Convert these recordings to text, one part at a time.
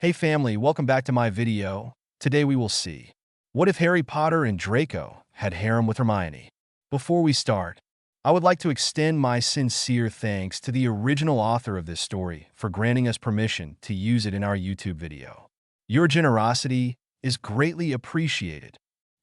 Hey family, welcome back to my video. Today we will see, what if Harry Potter and Draco had harem with Hermione? Before we start, I would like to extend my sincere thanks to the original author of this story for granting us permission to use it in our YouTube video. Your generosity is greatly appreciated.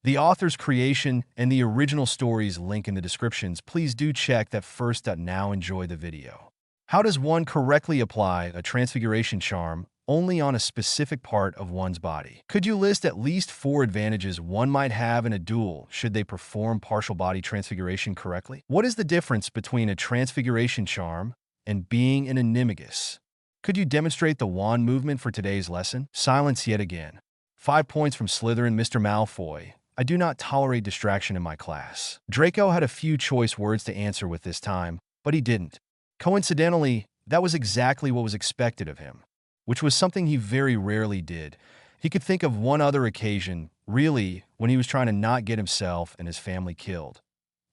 The author's creation and the original story's link in the descriptions. Please do check that first. Now enjoy the video. How does one correctly apply a transfiguration charm only on a specific part of one's body? Could you list at least 4 advantages one might have in a duel should they perform partial body transfiguration correctly? What is the difference between a transfiguration charm and being an animagus? Could you demonstrate the wand movement for today's lesson? Silence yet again. 5 points from Slytherin. Mr. Malfoy, I do not tolerate distraction in my class. Draco had a few choice words to answer with this time, but he didn't. Coincidentally, that was exactly what was expected of him, which was something he very rarely did. He could think of one other occasion, really, when he was trying to not get himself and his family killed.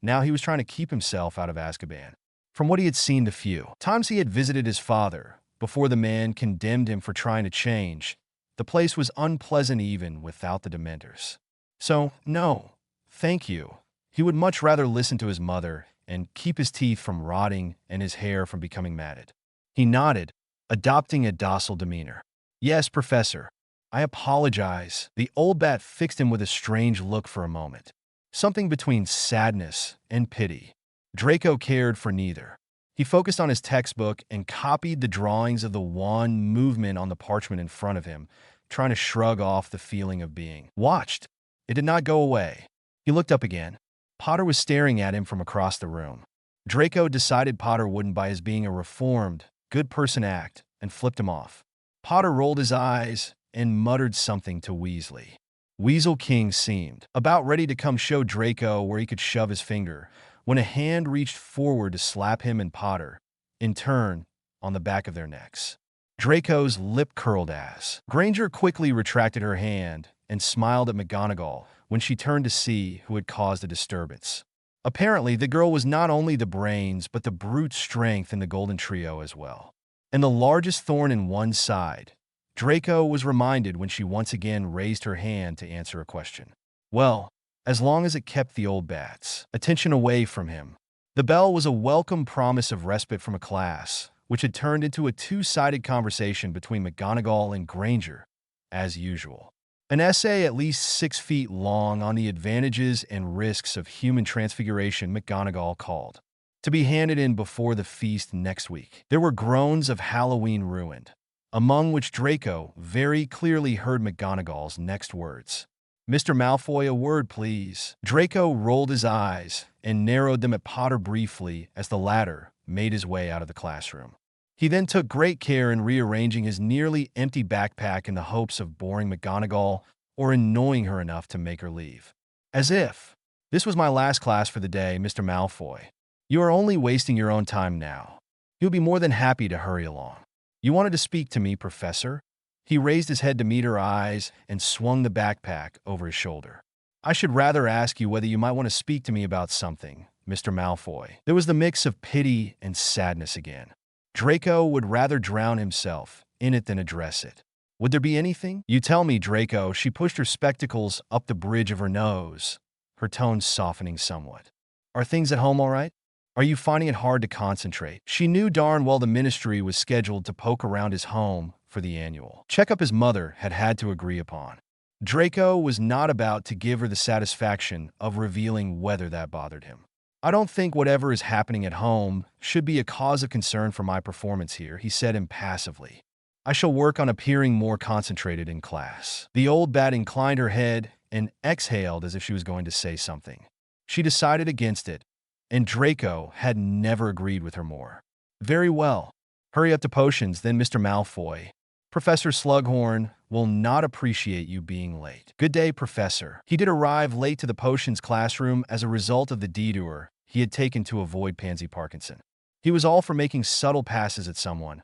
Now he was trying to keep himself out of Azkaban. From what he had seen, the few times he had visited his father, before the man condemned him for trying to change, the place was unpleasant even without the Dementors. So, no, thank you. He would much rather listen to his mother and keep his teeth from rotting and his hair from becoming matted. He nodded, adopting a docile demeanor. Yes, Professor. I apologize. The old bat fixed him with a strange look for a moment. Something between sadness and pity. Draco cared for neither. He focused on his textbook and copied the drawings of the wand movement on the parchment in front of him, trying to shrug off the feeling of being watched. It did not go away. He looked up again. Potter was staring at him from across the room. Draco decided Potter wouldn't buy his being a reformed, good person act, and flipped him off. Potter rolled his eyes and muttered something to Weasley. Weasel King seemed about ready to come show Draco where he could shove his finger, when a hand reached forward to slap him and Potter, in turn, on the back of their necks. Draco's lip curled as Granger quickly retracted her hand and smiled at McGonagall when she turned to see who had caused the disturbance. Apparently, the girl was not only the brains but the brute strength in the Golden Trio as well. And the largest thorn in one side, Draco was reminded when she once again raised her hand to answer a question. Well, as long as it kept the old bat's attention away from him. The bell was a welcome promise of respite from a class, which had turned into a two-sided conversation between McGonagall and Granger, as usual. An essay at least 6 feet long on the advantages and risks of human transfiguration McGonagall called, to be handed in before the feast next week. There were groans of Halloween ruined, among which Draco very clearly heard McGonagall's next words. Mr. Malfoy, a word, please. Draco rolled his eyes and narrowed them at Potter briefly as the latter made his way out of the classroom. He then took great care in rearranging his nearly empty backpack in the hopes of boring McGonagall or annoying her enough to make her leave. As if, this was my last class for the day, Mr. Malfoy. You are only wasting your own time now. You'll be more than happy to hurry along. You wanted to speak to me, Professor? He raised his head to meet her eyes and swung the backpack over his shoulder. I should rather ask you whether you might want to speak to me about something, Mr. Malfoy. There was the mix of pity and sadness again. Draco would rather drown himself in it than address it. Would there be anything? You tell me, Draco. She pushed her spectacles up the bridge of her nose, her tone softening somewhat. Are things at home all right? Are you finding it hard to concentrate? She knew darn well the ministry was scheduled to poke around his home for the annual checkup his mother had had to agree upon. Draco was not about to give her the satisfaction of revealing whether that bothered him. I don't think whatever is happening at home should be a cause of concern for my performance here, he said impassively. I shall work on appearing more concentrated in class. The old bat inclined her head and exhaled as if she was going to say something. She decided against it, and Draco had never agreed with her more. Very well. Hurry up to potions, then, Mr. Malfoy. Professor Slughorn will not appreciate you being late. Good day, Professor. He did arrive late to the potions classroom as a result of the detour he had taken to avoid Pansy Parkinson. He was all for making subtle passes at someone.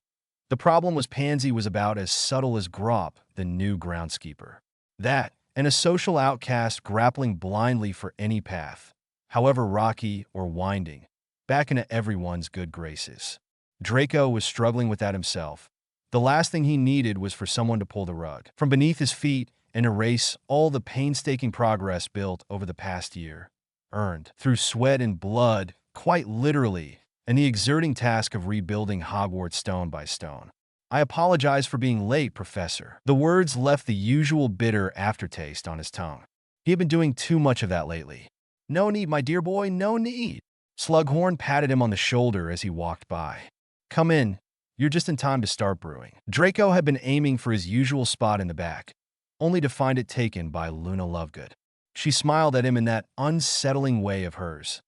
The problem was Pansy was about as subtle as Grop, the new groundskeeper. That, and a social outcast grappling blindly for any path, however rocky or winding, back into everyone's good graces. Draco was struggling with that himself, The last thing he needed was for someone to pull the rug from beneath his feet and erase all the painstaking progress built over the past year, earned through sweat and blood, quite literally, and the exerting task of rebuilding Hogwarts stone by stone. I apologize for being late, Professor. The words left the usual bitter aftertaste on his tongue. He had been doing too much of that lately. No need, my dear boy, no need. Slughorn patted him on the shoulder as he walked by. Come in. You're just in time to start brewing. Draco had been aiming for his usual spot in the back, only to find it taken by Luna Lovegood. She smiled at him in that unsettling way of hers.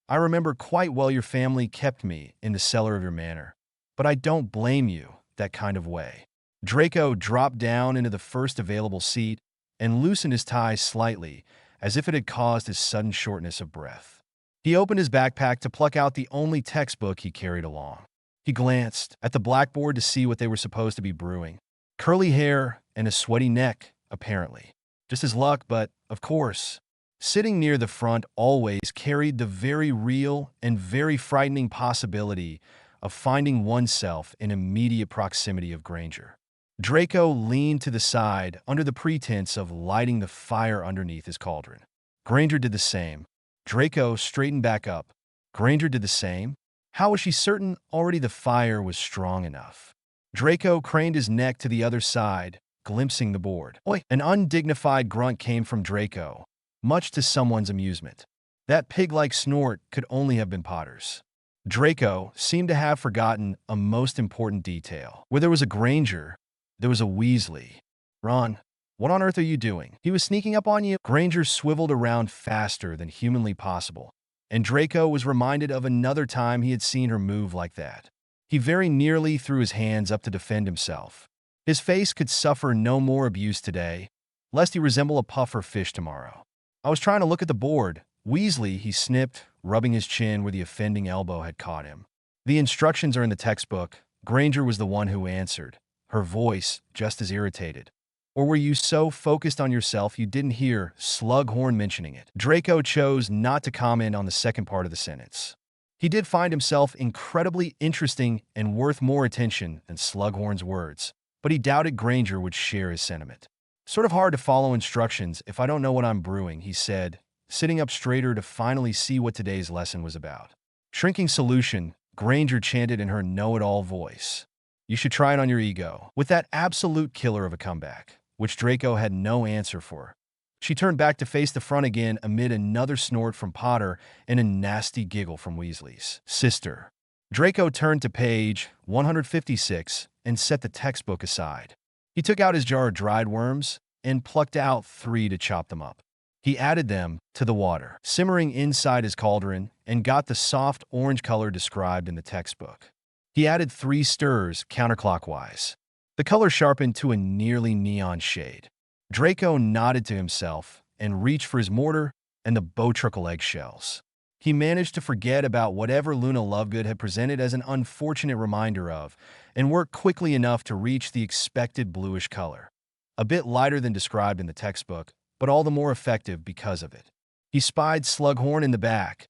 I remember quite well your family kept me in the cellar of your manor, but I don't blame you that kind of way. Draco dropped down into the first available seat and loosened his tie slightly, as if it had caused his sudden shortness of breath. He opened his backpack to pluck out the only textbook he carried along. He glanced at the blackboard to see what they were supposed to be brewing. Curly hair and a sweaty neck, apparently. Just his luck, but, of course, sitting near the front always carried the very real and very frightening possibility of finding oneself in immediate proximity of Granger. Draco leaned to the side under the pretense of lighting the fire underneath his cauldron. Granger did the same. Draco straightened back up. Granger did the same. How was she certain already the fire was strong enough? Draco craned his neck to the other side, glimpsing the board. Oi! An undignified grunt came from Draco, much to someone's amusement. That pig-like snort could only have been Potter's. Draco seemed to have forgotten a most important detail. Where there was a Granger, there was a Weasley. Ron, what on earth are you doing? He was sneaking up on you? Granger swiveled around faster than humanly possible, and Draco was reminded of another time he had seen her move like that. He very nearly threw his hands up to defend himself. His face could suffer no more abuse today, lest he resemble a puffer fish tomorrow. I was trying to look at the board. Weasley, he snipped, rubbing his chin where the offending elbow had caught him. The instructions are in the textbook. Granger was the one who answered, her voice just as irritated. Or were you so focused on yourself you didn't hear Slughorn mentioning it? Draco chose not to comment on the second part of the sentence. He did find himself incredibly interesting and worth more attention than Slughorn's words, but he doubted Granger would share his sentiment. Sort of hard to follow instructions if I don't know what I'm brewing, he said, sitting up straighter to finally see what today's lesson was about. Shrinking solution, Granger chanted in her know-it-all voice. You should try it on your ego. With that absolute killer of a comeback, which Draco had no answer for. She turned back to face the front again amid another snort from Potter and a nasty giggle from Weasley's sister. Draco turned to page 156 and set the textbook aside. He took out his jar of dried worms and plucked out 3 to chop them up. He added them to the water, simmering inside his cauldron, and got the soft orange color described in the textbook. He added 3 stirs counterclockwise. The color sharpened to a nearly neon shade. Draco nodded to himself and reached for his mortar and the Bowtruckle eggshells. He managed to forget about whatever Luna Lovegood had presented as an unfortunate reminder of, and worked quickly enough to reach the expected bluish color. A bit lighter than described in the textbook, but all the more effective because of it. He spied Slughorn in the back,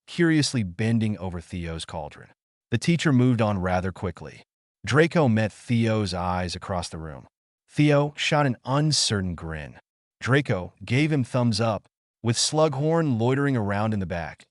curiously bending over Theo's cauldron. The teacher moved on rather quickly. Draco met Theo's eyes across the room. Theo shot an uncertain grin. Draco gave him thumbs up, with Slughorn loitering around in the back.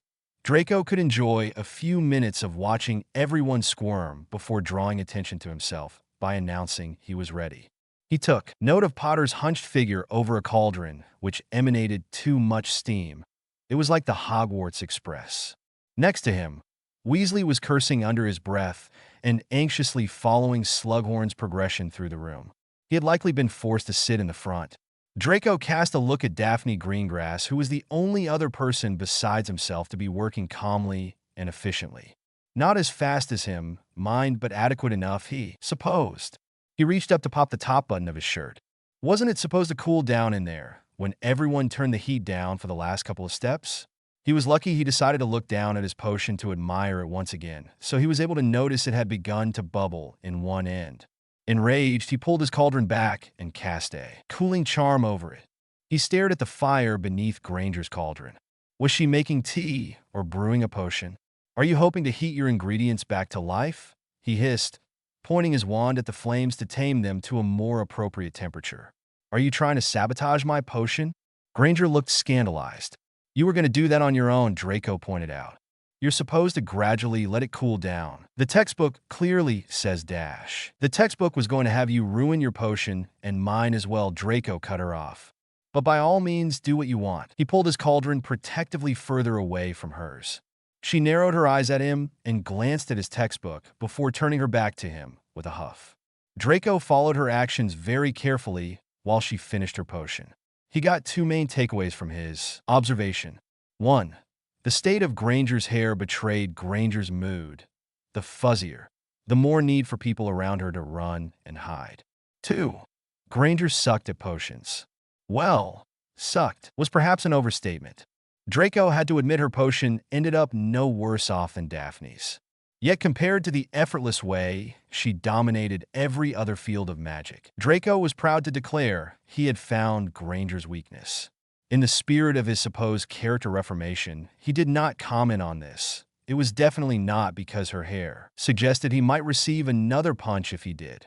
Draco could enjoy a few minutes of watching everyone squirm before drawing attention to himself by announcing he was ready. He took note of Potter's hunched figure over a cauldron, which emanated too much steam. It was like the Hogwarts Express. Next to him, Weasley was cursing under his breath and anxiously following Slughorn's progression through the room. He had likely been forced to sit in the front. Draco cast a look at Daphne Greengrass, who was the only other person besides himself to be working calmly and efficiently. Not as fast as him, mind, but adequate enough, he supposed. He reached up to pop the top button of his shirt. Wasn't it supposed to cool down in there when everyone turned the heat down for the last couple of steps? He was lucky he decided to look down at his potion to admire it once again, so he was able to notice it had begun to bubble in one end. Enraged, he pulled his cauldron back and cast a cooling charm over it. He stared at the fire beneath Granger's cauldron. Was she making tea or brewing a potion? Are you hoping to heat your ingredients back to life? He hissed, pointing his wand at the flames to tame them to a more appropriate temperature. "Are you trying to sabotage my potion?" Granger looked scandalized. "You were going to do that on your own," Draco pointed out. "You're supposed to gradually let it cool down. The textbook clearly says dash. The textbook was going to have you ruin your potion, and mine as well," Draco cut her off. "But by all means, do what you want." He pulled his cauldron protectively further away from hers. She narrowed her eyes at him and glanced at his textbook before turning her back to him with a huff. Draco followed her actions very carefully while she finished her potion. He got two main takeaways from his observation. 1. The state of Granger's hair betrayed Granger's mood. The fuzzier, the more need for people around her to run and hide. 2. Granger sucked at potions. Well, sucked was perhaps an overstatement. Draco had to admit her potion ended up no worse off than Daphne's. Yet compared to the effortless way she dominated every other field of magic, Draco was proud to declare he had found Granger's weakness. In the spirit of his supposed character reformation, he did not comment on this. It was definitely not because her hair suggested he might receive another punch if he did,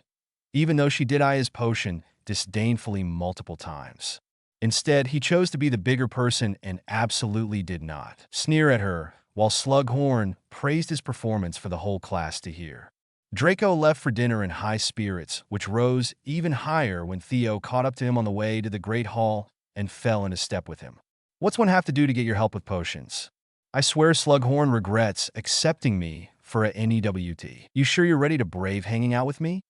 even though she did eye his potion disdainfully multiple times. Instead, he chose to be the bigger person and absolutely did not sneer at her, while Slughorn praised his performance for the whole class to hear. Draco left for dinner in high spirits, which rose even higher when Theo caught up to him on the way to the Great Hall and fell into step with him. "What's one have to do to get your help with potions? I swear Slughorn regrets accepting me for a NEWT. You sure you're ready to brave hanging out with me?"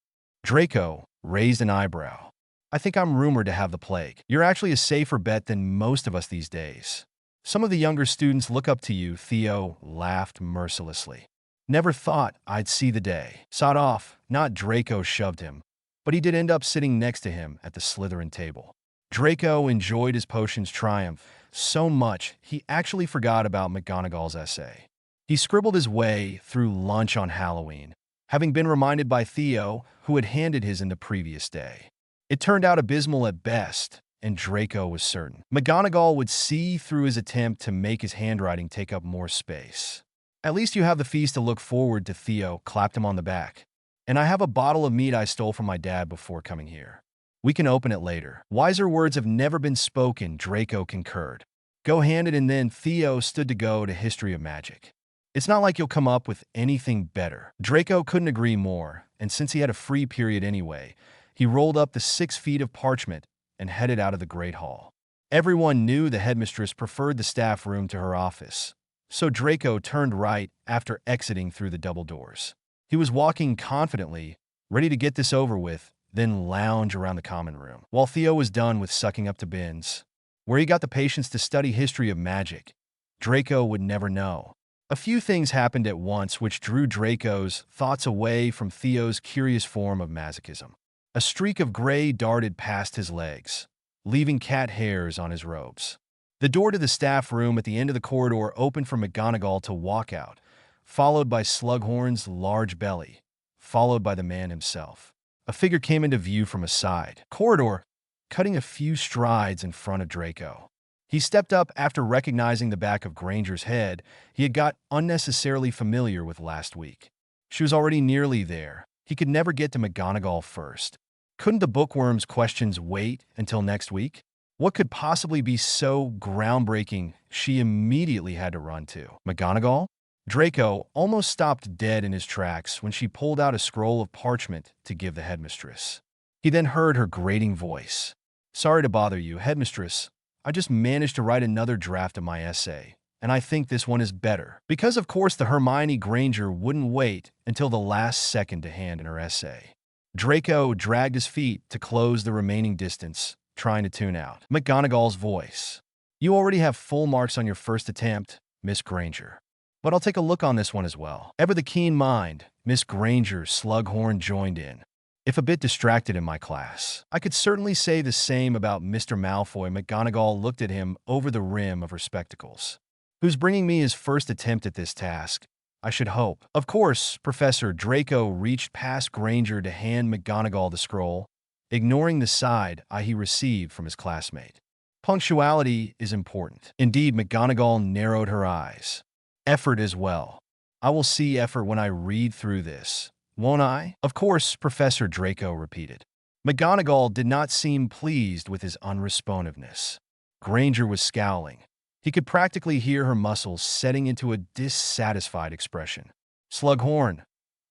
Draco raised an eyebrow. "I think I'm rumored to have the plague. You're actually a safer bet than most of us these days. Some of the younger students look up to you," Theo laughed mercilessly. "Never thought I'd see the day." Sawed off, not Draco shoved him, but he did end up sitting next to him at the Slytherin table. Draco enjoyed his potion's triumph so much he actually forgot about McGonagall's essay. He scribbled his way through lunch on Halloween, having been reminded by Theo, who had handed his in the previous day. It turned out abysmal at best, and Draco was certain McGonagall would see through his attempt to make his handwriting take up more space. "At least you have the feast to look forward to," Theo clapped him on the back. "And I have a bottle of mead I stole from my dad before coming here. We can open it later." "Wiser words have never been spoken," Draco concurred. "Go hand it," and then Theo stood to go to History of Magic. "It's not like you'll come up with anything better." Draco couldn't agree more, and since he had a free period anyway, he rolled up the 6 feet of parchment and headed out of the Great Hall. Everyone knew the headmistress preferred the staff room to her office, so Draco turned right after exiting through the double doors. He was walking confidently, ready to get this over with, then lounge around the common room. While Theo was done with sucking up to bins, where he got the patience to study history of magic, Draco would never know. A few things happened at once which drew Draco's thoughts away from Theo's curious form of masochism. A streak of gray darted past his legs, leaving cat hairs on his robes. The door to the staff room at the end of the corridor opened for McGonagall to walk out, followed by Slughorn's large belly, followed by the man himself. A figure came into view from a side corridor, cutting a few strides in front of Draco. He stepped up after recognizing the back of Granger's head he had got unnecessarily familiar with last week. She was already nearly there. He could never get to McGonagall first. Couldn't the bookworm's questions wait until next week? What could possibly be so groundbreaking she immediately had to run to? McGonagall? Draco almost stopped dead in his tracks when she pulled out a scroll of parchment to give the headmistress. He then heard her grating voice. "Sorry to bother you, headmistress. I just managed to write another draft of my essay, and I think this one is better." Because of course the Hermione Granger wouldn't wait until the last second to hand in her essay. Draco dragged his feet to close the remaining distance, trying to tune out McGonagall's voice. "You already have full marks on your first attempt, Miss Granger. But I'll take a look on this one as well." Ever the keen mind, Miss Granger Slughorn joined in. "If a bit distracted in my class. I could certainly say the same about Mr. Malfoy." McGonagall looked at him over the rim of her spectacles. "Who's bringing me his first attempt at this task, I should hope." "Of course, Professor." Draco reached past Granger to hand McGonagall the scroll, ignoring the side eye he received from his classmate. "Punctuality is important." Indeed, McGonagall narrowed her eyes. "Effort as well. I will see effort when I read through this. Won't I? Of course, Professor Draco repeated. McGonagall did not seem pleased with his unresponsiveness. Granger was scowling. He could practically hear her muscles setting into a dissatisfied expression. Slughorn,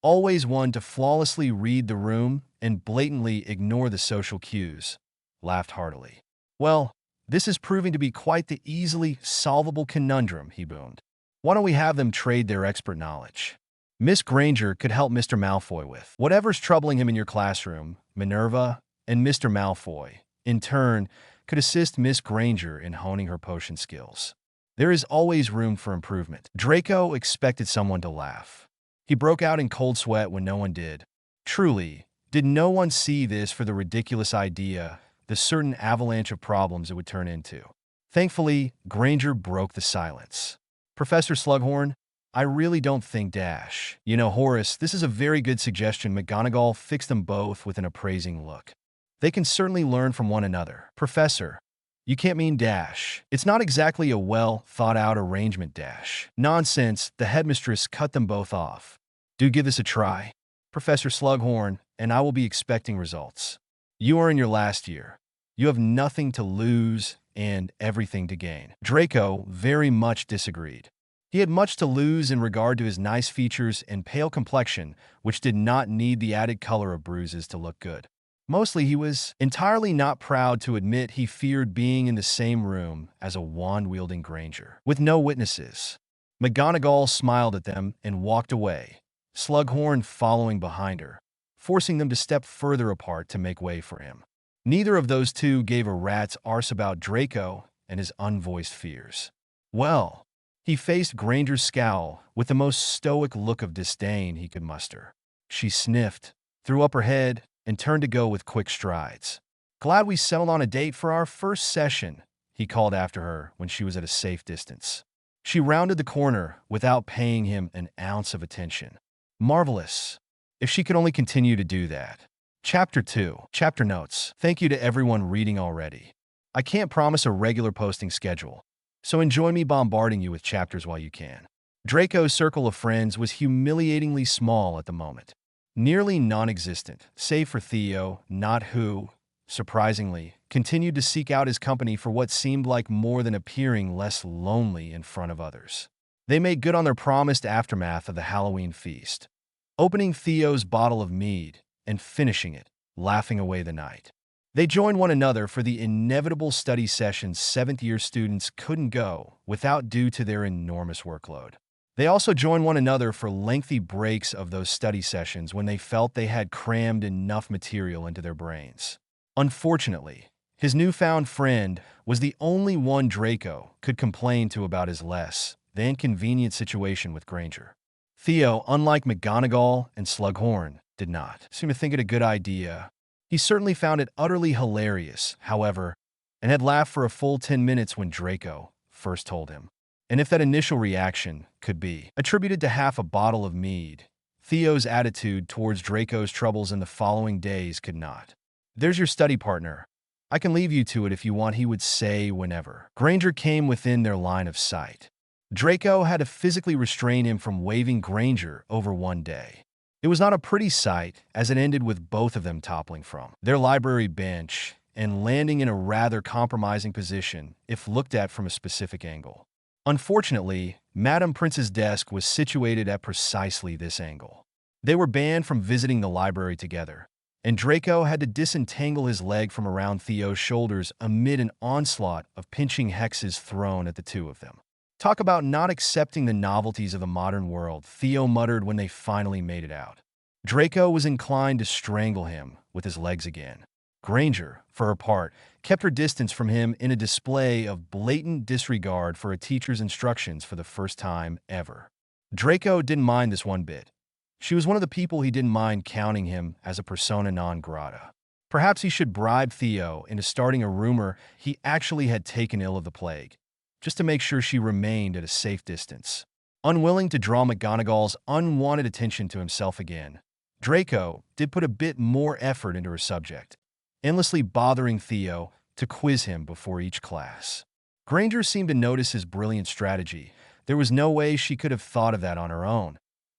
always one to flawlessly read the room and blatantly ignore the social cues, laughed heartily. Well, this is proving to be quite the easily solvable conundrum, he boomed. Why don't we have them trade their expert knowledge? Miss Granger could help Mr. Malfoy with whatever's troubling him in your classroom. Minerva and Mr. Malfoy, in turn, could assist Miss Granger in honing her potion skills. There is always room for improvement. Draco expected someone to laugh. He broke out in cold sweat when no one did. Truly, did no one see this for the ridiculous idea, the certain avalanche of problems it would turn into? Thankfully, Granger broke the silence. Professor Slughorn, I really don't think Dash. You know, Horace, this is a very good suggestion. McGonagall fixed them both with an appraising look. They can certainly learn from one another. Professor, you can't mean Dash. It's not exactly a well-thought-out arrangement, Dash. Nonsense, the headmistress cut them both off. Do give this a try, Professor Slughorn, and I will be expecting results. You are in your last year. You have nothing to lose and everything to gain. Draco very much disagreed. He had much to lose in regard to his nice features and pale complexion, which did not need the added color of bruises to look good. Mostly, he was entirely not proud to admit he feared being in the same room as a wand-wielding Granger, with no witnesses. McGonagall smiled at them and walked away, Slughorn following behind her, forcing them to step further apart to make way for him. Neither of those two gave a rat's arse about Draco and his unvoiced fears. Well, he faced Granger's scowl with the most stoic look of disdain he could muster. She sniffed, threw up her head, and turned to go with quick strides. Glad we settled on a date for our first session, he called after her when she was at a safe distance. She rounded the corner without paying him an ounce of attention. Marvelous. If she could only continue to do that. Chapter 2. Chapter Notes. Thank you to everyone reading already. I can't promise a regular posting schedule, so enjoy me bombarding you with chapters while you can. Draco's circle of friends was humiliatingly small at the moment. Nearly non-existent, save for Theo, not who, surprisingly, continued to seek out his company for what seemed like more than appearing less lonely in front of others. They made good on their promised aftermath of the Halloween feast, opening Theo's bottle of mead and finishing it, laughing away the night. They joined one another for the inevitable study sessions seventh-year students couldn't go without due to their enormous workload. They also joined one another for lengthy breaks of those study sessions when they felt they had crammed enough material into their brains. Unfortunately, his newfound friend was the only one Draco could complain to about his less than convenient situation with Granger. Theo, unlike McGonagall and Slughorn, did not seem to think it a good idea. He certainly found it utterly hilarious, however, and had laughed for a full 10 minutes when Draco first told him. And if that initial reaction could be attributed to half a bottle of mead, Theo's attitude towards Draco's troubles in the following days could not. There's your study partner. I can leave you to it if you want, he would say whenever Granger came within their line of sight. Draco had to physically restrain him from waving Granger over one day. It was not a pretty sight, as it ended with both of them toppling from their library bench and landing in a rather compromising position if looked at from a specific angle. Unfortunately, Madame Prince's desk was situated at precisely this angle. They were banned from visiting the library together, and Draco had to disentangle his leg from around Theo's shoulders amid an onslaught of pinching hexes thrown at the two of them. Talk about not accepting the novelties of the modern world, Theo muttered when they finally made it out. Draco was inclined to strangle him with his legs again. Granger, for her part, kept her distance from him in a display of blatant disregard for a teacher's instructions for the first time ever. Draco didn't mind this one bit. She was one of the people he didn't mind counting him as a persona non grata. Perhaps he should bribe Theo into starting a rumor he actually had taken ill of the plague, just to make sure she remained at a safe distance. Unwilling to draw McGonagall's unwanted attention to himself again, Draco did put a bit more effort into her subject, endlessly bothering Theo to quiz him before each class. Granger seemed to notice his brilliant strategy. There was no way she could have thought of that on her own.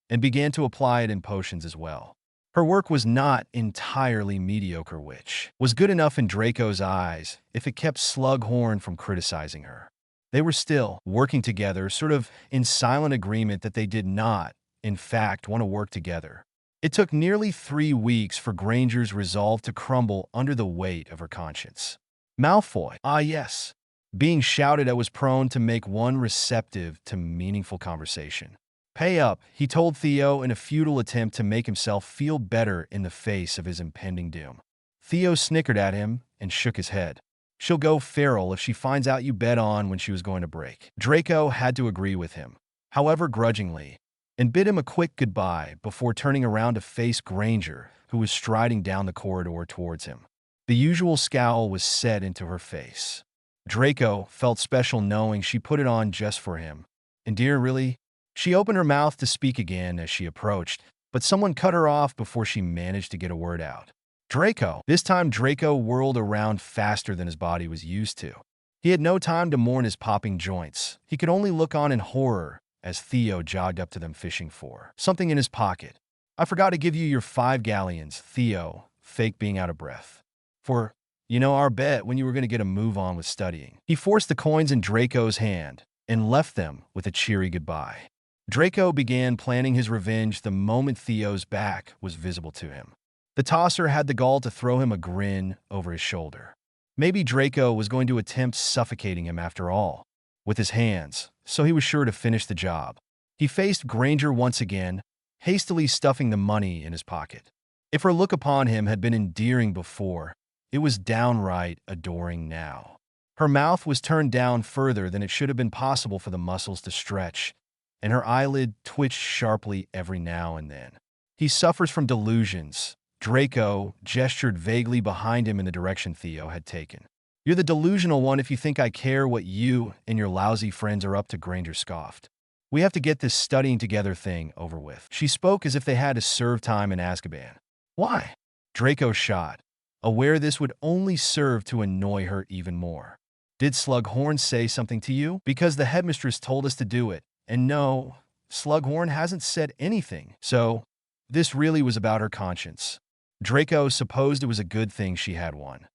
and began to apply it in potions as well. Her work was not entirely mediocre, which was good enough in Draco's eyes if it kept Slughorn from criticizing her. They were still working together, sort of in silent agreement that they did not, in fact, want to work together. It took nearly 3 weeks for Granger's resolve to crumble under the weight of her conscience. Malfoy, ah yes, being shouted at was prone to make one receptive to meaningful conversation. Pay up, he told Theo in a futile attempt to make himself feel better in the face of his impending doom. Theo snickered at him and shook his head. She'll go feral if she finds out you bet on when she was going to break. Draco had to agree with him, however grudgingly, and bid him a quick goodbye before turning around to face Granger, who was striding down the corridor towards him. The usual scowl was set into her face. Draco felt special knowing she put it on just for him. And dear, really? She opened her mouth to speak again as she approached, but someone cut her off before she managed to get a word out. Draco. This time Draco whirled around faster than his body was used to. He had no time to mourn his popping joints. He could only look on in horror as Theo jogged up to them fishing for something in his pocket. I forgot to give you your 5 galleons, Theo, fake being out of breath. For, our bet when you were going to get a move on with studying. He forced the coins in Draco's hand and left them with a cheery goodbye. Draco began planning his revenge the moment Theo's back was visible to him. The tosser had the gall to throw him a grin over his shoulder. Maybe Draco was going to attempt suffocating him after all, with his hands, so he was sure to finish the job. He faced Granger once again, hastily stuffing the money in his pocket. If her look upon him had been endearing before, it was downright adoring now. Her mouth was turned down further than it should have been possible for the muscles to stretch, and her eyelid twitched sharply every now and then. He suffers from delusions. Draco gestured vaguely behind him in the direction Theo had taken. You're the delusional one if you think I care what you and your lousy friends are up to, Granger scoffed. We have to get this studying together thing over with. She spoke as if they had to serve time in Azkaban. Why? Draco shot, aware this would only serve to annoy her even more. Did Slughorn say something to you? Because the headmistress told us to do it. And no, Slughorn hasn't said anything. So, this really was about her conscience. Draco supposed it was a good thing she had one.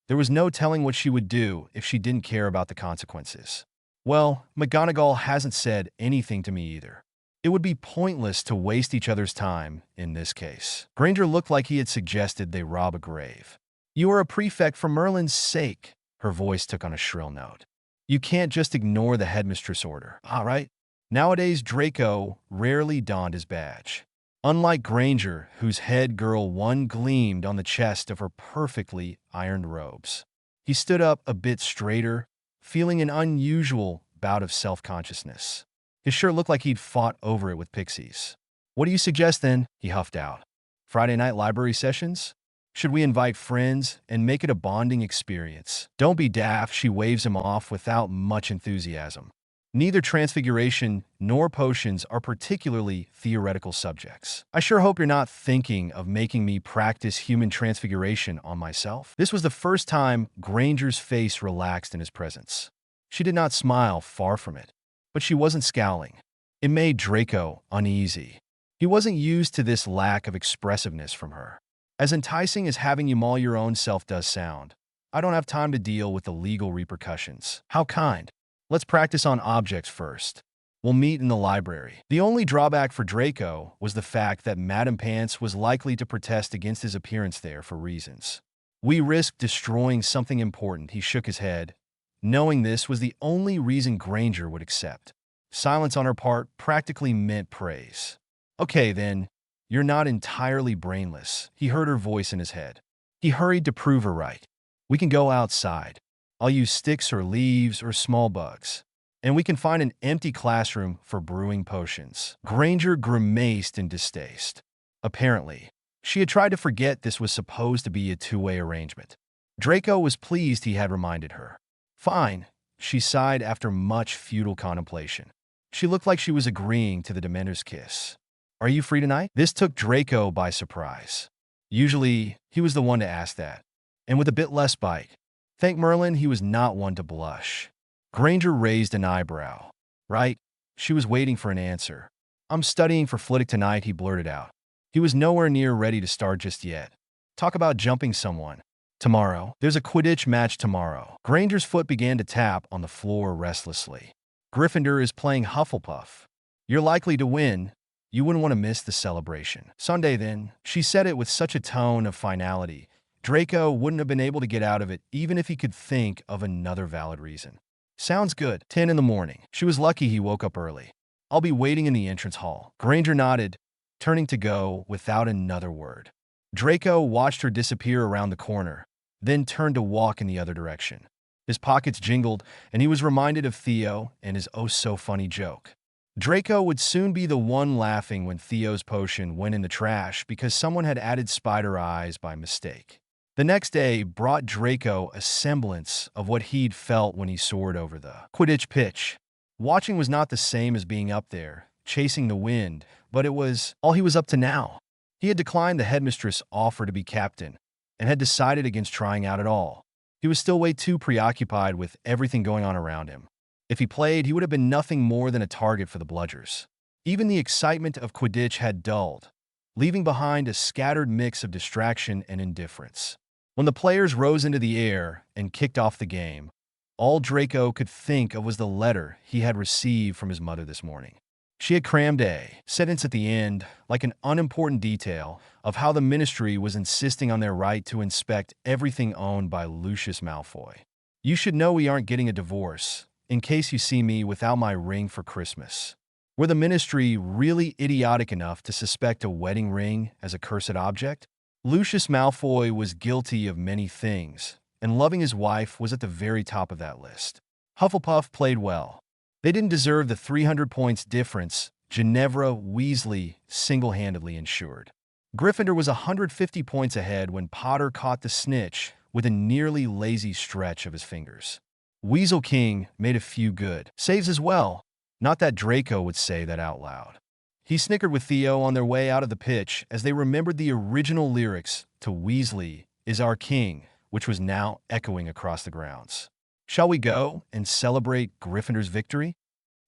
There was no telling what she would do if she didn't care about the consequences. Well, McGonagall hasn't said anything to me either. It would be pointless to waste each other's time in this case. Granger looked like he had suggested they rob a grave. You are a prefect for Merlin's sake. Her voice took on a shrill note. You can't just ignore the headmistress order, all right? Nowadays, Draco rarely donned his badge. Unlike Granger, whose head girl one gleamed on the chest of her perfectly ironed robes. He stood up a bit straighter, feeling an unusual bout of self-consciousness. His shirt looked like he'd fought over it with pixies. What do you suggest then? He huffed out. Friday night library sessions? Should we invite friends and make it a bonding experience? Don't be daft, she waves him off without much enthusiasm. Neither Transfiguration nor potions are particularly theoretical subjects. I sure hope you're not thinking of making me practice human transfiguration on myself. This was the first time Granger's face relaxed in his presence. She did not smile, far from it, but she wasn't scowling. It made Draco uneasy. He wasn't used to this lack of expressiveness from her. As enticing as having you maul your own self does sound, I don't have time to deal with the legal repercussions. How kind. Let's practice on objects first. We'll meet in the library. The only drawback for Draco was the fact that Madame Pants was likely to protest against his appearance there for reasons. We risked destroying something important, he shook his head, knowing this was the only reason Granger would accept. Silence on her part practically meant praise. Okay then, you're not entirely brainless, he heard her voice in his head. He hurried to prove her right. We can go outside. I'll use sticks or leaves or small bugs. And we can find an empty classroom for brewing potions. Granger grimaced in distaste. Apparently, she had tried to forget this was supposed to be a two-way arrangement. Draco was pleased he had reminded her. Fine, she sighed after much futile contemplation. She looked like she was agreeing to the Dementor's kiss. Are you free tonight? This took Draco by surprise. Usually, he was the one to ask that, and with a bit less bite. Thank Merlin, he was not one to blush. Granger raised an eyebrow. Right? She was waiting for an answer. I'm studying for Flitwick tonight, he blurted out. He was nowhere near ready to start just yet. Talk about jumping someone. Tomorrow. There's a Quidditch match tomorrow. Granger's foot began to tap on the floor restlessly. Gryffindor is playing Hufflepuff. You're likely to win. You wouldn't want to miss the celebration. Sunday then. She said it with such a tone of finality. Draco wouldn't have been able to get out of it even if he could think of another valid reason. Sounds good. 10 in the morning. She was lucky he woke up early. I'll be waiting in the entrance hall. Granger nodded, turning to go without another word. Draco watched her disappear around the corner, then turned to walk in the other direction. His pockets jingled, and he was reminded of Theo and his oh-so-funny joke. Draco would soon be the one laughing when Theo's potion went in the trash because someone had added spider eyes by mistake. The next day brought Draco a semblance of what he'd felt when he soared over the Quidditch pitch. Watching was not the same as being up there, chasing the wind, but it was all he was up to now. He had declined the headmistress' offer to be captain and had decided against trying out at all. He was still way too preoccupied with everything going on around him. If he played, he would have been nothing more than a target for the bludgers. Even the excitement of Quidditch had dulled, leaving behind a scattered mix of distraction and indifference. When the players rose into the air and kicked off the game, all Draco could think of was the letter he had received from his mother this morning. She had crammed a sentence at the end, like an unimportant detail, of how the ministry was insisting on their right to inspect everything owned by Lucius Malfoy. You should know we aren't getting a divorce, in case you see me without my ring for Christmas. Were the ministry really idiotic enough to suspect a wedding ring as a cursed object? Lucius Malfoy was guilty of many things, and loving his wife was at the very top of that list. Hufflepuff played well. They didn't deserve the 300 points difference Ginevra Weasley single-handedly ensured. Gryffindor was 150 points ahead when Potter caught the snitch with a nearly lazy stretch of his fingers. Weasel King made a few good saves as well. Not that Draco would say that out loud. He snickered with Theo on their way out of the pitch as they remembered the original lyrics to Weasley is Our King, which was now echoing across the grounds. Shall we go and celebrate Gryffindor's victory?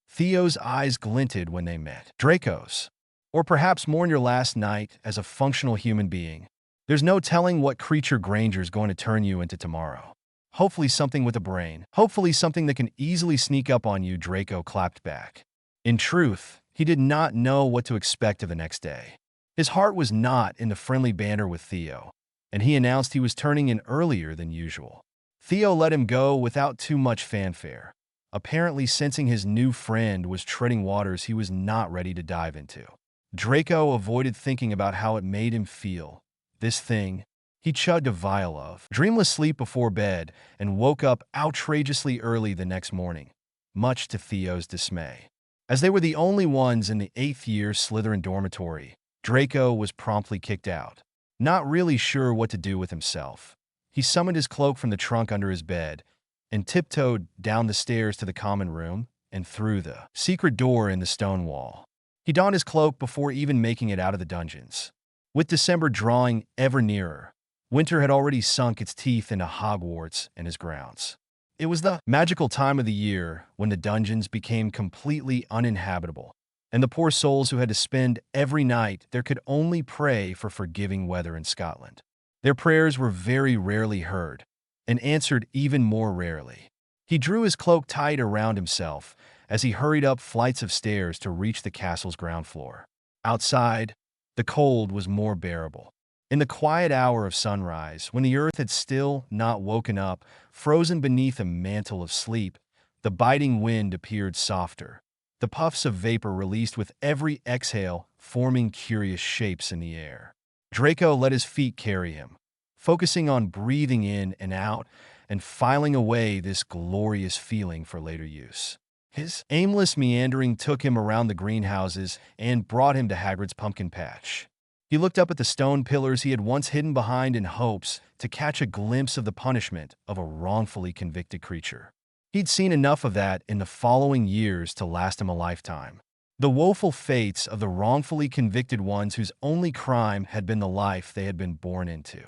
Theo's eyes glinted when they met Draco's. Or perhaps mourn your last night as a functional human being. There's no telling what creature Granger's going to turn you into tomorrow. Hopefully something with a brain. Hopefully something that can easily sneak up on you, Draco clapped back. In truth, he did not know what to expect of the next day. His heart was not in the friendly banter with Theo, and he announced he was turning in earlier than usual. Theo let him go without too much fanfare, apparently sensing his new friend was treading waters he was not ready to dive into. Draco avoided thinking about how it made him feel. This thing he chugged a vial of dreamless sleep before bed and woke up outrageously early the next morning, much to Theo's dismay. As they were the only ones in the 8th-year Slytherin dormitory, Draco was promptly kicked out. Not really sure what to do with himself, he summoned his cloak from the trunk under his bed and tiptoed down the stairs to the common room and through the secret door in the stone wall. He donned his cloak before even making it out of the dungeons. With December drawing ever nearer, winter had already sunk its teeth into Hogwarts and his grounds. It was the magical time of the year when the dungeons became completely uninhabitable, and the poor souls who had to spend every night there could only pray for forgiving weather in Scotland. Their prayers were very rarely heard, and answered even more rarely. He drew his cloak tight around himself as he hurried up flights of stairs to reach the castle's ground floor. Outside, the cold was more bearable. In the quiet hour of sunrise, when the earth had still not woken up, frozen beneath a mantle of sleep, the biting wind appeared softer, the puffs of vapor released with every exhale forming curious shapes in the air. Draco let his feet carry him, focusing on breathing in and out and filing away this glorious feeling for later use. His aimless meandering took him around the greenhouses and brought him to Hagrid's pumpkin patch. He looked up at the stone pillars he had once hidden behind in hopes to catch a glimpse of the punishment of a wrongfully convicted creature. He'd seen enough of that in the following years to last him a lifetime. The woeful fates of the wrongfully convicted ones whose only crime had been the life they had been born into.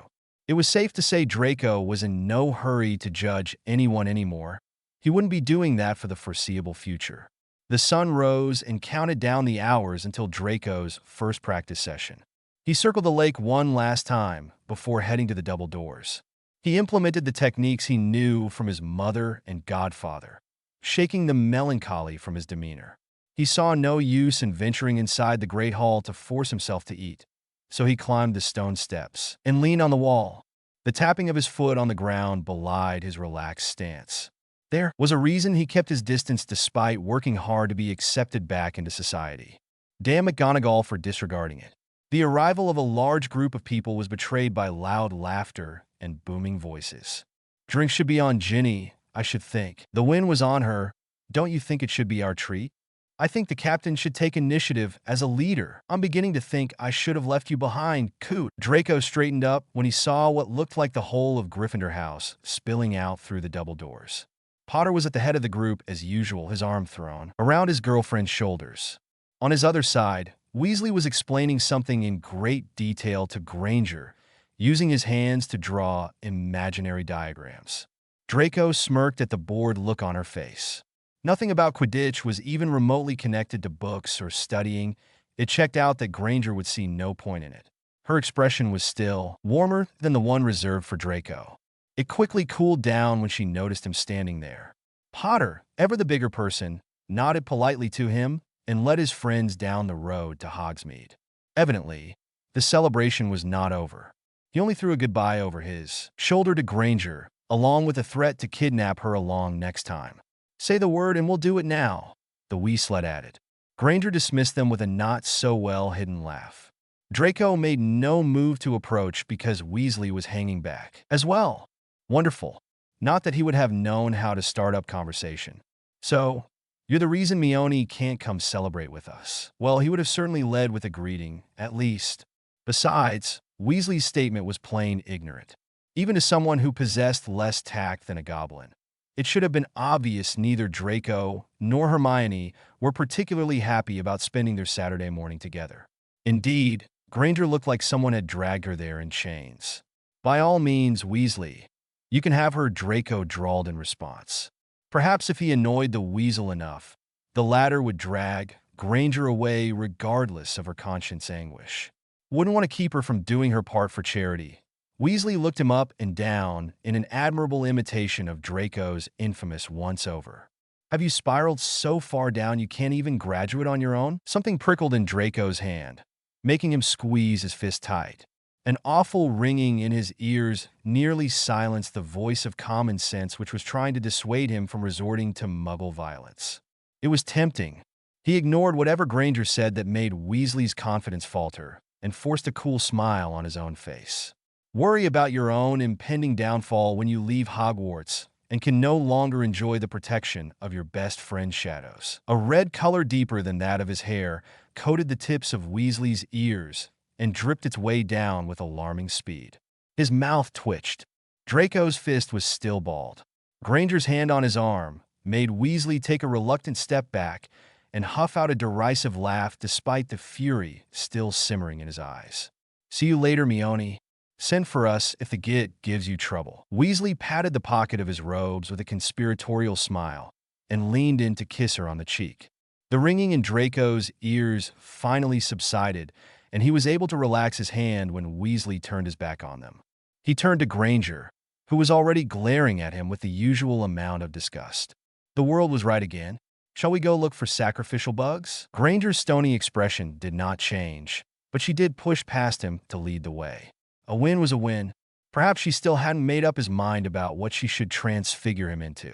It was safe to say Draco was in no hurry to judge anyone anymore. He wouldn't be doing that for the foreseeable future. The sun rose and counted down the hours until Draco's first practice session. He circled the lake one last time before heading to the double doors. He implemented the techniques he knew from his mother and godfather, shaking the melancholy from his demeanor. He saw no use in venturing inside the great hall to force himself to eat, so he climbed the stone steps and leaned on the wall. The tapping of his foot on the ground belied his relaxed stance. There was a reason he kept his distance despite working hard to be accepted back into society. Damn McGonagall for disregarding it. The arrival of a large group of people was betrayed by loud laughter and booming voices. Drinks should be on Ginny, I should think. The win was on her. Don't you think it should be our treat? I think the captain should take initiative as a leader. I'm beginning to think I should have left you behind, Coot. Draco straightened up when he saw what looked like the whole of Gryffindor House spilling out through the double doors. Potter was at the head of the group as usual, his arm thrown around his girlfriend's shoulders. On his other side, Weasley was explaining something in great detail to Granger, using his hands to draw imaginary diagrams. Draco smirked at the bored look on her face. Nothing about Quidditch was even remotely connected to books or studying. It checked out that Granger would see no point in it. Her expression was still warmer than the one reserved for Draco. It quickly cooled down when she noticed him standing there. Potter, ever the bigger person, nodded politely to him and led his friends down the road to Hogsmeade. Evidently, the celebration was not over. He only threw a goodbye over his shoulder to Granger, along with a threat to kidnap her along next time. Say the word and we'll do it now, the wee slut added. Granger dismissed them with a not-so-well-hidden laugh. Draco made no move to approach because Weasley was hanging back as well. Wonderful. Not that he would have known how to start up conversation. So, you're the reason Hermionee can't come celebrate with us. Well, he would have certainly led with a greeting, at least. Besides, Weasley's statement was plain ignorant, even to someone who possessed less tact than a goblin. It should have been obvious neither Draco nor Hermione were particularly happy about spending their Saturday morning together. Indeed, Granger looked like someone had dragged her there in chains. By all means, Weasley. You can have her, Draco drawled in response. Perhaps if he annoyed the weasel enough, the latter would drag Granger away regardless of her conscience anguish. Wouldn't want to keep her from doing her part for charity. Weasley looked him up and down in an admirable imitation of Draco's infamous once-over. Have you spiraled so far down you can't even graduate on your own? Something prickled in Draco's hand, making him squeeze his fist tight. An awful ringing in his ears nearly silenced the voice of common sense which was trying to dissuade him from resorting to muggle violence. It was tempting. He ignored whatever Granger said that made Weasley's confidence falter and forced a cool smile on his own face. Worry about your own impending downfall when you leave Hogwarts and can no longer enjoy the protection of your best friend's shadows. A red color deeper than that of his hair coated the tips of Weasley's ears and dripped its way down with alarming speed. His mouth twitched. Draco's fist was still balled. Granger's hand on his arm made Weasley take a reluctant step back and huff out a derisive laugh despite the fury still simmering in his eyes. See you later, Hermionee. Send for us if the git gives you trouble. Weasley patted the pocket of his robes with a conspiratorial smile and leaned in to kiss her on the cheek. The ringing in Draco's ears finally subsided, and he was able to relax his hand when Weasley turned his back on them. He turned to Granger, who was already glaring at him with the usual amount of disgust. The world was right again. Shall we go look for sacrificial bugs? Granger's stony expression did not change, but she did push past him to lead the way. A win was a win. Perhaps she still hadn't made up his mind about what she should transfigure him into.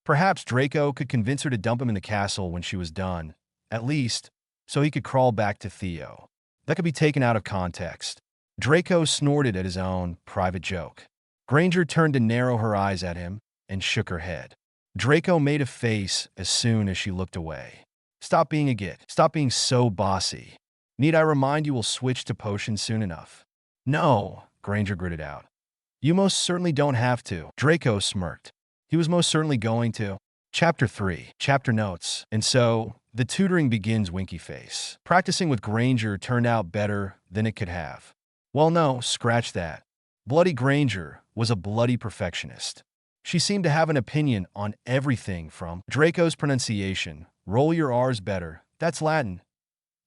Perhaps Draco could convince her to dump him in the castle when she was done, at least, so he could crawl back to Theo. That could be taken out of context. Draco snorted at his own private joke. Granger turned to narrow her eyes at him and shook her head. Draco made a face as soon as she looked away. Stop being a git. Stop being so bossy. Need I remind you we'll switch to potions soon enough? No, Granger gritted out. You most certainly don't have to. Draco smirked. He was most certainly going to. Chapter 3. Chapter Notes. And so, the tutoring begins, winky face. Practicing with Granger turned out better than it could have. Well, no, scratch that. Bloody Granger was a bloody perfectionist. She seemed to have an opinion on everything from Draco's pronunciation, Roll your R's better. That's Latin.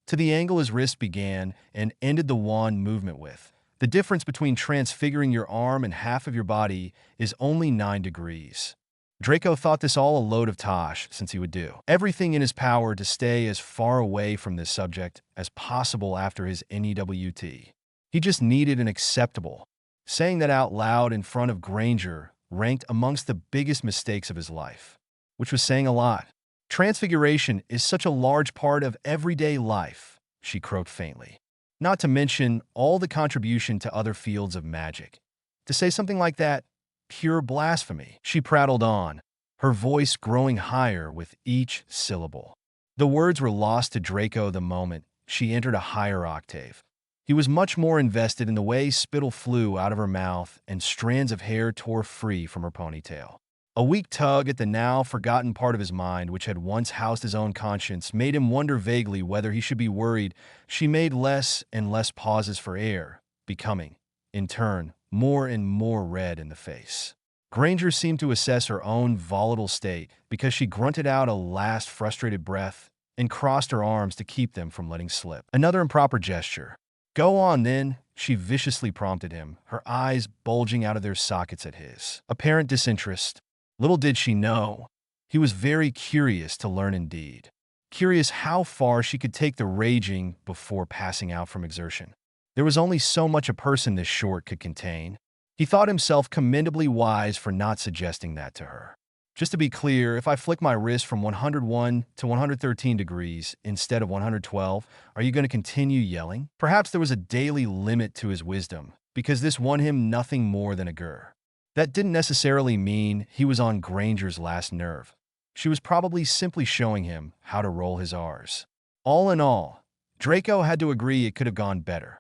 To the angle his wrist began and ended the wand movement with. The difference between transfiguring your arm and half of your body is only 9 degrees. Draco thought this all a load of tosh, since he would do everything in his power to stay as far away from this subject as possible after his NEWT. He just needed an acceptable. Saying that out loud in front of Granger ranked amongst the biggest mistakes of his life, which was saying a lot. Transfiguration is such a large part of everyday life, she croaked faintly. Not to mention all the contribution to other fields of magic. To say something like that, pure blasphemy, she prattled on, her voice growing higher with each syllable. The words were lost to Draco the moment she entered a higher octave. He was much more invested in the way spittle flew out of her mouth and strands of hair tore free from her ponytail. A weak tug at the now forgotten part of his mind, which had once housed his own conscience, made him wonder vaguely whether he should be worried. She made less and less pauses for air, becoming, in turn, more and more red in the face. Granger seemed to assess her own volatile state because she grunted out a last frustrated breath and crossed her arms to keep them from letting slip. Another improper gesture. Go on, then, she viciously prompted him, her eyes bulging out of their sockets at his apparent disinterest. Little did she know, he was very curious to learn indeed. Curious how far she could take the raging before passing out from exertion. There was only so much a person this short could contain. He thought himself commendably wise for not suggesting that to her. Just to be clear, if I flick my wrist from 101 to 113 degrees instead of 112, are you going to continue yelling? Perhaps there was a daily limit to his wisdom, because this won him nothing more than a grr. That didn't necessarily mean he was on Granger's last nerve. She was probably simply showing him how to roll his R's. All in all, Draco had to agree it could have gone better,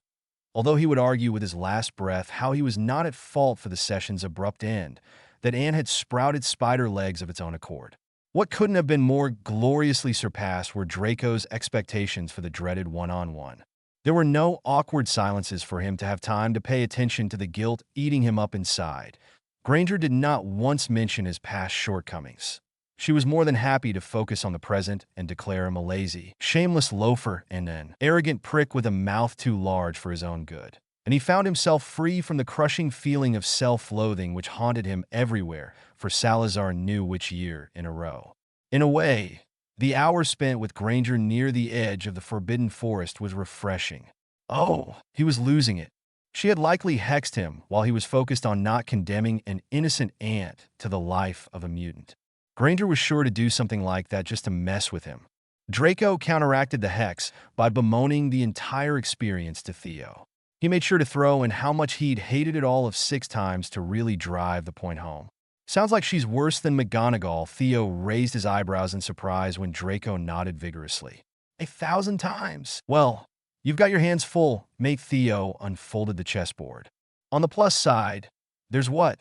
although he would argue with his last breath how he was not at fault for the session's abrupt end, that Anne had sprouted spider legs of its own accord. What couldn't have been more gloriously surpassed were Draco's expectations for the dreaded one-on-one. There were no awkward silences for him to have time to pay attention to the guilt eating him up inside. Granger did not once mention his past shortcomings. She was more than happy to focus on the present and declare him a lazy, shameless loafer and an arrogant prick with a mouth too large for his own good. And he found himself free from the crushing feeling of self-loathing which haunted him everywhere, for Salazar knew which year in a row. In a way, the hour spent with Granger near the edge of the Forbidden Forest was refreshing. Oh, he was losing it. She had likely hexed him while he was focused on not condemning an innocent ant to the life of a mutant. Granger was sure to do something like that just to mess with him. Draco counteracted the hex by bemoaning the entire experience to Theo. He made sure to throw in how much he'd hated it all of 6 times to really drive the point home. Sounds like she's worse than McGonagall. Theo raised his eyebrows in surprise when Draco nodded vigorously. 1,000 times. Well, you've got your hands full, mate. Theo unfolded the chessboard. On the plus side, there's what?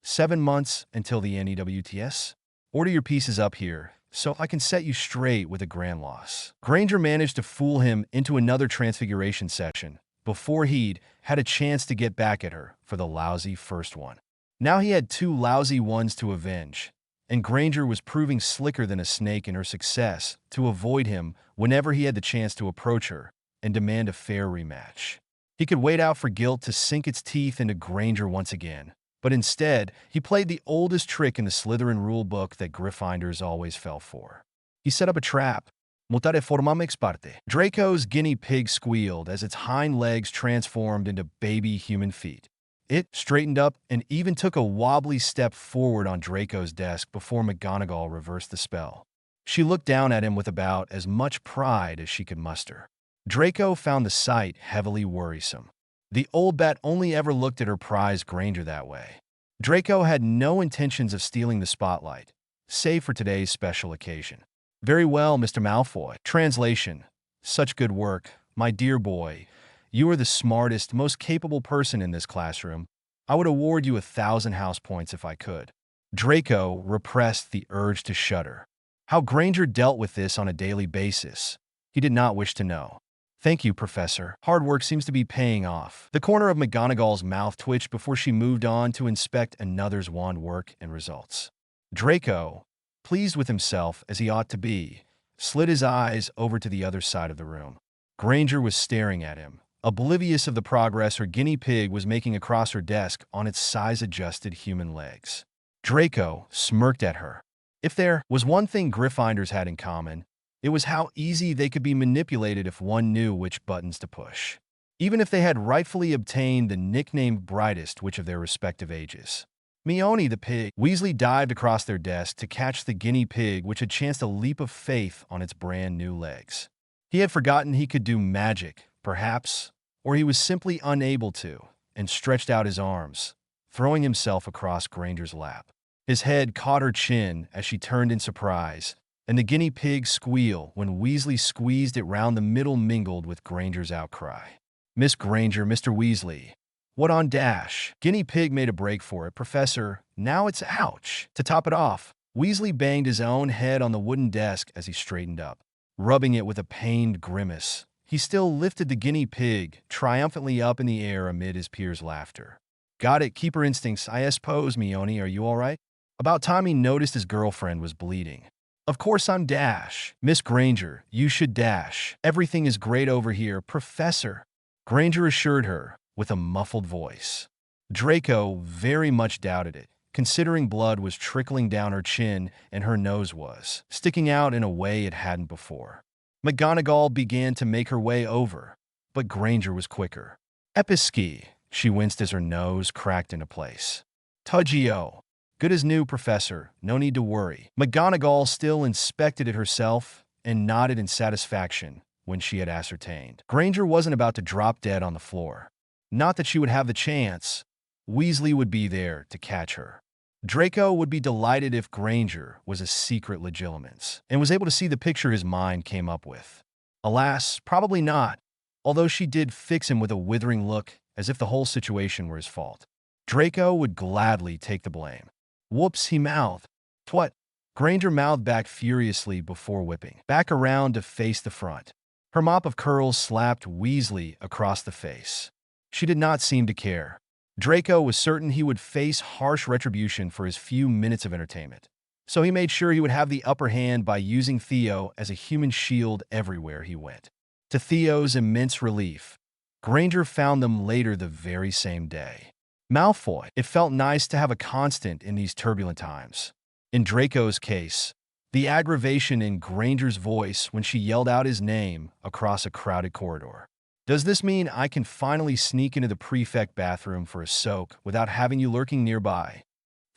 7 months until the NEWTS? Order your pieces up here, so I can set you straight with a grand loss. Granger managed to fool him into another Transfiguration session before he'd had a chance to get back at her for the lousy first one. Now he had 2 lousy ones to avenge, and Granger was proving slicker than a snake in her success to avoid him whenever he had the chance to approach her and demand a fair rematch. He could wait out for guilt to sink its teeth into Granger once again, but instead, he played the oldest trick in the Slytherin rulebook that Gryffindors always fell for. He set up a trap. Mutare formam ex parte. Draco's guinea pig squealed as its hind legs transformed into baby human feet. It straightened up and even took a wobbly step forward on Draco's desk before McGonagall reversed the spell. She looked down at him with about as much pride as she could muster. Draco found the sight heavily worrisome. The old bat only ever looked at her prize Granger that way. Draco had no intentions of stealing the spotlight, save for today's special occasion. Very well, Mr. Malfoy. Translation. Such good work, my dear boy. You are the smartest, most capable person in this classroom. I would award you 1,000 house points if I could. Draco repressed the urge to shudder. How Granger dealt with this on a daily basis, he did not wish to know. Thank you, Professor. Hard work seems to be paying off. The corner of McGonagall's mouth twitched before she moved on to inspect another's wand work and results. Draco, pleased with himself as he ought to be, slid his eyes over to the other side of the room. Granger was staring at him, oblivious of the progress her guinea pig was making across her desk on its size-adjusted human legs. Draco smirked at her. If there was one thing Gryffindors had in common, it was how easy they could be manipulated if one knew which buttons to push, even if they had rightfully obtained the nickname Brightest Witch of their respective ages. Hermionee the pig. Weasley dived across their desk to catch the guinea pig, which had chanced a leap of faith on its brand new legs. He had forgotten he could do magic, perhaps, or he was simply unable to, and stretched out his arms, throwing himself across Granger's lap. His head caught her chin as she turned in surprise, and the guinea pig squeal when Weasley squeezed it round the middle mingled with Granger's outcry. "Miss Granger, Mr. Weasley. What on dash?" Guinea pig made a break for it. "Professor, now it's ouch." To top it off, Weasley banged his own head on the wooden desk as he straightened up, rubbing it with a pained grimace. He still lifted the guinea pig triumphantly up in the air amid his peers' laughter. "Got it, keeper instincts, I suppose. Hermionee, are you all right?" About time he noticed his girlfriend was bleeding. "Of course I'm dash. Miss Granger, you should dash. Everything is great over here, Professor," Granger assured her with a muffled voice. Draco very much doubted it, considering blood was trickling down her chin and her nose was sticking out in a way it hadn't before. McGonagall began to make her way over, but Granger was quicker. "Episki," she winced as her nose cracked into place. "Tuggio. Good as new, Professor. No need to worry." McGonagall still inspected it herself and nodded in satisfaction when she had ascertained Granger wasn't about to drop dead on the floor. Not that she would have the chance. Weasley would be there to catch her. Draco would be delighted if Granger was a secret legilimens and was able to see the picture his mind came up with. Alas, probably not, although she did fix him with a withering look as if the whole situation were his fault. Draco would gladly take the blame. "Whoops," he mouthed. "Twat?" Granger mouthed back furiously before whipping back around to face the front. Her mop of curls slapped Weasley across the face. She did not seem to care. Draco was certain he would face harsh retribution for his few minutes of entertainment, so he made sure he would have the upper hand by using Theo as a human shield everywhere he went. To Theo's immense relief, Granger found them later the very same day. Malfoy. It felt nice to have a constant in these turbulent times. In Draco's case, the aggravation in Granger's voice when she yelled out his name across a crowded corridor. "Does this mean I can finally sneak into the prefect bathroom for a soak without having you lurking nearby?"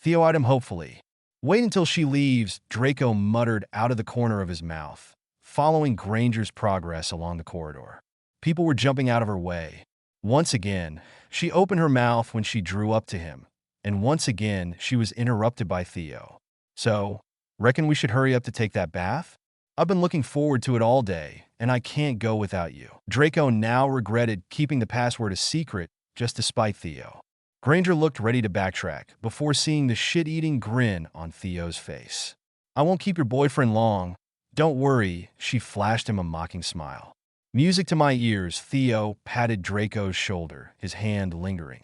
Theo eyed him hopefully. "Wait until she leaves," Draco muttered out of the corner of his mouth, following Granger's progress along the corridor. People were jumping out of her way. Once again, she opened her mouth when she drew up to him, and once again she was interrupted by Theo. "So, reckon we should hurry up to take that bath? I've been looking forward to it all day, and I can't go without you." Draco now regretted keeping the password a secret just to spite Theo. Granger looked ready to backtrack before seeing the shit-eating grin on Theo's face. "I won't keep your boyfriend long. Don't worry," she flashed him a mocking smile. Music to my ears, Theo patted Draco's shoulder, his hand lingering.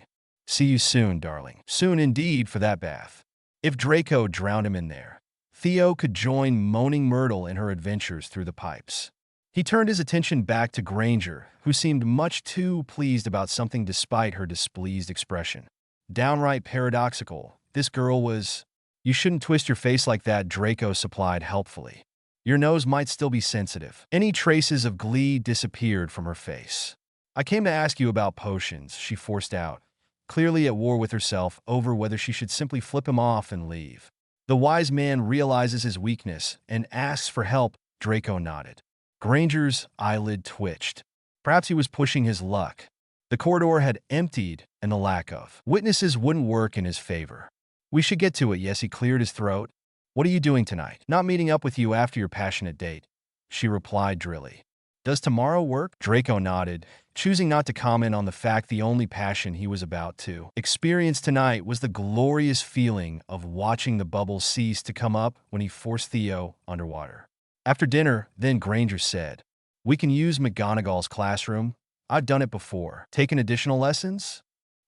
"See you soon, darling." Soon indeed for that bath. If Draco drowned him in there, Theo could join Moaning Myrtle in her adventures through the pipes. He turned his attention back to Granger, who seemed much too pleased about something despite her displeased expression. Downright paradoxical, this girl was... "You shouldn't twist your face like that," Draco supplied helpfully. "Your nose might still be sensitive." Any traces of glee disappeared from her face. "I came to ask you about potions," she forced out, clearly at war with herself over whether she should simply flip him off and leave. "The wise man realizes his weakness and asks for help," Draco nodded. Granger's eyelid twitched. Perhaps he was pushing his luck. The corridor had emptied, and the lack of witnesses wouldn't work in his favor. "We should get to it." Yes, he cleared his throat. "What are you doing tonight?" "Not meeting up with you after your passionate date," she replied drily. "Does tomorrow work?" Draco nodded, choosing not to comment on the fact the only passion he was about to experience tonight was the glorious feeling of watching the bubbles cease to come up when he forced Theo underwater. After dinner, then Granger said, "We can use McGonagall's classroom. I've done it before." "Taken additional lessons?"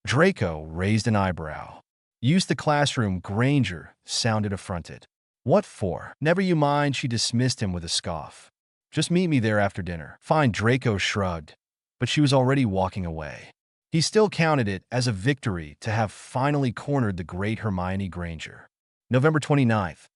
Draco raised an eyebrow. "Use the classroom," Granger sounded affronted. What for? Never you mind, she dismissed him with a scoff. Just meet me there after dinner. Fine, Draco shrugged, but she was already walking away. He still counted it as a victory to have finally cornered the great Hermione Granger. November 29th,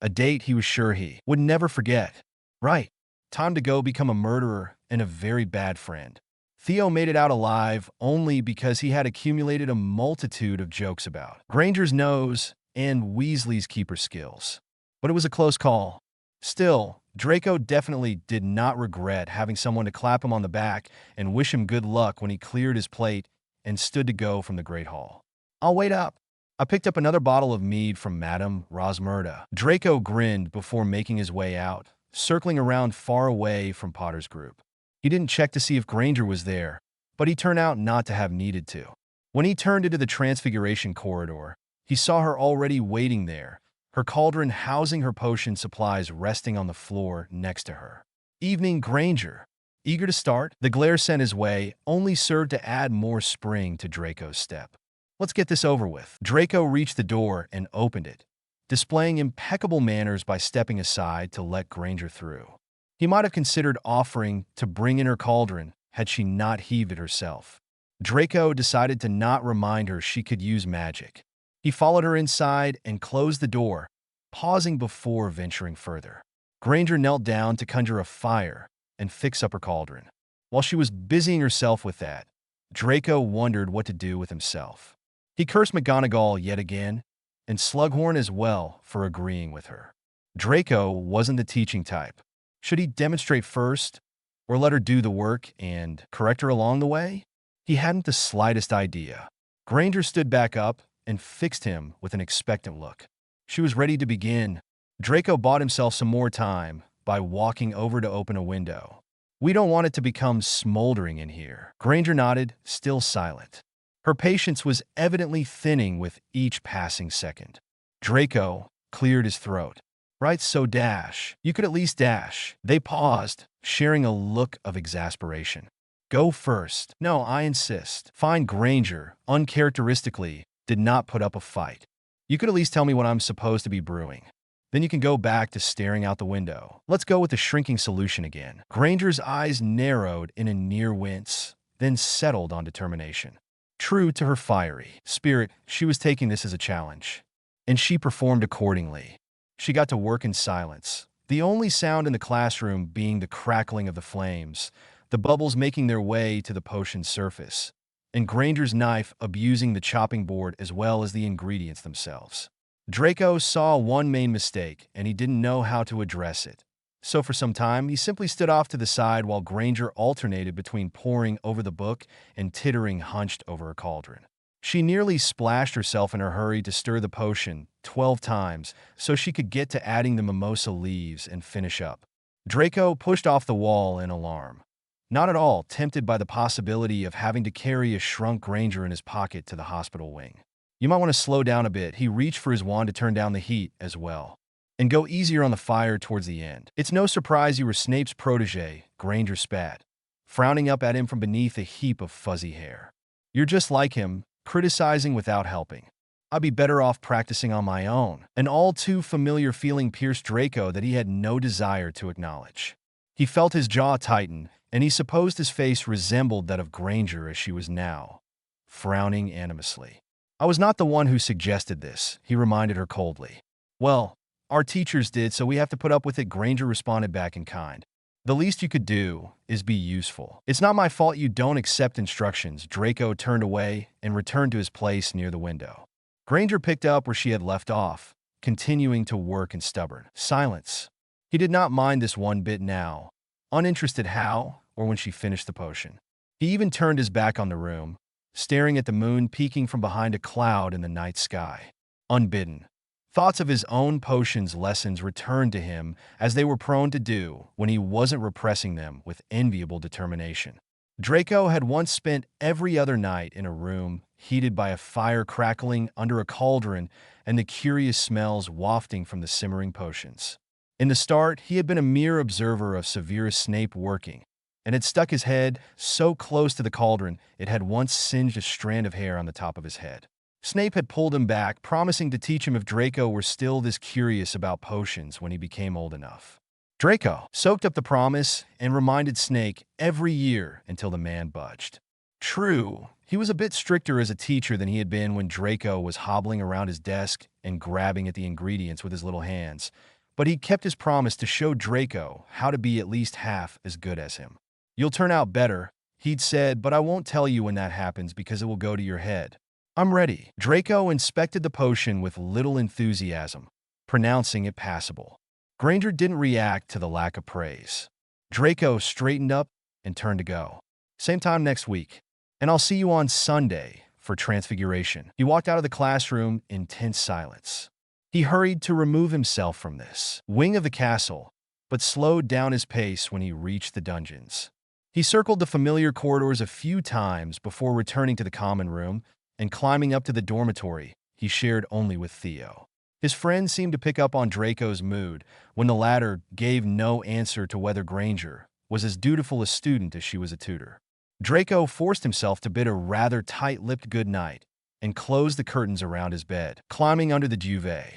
a date he was sure he would never forget. Right, time to go become a murderer and a very bad friend. Theo made it out alive only because he had accumulated a multitude of jokes about Granger's nose and Weasley's keeper skills. But it was a close call. Still, Draco definitely did not regret having someone to clap him on the back and wish him good luck when he cleared his plate and stood to go from the Great Hall. I'll wait up. I picked up another bottle of mead from Madame Rosmerta. Draco grinned before making his way out, circling around far away from Potter's group. He didn't check to see if Granger was there, but he turned out not to have needed to. When he turned into the Transfiguration corridor, he saw her already waiting there, her cauldron housing her potion supplies resting on the floor next to her. Evening, Granger. Eager to start, the glare sent his way only served to add more spring to Draco's step. Let's get this over with. Draco reached the door and opened it, displaying impeccable manners by stepping aside to let Granger through. He might have considered offering to bring in her cauldron had she not heaved it herself. Draco decided to not remind her she could use magic. He followed her inside and closed the door, pausing before venturing further. Granger knelt down to conjure a fire and fix up her cauldron. While she was busying herself with that, Draco wondered what to do with himself. He cursed McGonagall yet again, and Slughorn as well for agreeing with her. Draco wasn't the teaching type. Should he demonstrate first, or let her do the work and correct her along the way? He hadn't the slightest idea. Granger stood back up and fixed him with an expectant look. She was ready to begin. Draco bought himself some more time by walking over to open a window. We don't want it to become smoldering in here. Granger nodded, still silent. Her patience was evidently thinning with each passing second. Draco cleared his throat. Right, so dash. You could at least dash. They paused, sharing a look of exasperation. Go first. No, I insist. Fine. Granger, uncharacteristically, did not put up a fight. You could at least tell me what I'm supposed to be brewing. Then you can go back to staring out the window. Let's go with the shrinking solution again. Granger's eyes narrowed in a near wince, then settled on determination. True to her fiery spirit, she was taking this as a challenge, and she performed accordingly. She got to work in silence, the only sound in the classroom being the crackling of the flames, the bubbles making their way to the potion's surface, and Granger's knife abusing the chopping board as well as the ingredients themselves. Draco saw one main mistake, and he didn't know how to address it. So for some time, he simply stood off to the side while Granger alternated between poring over the book and tittering hunched over her cauldron. She nearly splashed herself in her hurry to stir the potion 12 times so she could get to adding the mimosa leaves and finish up. Draco pushed off the wall in alarm, not at all tempted by the possibility of having to carry a shrunk Granger in his pocket to the hospital wing. You might want to slow down a bit. He reached for his wand to turn down the heat as well, and go easier on the fire towards the end. It's no surprise you were Snape's protege, Granger spat, frowning up at him from beneath a heap of fuzzy hair. You're just like him, criticizing without helping. I'd be better off practicing on my own. An all too familiar feeling pierced Draco that he had no desire to acknowledge. He felt his jaw tighten, and he supposed his face resembled that of Granger as she was now, frowning animously. I was not the one who suggested this, he reminded her coldly. Well, our teachers did, so we have to put up with it, Granger responded back in kind. The least you could do is be useful. It's not my fault you don't accept instructions. Draco turned away and returned to his place near the window. Granger picked up where she had left off, continuing to work in stubborn silence. He did not mind this one bit now, uninterested how or when she finished the potion. He even turned his back on the room, staring at the moon peeking from behind a cloud in the night sky. Unbidden, thoughts of his own potions lessons returned to him as they were prone to do when he wasn't repressing them with enviable determination. Draco had once spent every other night in a room heated by a fire crackling under a cauldron and the curious smells wafting from the simmering potions. In the start, he had been a mere observer of Severus Snape working, and had stuck his head so close to the cauldron it had once singed a strand of hair on the top of his head. Snape had pulled him back, promising to teach him if Draco were still this curious about potions when he became old enough. Draco soaked up the promise and reminded Snape every year until the man budged. True, he was a bit stricter as a teacher than he had been when Draco was hobbling around his desk and grabbing at the ingredients with his little hands, but he kept his promise to show Draco how to be at least half as good as him. "You'll turn out better," he'd said, "but I won't tell you when that happens because it will go to your head." "I'm ready." Draco inspected the potion with little enthusiasm, pronouncing it passable. Granger didn't react to the lack of praise. Draco straightened up and turned to go. "Same time next week, and I'll see you on Sunday for Transfiguration." He walked out of the classroom in tense silence. He hurried to remove himself from this wing of the castle, but slowed down his pace when he reached the dungeons. He circled the familiar corridors a few times before returning to the common room and climbing up to the dormitory he shared only with Theo. His friend seemed to pick up on Draco's mood when the latter gave no answer to whether Granger was as dutiful a student as she was a tutor. Draco forced himself to bid a rather tight-lipped goodnight and closed the curtains around his bed. Climbing under the duvet,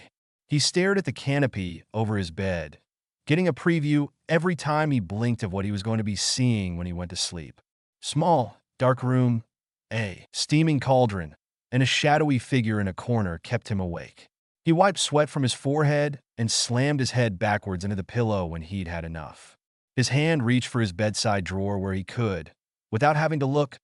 he stared at the canopy over his bed, getting a preview every time he blinked of what he was going to be seeing when he went to sleep. Small, dark room, a steaming cauldron, and a shadowy figure in a corner kept him awake. He wiped sweat from his forehead and slammed his head backwards into the pillow when he'd had enough. His hand reached for his bedside drawer where he could, without having to look,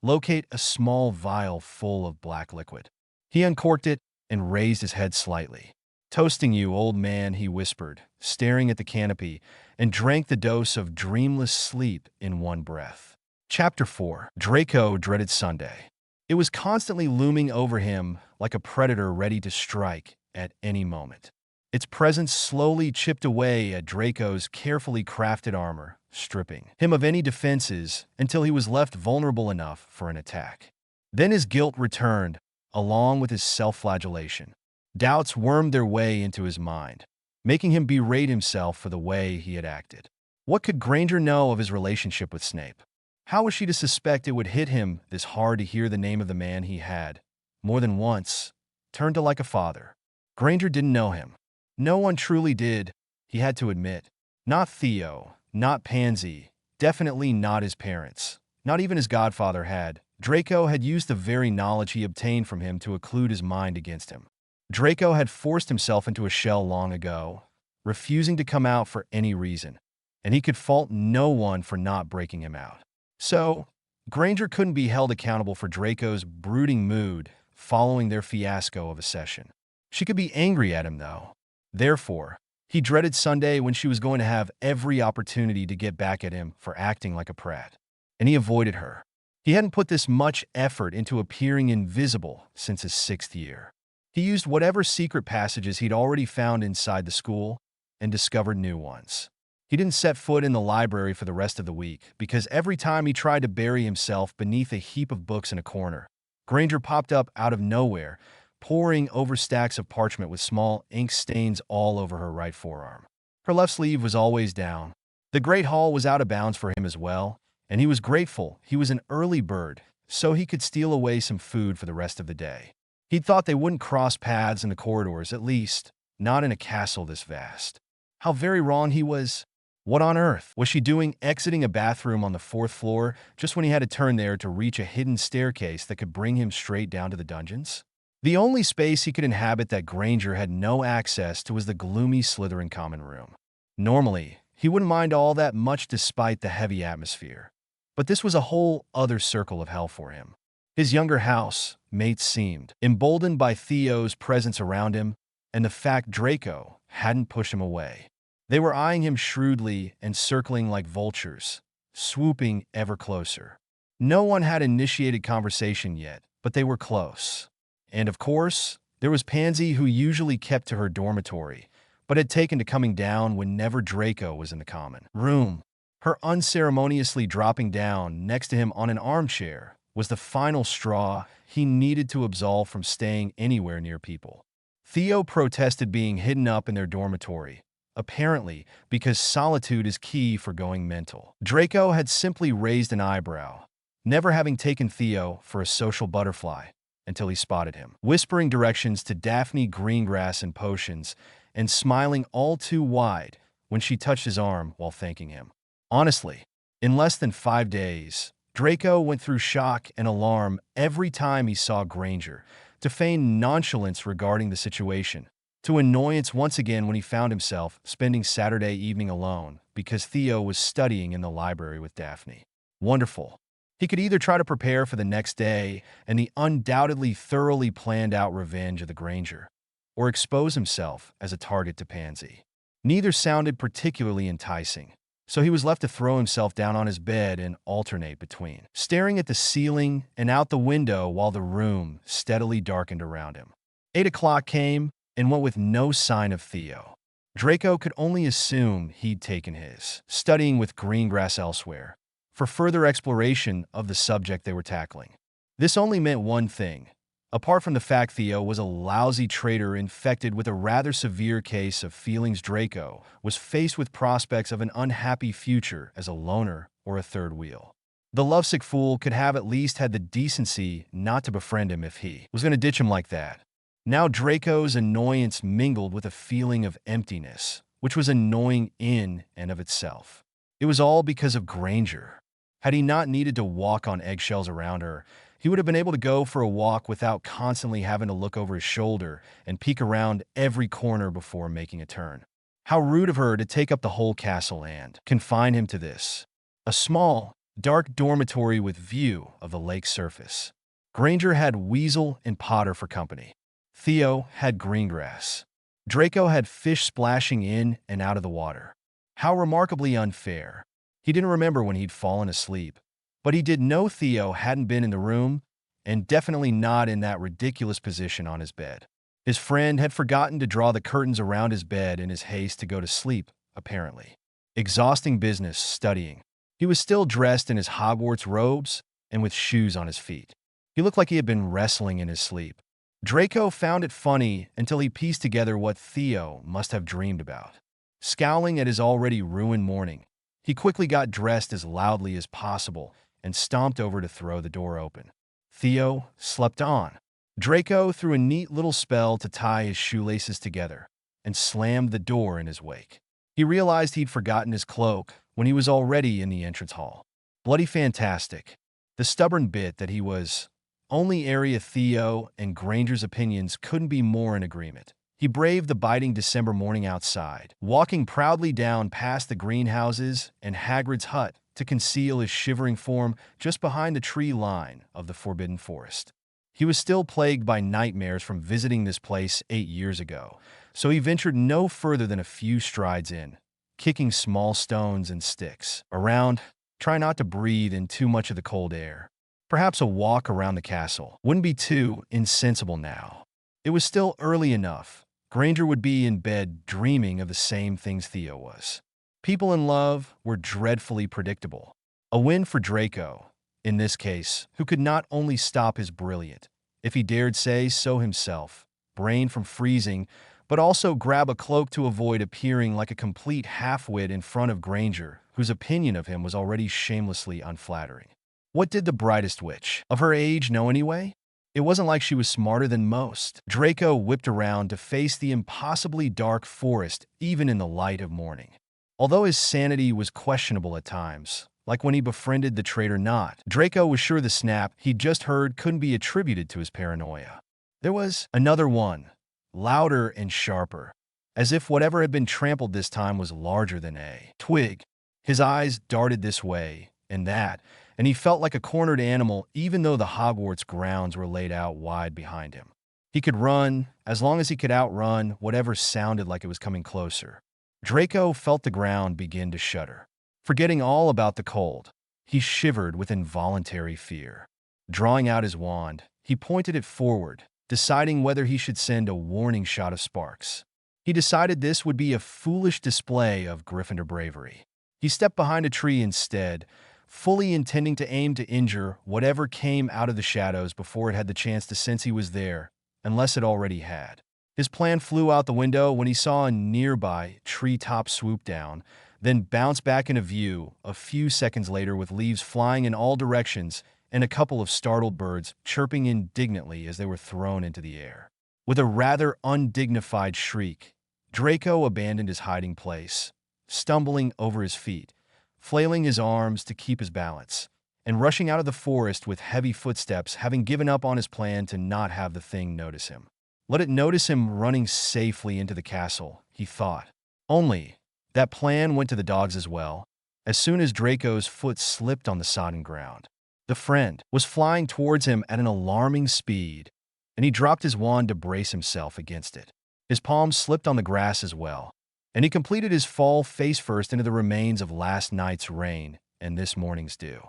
locate a small vial full of black liquid. He uncorked it and raised his head slightly. "Toasting you, old man," he whispered, staring at the canopy, and drank the dose of dreamless sleep in one breath. Chapter 4. Draco dreaded Sunday. It was constantly looming over him like a predator ready to strike at any moment. Its presence slowly chipped away at Draco's carefully crafted armor, stripping him of any defenses until he was left vulnerable enough for an attack. Then his guilt returned, along with his self-flagellation. Doubts wormed their way into his mind, making him berate himself for the way he had acted. What could Granger know of his relationship with Snape? How was she to suspect it would hit him this hard to hear the name of the man he had, more than once, turned to like a father? Granger didn't know him. No one truly did, he had to admit. Not Theo, not Pansy, definitely not his parents, not even his godfather had. Draco had used the very knowledge he obtained from him to occlude his mind against him. Draco had forced himself into a shell long ago, refusing to come out for any reason, and he could fault no one for not breaking him out. So, Granger couldn't be held accountable for Draco's brooding mood following their fiasco of a session. She could be angry at him, though. Therefore, he dreaded Sunday when she was going to have every opportunity to get back at him for acting like a prat. And he avoided her. He hadn't put this much effort into appearing invisible since his 6th year. He used whatever secret passages he'd already found inside the school and discovered new ones. He didn't set foot in the library for the rest of the week because every time he tried to bury himself beneath a heap of books in a corner, Granger popped up out of nowhere, poring over stacks of parchment with small ink stains all over her right forearm. Her left sleeve was always down. The Great Hall was out of bounds for him as well, and he was grateful he was an early bird so he could steal away some food for the rest of the day. He'd thought they wouldn't cross paths in the corridors, at least, not in a castle this vast. How very wrong he was. What on earth was she doing exiting a bathroom on the 4th floor just when he had to turn there to reach a hidden staircase that could bring him straight down to the dungeons? The only space he could inhabit that Granger had no access to was the gloomy Slytherin common room. Normally, he wouldn't mind all that much despite the heavy atmosphere. But this was a whole other circle of hell for him. His younger house mates seemed emboldened by Theo's presence around him and the fact Draco hadn't pushed him away. They were eyeing him shrewdly and circling like vultures, swooping ever closer. No one had initiated conversation yet, but they were close. And of course, there was Pansy, who usually kept to her dormitory, but had taken to coming down whenever Draco was in the common room. Her unceremoniously dropping down next to him on an armchair was the final straw he needed to absolve from staying anywhere near people. Theo protested being hidden up in their dormitory, apparently because solitude is key for going mental. Draco had simply raised an eyebrow, never having taken Theo for a social butterfly, until he spotted him, whispering directions to Daphne Greengrass and potions, and smiling all too wide when she touched his arm while thanking him. Honestly, in less than 5 days, Draco went through shock and alarm every time he saw Granger, to feign nonchalance regarding the situation, to annoyance once again when he found himself spending Saturday evening alone because Theo was studying in the library with Daphne. Wonderful. He could either try to prepare for the next day and the undoubtedly thoroughly planned out revenge of the Granger, or expose himself as a target to Pansy. Neither sounded particularly enticing, so he was left to throw himself down on his bed and alternate between staring at the ceiling and out the window while the room steadily darkened around him. 8 o'clock came and went with no sign of Theo. Draco could only assume he'd taken his studying with Greengrass elsewhere for further exploration of the subject they were tackling. This only meant one thing. Apart from the fact Theo was a lousy traitor infected with a rather severe case of feelings, Draco was faced with prospects of an unhappy future as a loner or a third wheel. The lovesick fool could have at least had the decency not to befriend him if he was going to ditch him like that. Now Draco's annoyance mingled with a feeling of emptiness, which was annoying in and of itself. It was all because of Granger. Had he not needed to walk on eggshells around her, he would have been able to go for a walk without constantly having to look over his shoulder and peek around every corner before making a turn. How rude of her to take up the whole castle and confine him to this, a small, dark dormitory with view of the lake's surface. Granger had Weasel and Potter for company. Theo had Greengrass. Draco had fish splashing in and out of the water. How remarkably unfair. He didn't remember when he'd fallen asleep, but he did know Theo hadn't been in the room, and definitely not in that ridiculous position on his bed. His friend had forgotten to draw the curtains around his bed in his haste to go to sleep, apparently. Exhausting business, studying. He was still dressed in his Hogwarts robes and with shoes on his feet. He looked like he had been wrestling in his sleep. Draco found it funny until he pieced together what Theo must have dreamed about. Scowling at his already ruined morning, he quickly got dressed as loudly as possible and stomped over to throw the door open. Theo slept on. Draco threw a neat little spell to tie his shoelaces together and slammed the door in his wake. He realized he'd forgotten his cloak when he was already in the entrance hall. Bloody fantastic. The stubborn bit that he was only area Theo and Granger's opinions couldn't be more in agreement. He braved the biting December morning outside, walking proudly down past the greenhouses and Hagrid's hut to conceal his shivering form just behind the tree line of the Forbidden Forest. He was still plagued by nightmares from visiting this place 8 years ago, so he ventured no further than a few strides in, kicking small stones and sticks around, trying not to breathe in too much of the cold air. Perhaps a walk around the castle wouldn't be too insensible now. It was still early enough. Granger would be in bed dreaming of the same things Theo was. People in love were dreadfully predictable. A win for Draco, in this case, who could not only stop his brilliant, if he dared say so himself, brain from freezing, but also grab a cloak to avoid appearing like a complete half-wit in front of Granger, whose opinion of him was already shamelessly unflattering. What did the brightest witch of her age know anyway? It wasn't like she was smarter than most. Draco whipped around to face the impossibly dark forest even in the light of morning. Although his sanity was questionable at times, like when he befriended the traitor Knot, Draco was sure the snap he'd just heard couldn't be attributed to his paranoia. There was another one, louder and sharper, as if whatever had been trampled this time was larger than a twig. His eyes darted this way and that, and he felt like a cornered animal even though the Hogwarts grounds were laid out wide behind him. He could run, as long as he could outrun whatever sounded like it was coming closer. Draco felt the ground begin to shudder. Forgetting all about the cold, he shivered with involuntary fear. Drawing out his wand, he pointed it forward, deciding whether he should send a warning shot of sparks. He decided this would be a foolish display of Gryffindor bravery. He stepped behind a tree instead, fully intending to aim to injure whatever came out of the shadows before it had the chance to sense he was there, unless it already had. His plan flew out the window when he saw a nearby treetop swoop down, then bounce back into view a few seconds later with leaves flying in all directions and a couple of startled birds chirping indignantly as they were thrown into the air. With a rather undignified shriek, Draco abandoned his hiding place, stumbling over his feet, flailing his arms to keep his balance, and rushing out of the forest with heavy footsteps, having given up on his plan to not have the thing notice him. Let it notice him running safely into the castle, he thought. Only, that plan went to the dogs as well. As soon as Draco's foot slipped on the sodden ground, the friend was flying towards him at an alarming speed, and he dropped his wand to brace himself against it. His palms slipped on the grass as well, and he completed his fall face first into the remains of last night's rain and this morning's dew.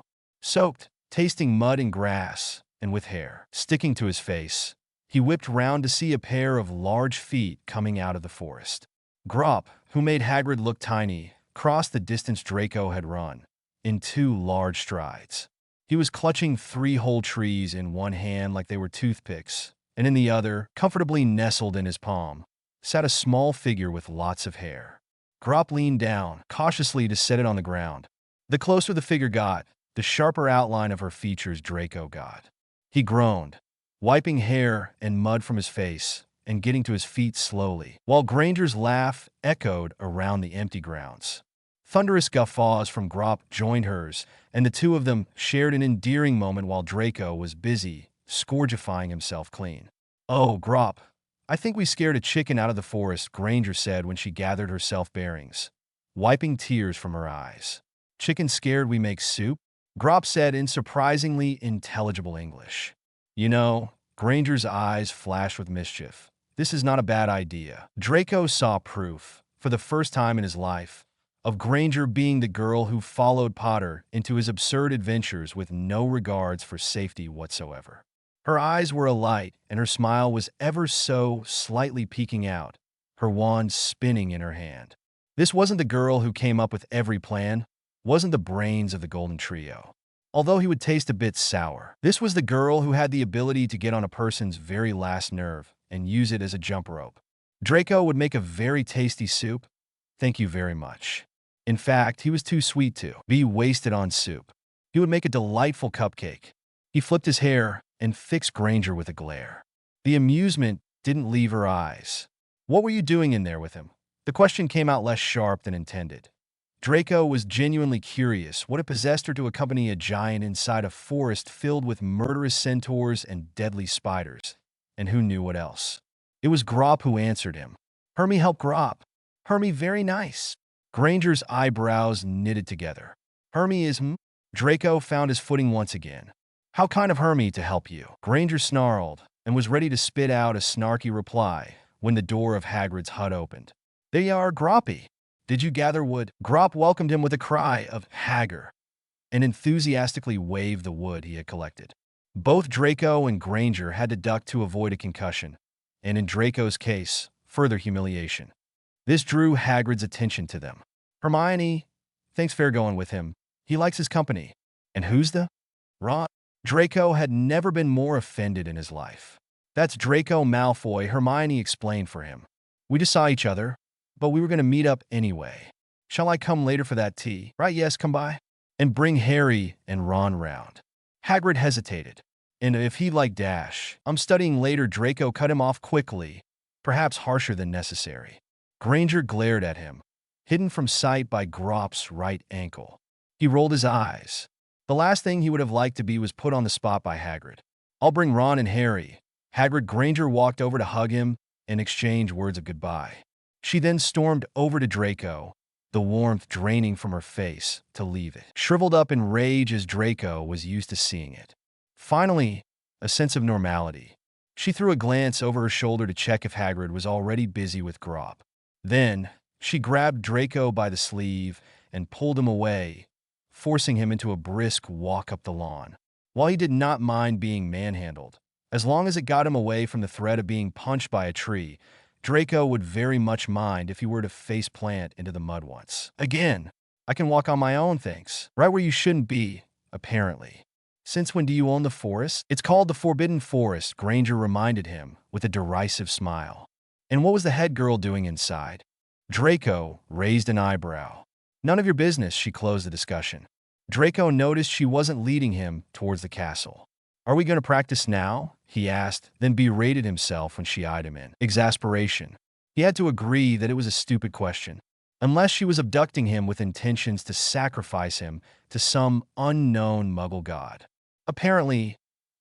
Soaked, tasting mud and grass, and with hair sticking to his face, he whipped round to see a pair of large feet coming out of the forest. Grop, who made Hagrid look tiny, crossed the distance Draco had run, in 2 large strides. He was clutching 3 whole trees in one hand like they were toothpicks, and in the other, comfortably nestled in his palm, sat a small figure with lots of hair. Grop leaned down, cautiously to set it on the ground. The closer the figure got, the sharper outline of her features Draco got. He groaned, wiping hair and mud from his face, and getting to his feet slowly, while Granger's laugh echoed around the empty grounds. Thunderous guffaws from Grop joined hers, and the two of them shared an endearing moment while Draco was busy scourgifying himself clean. "Oh, Grop, I think we scared a chicken out of the forest," Granger said when she gathered herself bearings, wiping tears from her eyes. "Chicken scared we make soup?" Grop said in surprisingly intelligible English. "You know," Granger's eyes flashed with mischief, "this is not a bad idea." Draco saw proof, for the first time in his life, of Granger being the girl who followed Potter into his absurd adventures with no regards for safety whatsoever. Her eyes were alight, and her smile was ever so slightly peeking out, her wand spinning in her hand. This wasn't the girl who came up with every plan, wasn't the brains of the Golden Trio. Although he would taste a bit sour, this was the girl who had the ability to get on a person's very last nerve and use it as a jump rope. Draco would make a very tasty soup. Thank you very much. In fact, he was too sweet to be wasted on soup. He would make a delightful cupcake. He flipped his hair and fixed Granger with a glare. The amusement didn't leave her eyes. "What were you doing in there with him?" The question came out less sharp than intended. Draco was genuinely curious what it possessed her to accompany a giant inside a forest filled with murderous centaurs and deadly spiders, and who knew what else. It was Grop who answered him. "Hermie help Grop. Hermie very nice." Granger's eyebrows knitted together. "Hermie is Draco found his footing once again. "How kind of Hermie to help you." Granger snarled and was ready to spit out a snarky reply when the door of Hagrid's hut opened. "There you are, Groppy. Did you gather wood?" Grop welcomed him with a cry of "Hagger," and enthusiastically waved the wood he had collected. Both Draco and Granger had to duck to avoid a concussion, and in Draco's case, further humiliation. This drew Hagrid's attention to them. "Hermione, thanks for going with him. He likes his company." "And who's the Ron?" Draco had never been more offended in his life. "That's Draco Malfoy," Hermione explained for him. "We just saw each other, but we were going to meet up anyway. Shall I come later for that tea?" "Right, yes, come by. And bring Harry and Ron round." Hagrid hesitated. "And if he'd like dash, I'm studying later." Draco cut him off quickly, perhaps harsher than necessary. Granger glared at him, hidden from sight by Grop's right ankle. He rolled his eyes. The last thing he would have liked to be was put on the spot by Hagrid. "I'll bring Ron and Harry." Hagrid. Granger walked over to hug him and exchange words of goodbye. She then stormed over to Draco, the warmth draining from her face, to leave it, shriveled up in rage as Draco was used to seeing it. Finally, a sense of normality. She threw a glance over her shoulder to check if Hagrid was already busy with Grop. Then, she grabbed Draco by the sleeve and pulled him away, forcing him into a brisk walk up the lawn. While he did not mind being manhandled, as long as it got him away from the threat of being punched by a tree, Draco would very much mind if he were to face plant into the mud once. "Again, I can walk on my own, thanks. Right where you shouldn't be, apparently. Since when do you own the forest?" "It's called the Forbidden Forest," Granger reminded him with a derisive smile. "And what was the head girl doing inside?" Draco raised an eyebrow. "None of your business," she closed the discussion. Draco noticed she wasn't leading him towards the castle. "Are we going to practice now?" he asked, then berated himself when she eyed him in exasperation. He had to agree that it was a stupid question. Unless she was abducting him with intentions to sacrifice him to some unknown Muggle god. Apparently,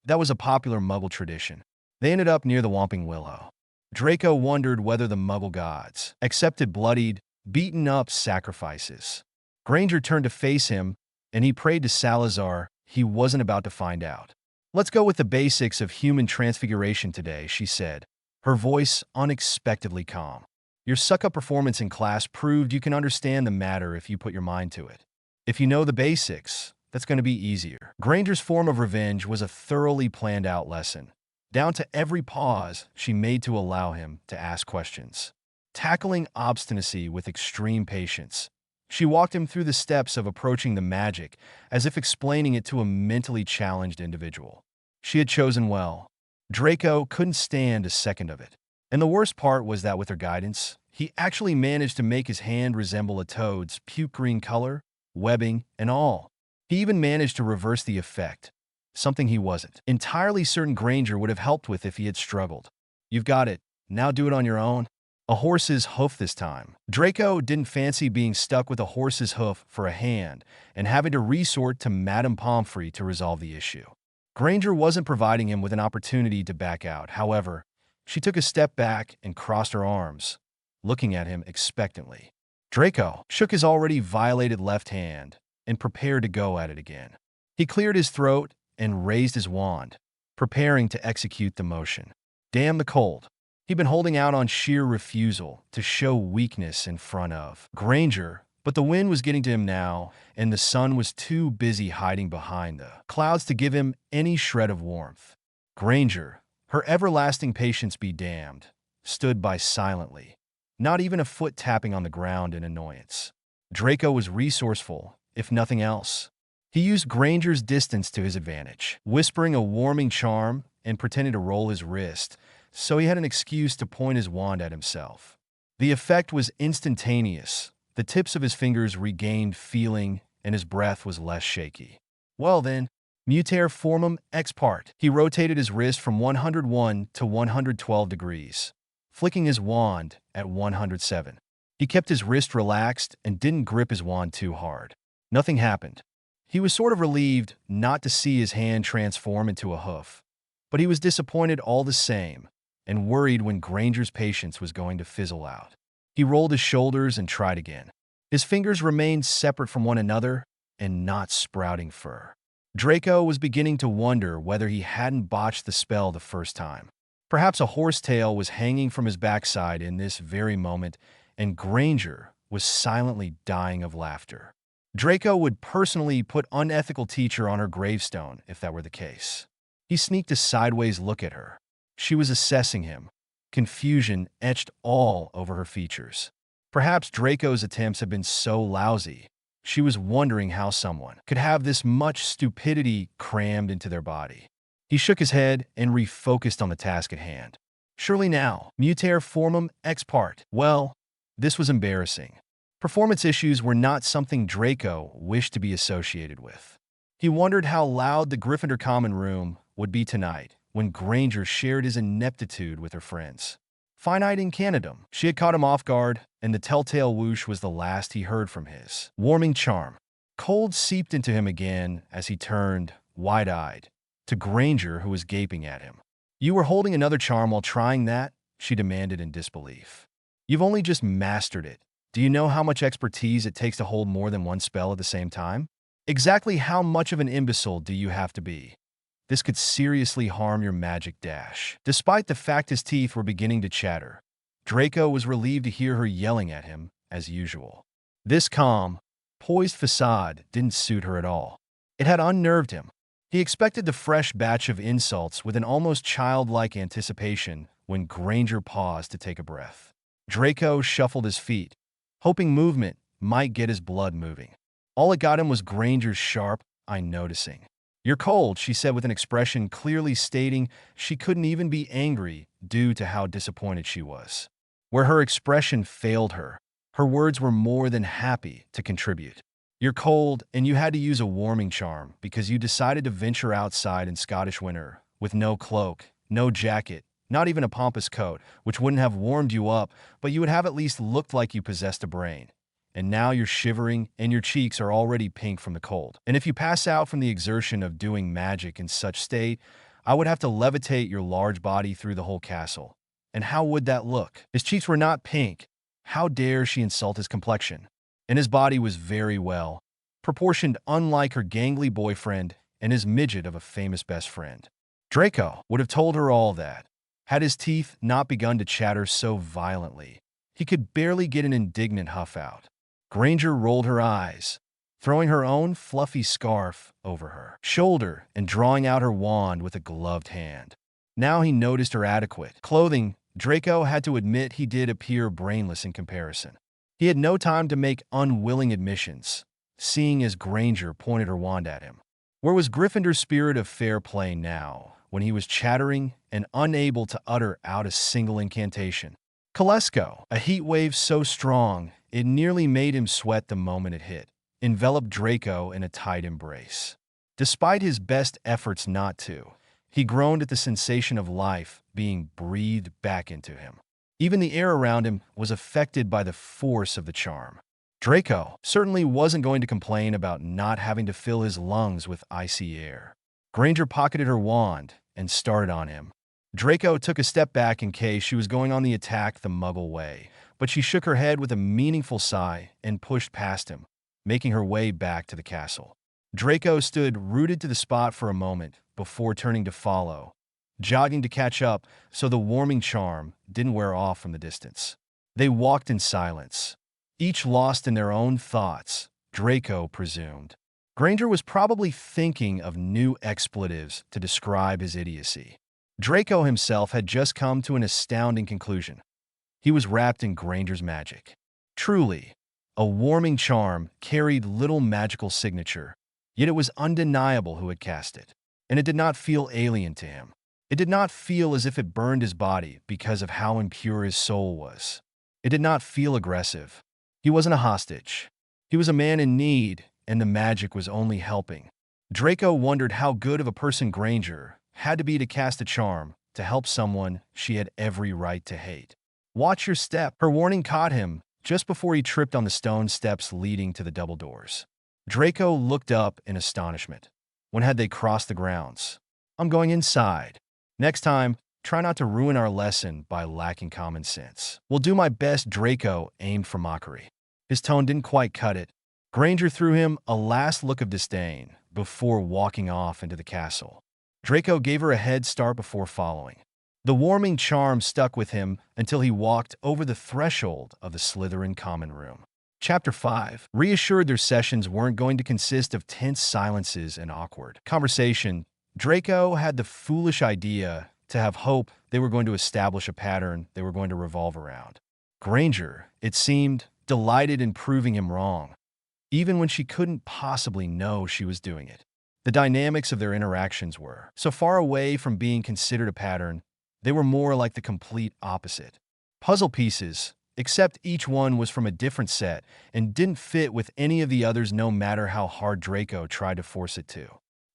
that was a popular Muggle tradition. They ended up near the Whomping Willow. Draco wondered whether the Muggle gods accepted bloodied, beaten-up sacrifices. Granger turned to face him, and he prayed to Salazar he wasn't about to find out. "Let's go with the basics of human transfiguration today," she said, her voice unexpectedly calm. "Your suck-up performance in class proved you can understand the matter if you put your mind to it. If you know the basics, that's going to be easier." Granger's form of revenge was a thoroughly planned-out lesson, down to every pause she made to allow him to ask questions. Tackling obstinacy with extreme patience, she walked him through the steps of approaching the magic as if explaining it to a mentally challenged individual. She had chosen well. Draco couldn't stand a second of it. And the worst part was that with her guidance, he actually managed to make his hand resemble a toad's puke green color, webbing, and all. He even managed to reverse the effect, something he wasn't entirely certain Granger would have helped with if he had struggled. "You've got it. Now do it on your own." A horse's hoof this time. Draco didn't fancy being stuck with a horse's hoof for a hand and having to resort to Madame Pomfrey to resolve the issue. Granger wasn't providing him with an opportunity to back out. However, she took a step back and crossed her arms, looking at him expectantly. Draco shook his already violated left hand and prepared to go at it again. He cleared his throat and raised his wand, preparing to execute the motion. Damn the cold. He'd been holding out on sheer refusal to show weakness in front of Granger, but the wind was getting to him now, and the sun was too busy hiding behind the clouds to give him any shred of warmth. Granger, her everlasting patience be damned, stood by silently, not even a foot tapping on the ground in annoyance. Draco was resourceful, if nothing else. He used Granger's distance to his advantage, whispering a warming charm and pretending to roll his wrist, so he had an excuse to point his wand at himself. The effect was instantaneous. The tips of his fingers regained feeling, and his breath was less shaky. "Well then, Mutere formum ex part." He rotated his wrist from 101 to 112 degrees, flicking his wand at 107. He kept his wrist relaxed and didn't grip his wand too hard. Nothing happened. He was sort of relieved not to see his hand transform into a hoof, but he was disappointed all the same and worried when Granger's patience was going to fizzle out. He rolled his shoulders and tried again. His fingers remained separate from one another and not sprouting fur. Draco was beginning to wonder whether he hadn't botched the spell the first time. Perhaps a horsetail was hanging from his backside in this very moment, and Granger was silently dying of laughter. Draco would personally put unethical teacher on her gravestone if that were the case. He sneaked a sideways look at her. She was assessing him. Confusion etched all over her features. Perhaps Draco's attempts had been so lousy. She was wondering how someone could have this much stupidity crammed into their body. He shook his head and refocused on the task at hand. Surely now, Mutere formum ex part. Well, this was embarrassing. Performance issues were not something Draco wished to be associated with. He wondered how loud the Gryffindor common room would be tonight when Granger shared his ineptitude with her friends. Finite incanidum. She had caught him off guard, and the telltale whoosh was the last he heard from his warming charm. Cold seeped into him again as he turned, wide-eyed, to Granger, who was gaping at him. "You were holding another charm while trying that?" she demanded in disbelief. "You've only just mastered it. Do you know how much expertise it takes to hold more than one spell at the same time? Exactly how much of an imbecile do you have to be? This could seriously harm your magic dash." Despite the fact his teeth were beginning to chatter, Draco was relieved to hear her yelling at him as usual. This calm, poised facade didn't suit her at all. It had unnerved him. He expected the fresh batch of insults with an almost childlike anticipation when Granger paused to take a breath. Draco shuffled his feet, hoping movement might get his blood moving. All it got him was Granger's sharp eye noticing. "You're cold," she said with an expression clearly stating she couldn't even be angry due to how disappointed she was. Where her expression failed her, her words were more than happy to contribute. You're cold, and you had to use a warming charm because you decided to venture outside in Scottish winter with no cloak, no jacket, not even a pompous coat, which wouldn't have warmed you up, but you would have at least looked like you possessed a brain. And now you're shivering, and your cheeks are already pink from the cold. And if you pass out from the exertion of doing magic in such state, I would have to levitate your large body through the whole castle. And how would that look? His cheeks were not pink. How dare she insult his complexion? And his body was very well proportioned, unlike her gangly boyfriend and his midget of a famous best friend. Draco would have told her all that, had his teeth not begun to chatter so violently. He could barely get an indignant huff out. Granger rolled her eyes, throwing her own fluffy scarf over her shoulder and drawing out her wand with a gloved hand. Now he noticed her adequate clothing. Draco had to admit he did appear brainless in comparison. He had no time to make unwilling admissions, seeing as Granger pointed her wand at him. Where was Gryffindor's spirit of fair play now, when he was chattering and unable to utter out a single incantation? Kalesko, a heat wave so strong it nearly made him sweat the moment it hit, enveloped Draco in a tight embrace. Despite his best efforts not to, he groaned at the sensation of life being breathed back into him. Even the air around him was affected by the force of the charm. Draco certainly wasn't going to complain about not having to fill his lungs with icy air. Granger pocketed her wand and started on him. Draco took a step back in case she was going on the attack the Muggle way, but she shook her head with a meaningful sigh and pushed past him, making her way back to the castle. Draco stood rooted to the spot for a moment before turning to follow, jogging to catch up so the warming charm didn't wear off from the distance. They walked in silence, each lost in their own thoughts, Draco presumed. Granger was probably thinking of new expletives to describe his idiocy. Draco himself had just come to an astounding conclusion. He was wrapped in Granger's magic. Truly, a warming charm carried little magical signature, yet it was undeniable who had cast it, and it did not feel alien to him. It did not feel as if it burned his body because of how impure his soul was. It did not feel aggressive. He wasn't a hostage. He was a man in need, and the magic was only helping. Draco wondered how good of a person Granger had to be to cast a charm to help someone she had every right to hate. Watch your step. Her warning caught him just before he tripped on the stone steps leading to the double doors. Draco looked up in astonishment. When had they crossed the grounds? I'm going inside. Next time, try not to ruin our lesson by lacking common sense. Will do my best. Draco aimed for mockery. His tone didn't quite cut it. Granger threw him a last look of disdain before walking off into the castle. Draco gave her a head start before following. The warming charm stuck with him until he walked over the threshold of the Slytherin common room. Chapter 5. Reassured their sessions weren't going to consist of tense silences and awkward conversation, Draco had the foolish idea to have hope they were going to establish a pattern they were going to revolve around. Granger, it seemed, delighted in proving him wrong, even when she couldn't possibly know she was doing it. The dynamics of their interactions were so far away from being considered a pattern, they were more like the complete opposite. Puzzle pieces, except each one was from a different set and didn't fit with any of the others no matter how hard Draco tried to force it to.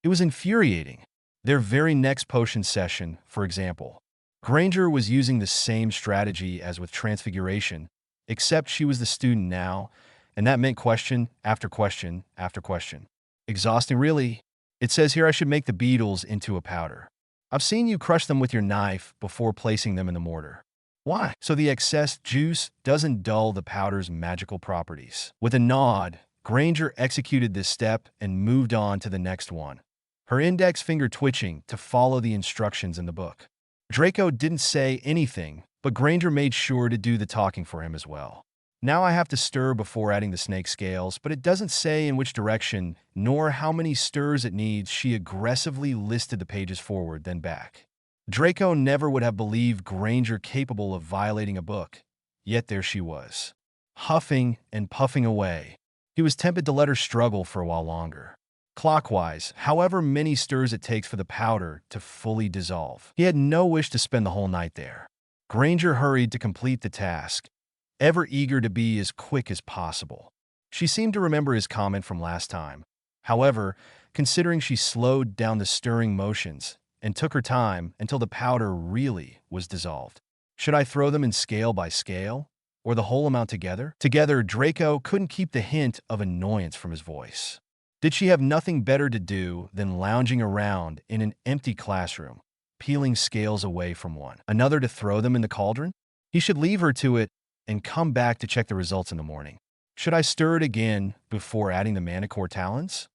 It was infuriating. Their very next potion session, for example, Granger was using the same strategy as with Transfiguration, except she was the student now, and that meant question after question after question. Exhausting, really. It says here I should make the beetles into a powder. I've seen you crush them with your knife before placing them in the mortar. Why? So the excess juice doesn't dull the powder's magical properties. With a nod, Granger executed this step and moved on to the next one, her index finger twitching to follow the instructions in the book. Draco didn't say anything, but Granger made sure to do the talking for him as well. Now I have to stir before adding the snake scales, but it doesn't say in which direction, nor how many stirs it needs. She aggressively listed the pages forward, then back. Draco never would have believed Granger capable of violating a book, yet there she was, huffing and puffing away. He was tempted to let her struggle for a while longer. Clockwise, however many stirs it takes for the powder to fully dissolve. He had no wish to spend the whole night there. Granger hurried to complete the task, ever eager to be as quick as possible. She seemed to remember his comment from last time. However, considering she slowed down the stirring motions and took her time until the powder really was dissolved. Should I throw them in scale by scale, or the whole amount together? Together, Draco couldn't keep the hint of annoyance from his voice. Did she have nothing better to do than lounging around in an empty classroom, peeling scales away from one, another to throw them in the cauldron? He should leave her to it and come back to check the results in the morning. Should I stir it again before adding the manicore talons?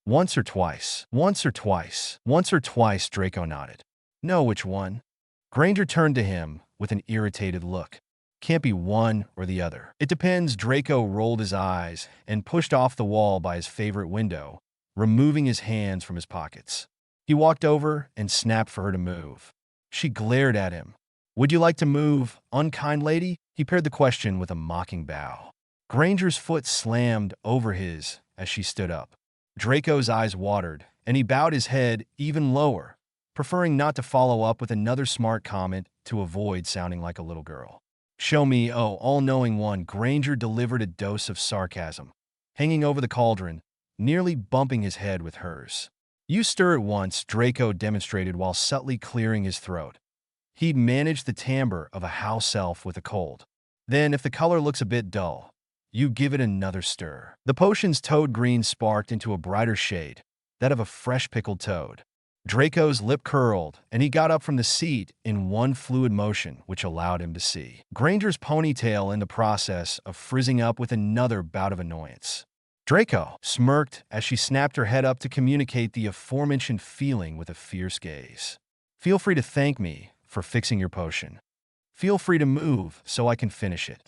Once or twice. Once or twice. Once or twice, Draco nodded. No, which one? Granger turned to him with an irritated look. Can't be one or the other. It depends. Draco rolled his eyes and pushed off the wall by his favorite window, removing his hands from his pockets. He walked over and snapped for her to move. She glared at him. Would you like to move, unkind lady? He paired the question with a mocking bow. Granger's foot slammed over his as she stood up. Draco's eyes watered, and he bowed his head even lower, preferring not to follow up with another smart comment to avoid sounding like a little girl. Show me, oh, all-knowing one. Granger delivered a dose of sarcasm, hanging over the cauldron, nearly bumping his head with hers. You stir it once, Draco demonstrated while subtly clearing his throat. He'd managed the timbre of a house elf with a cold. Then, if the color looks a bit dull, you give it another stir. The potion's toad green sparked into a brighter shade, that of a fresh pickled toad. Draco's lip curled, and he got up from the seat in one fluid motion which allowed him to see Granger's ponytail in the process of frizzing up with another bout of annoyance. Draco smirked as she snapped her head up to communicate the aforementioned feeling with a fierce gaze. Feel free to thank me for fixing your potion. Feel free to move so I can finish it.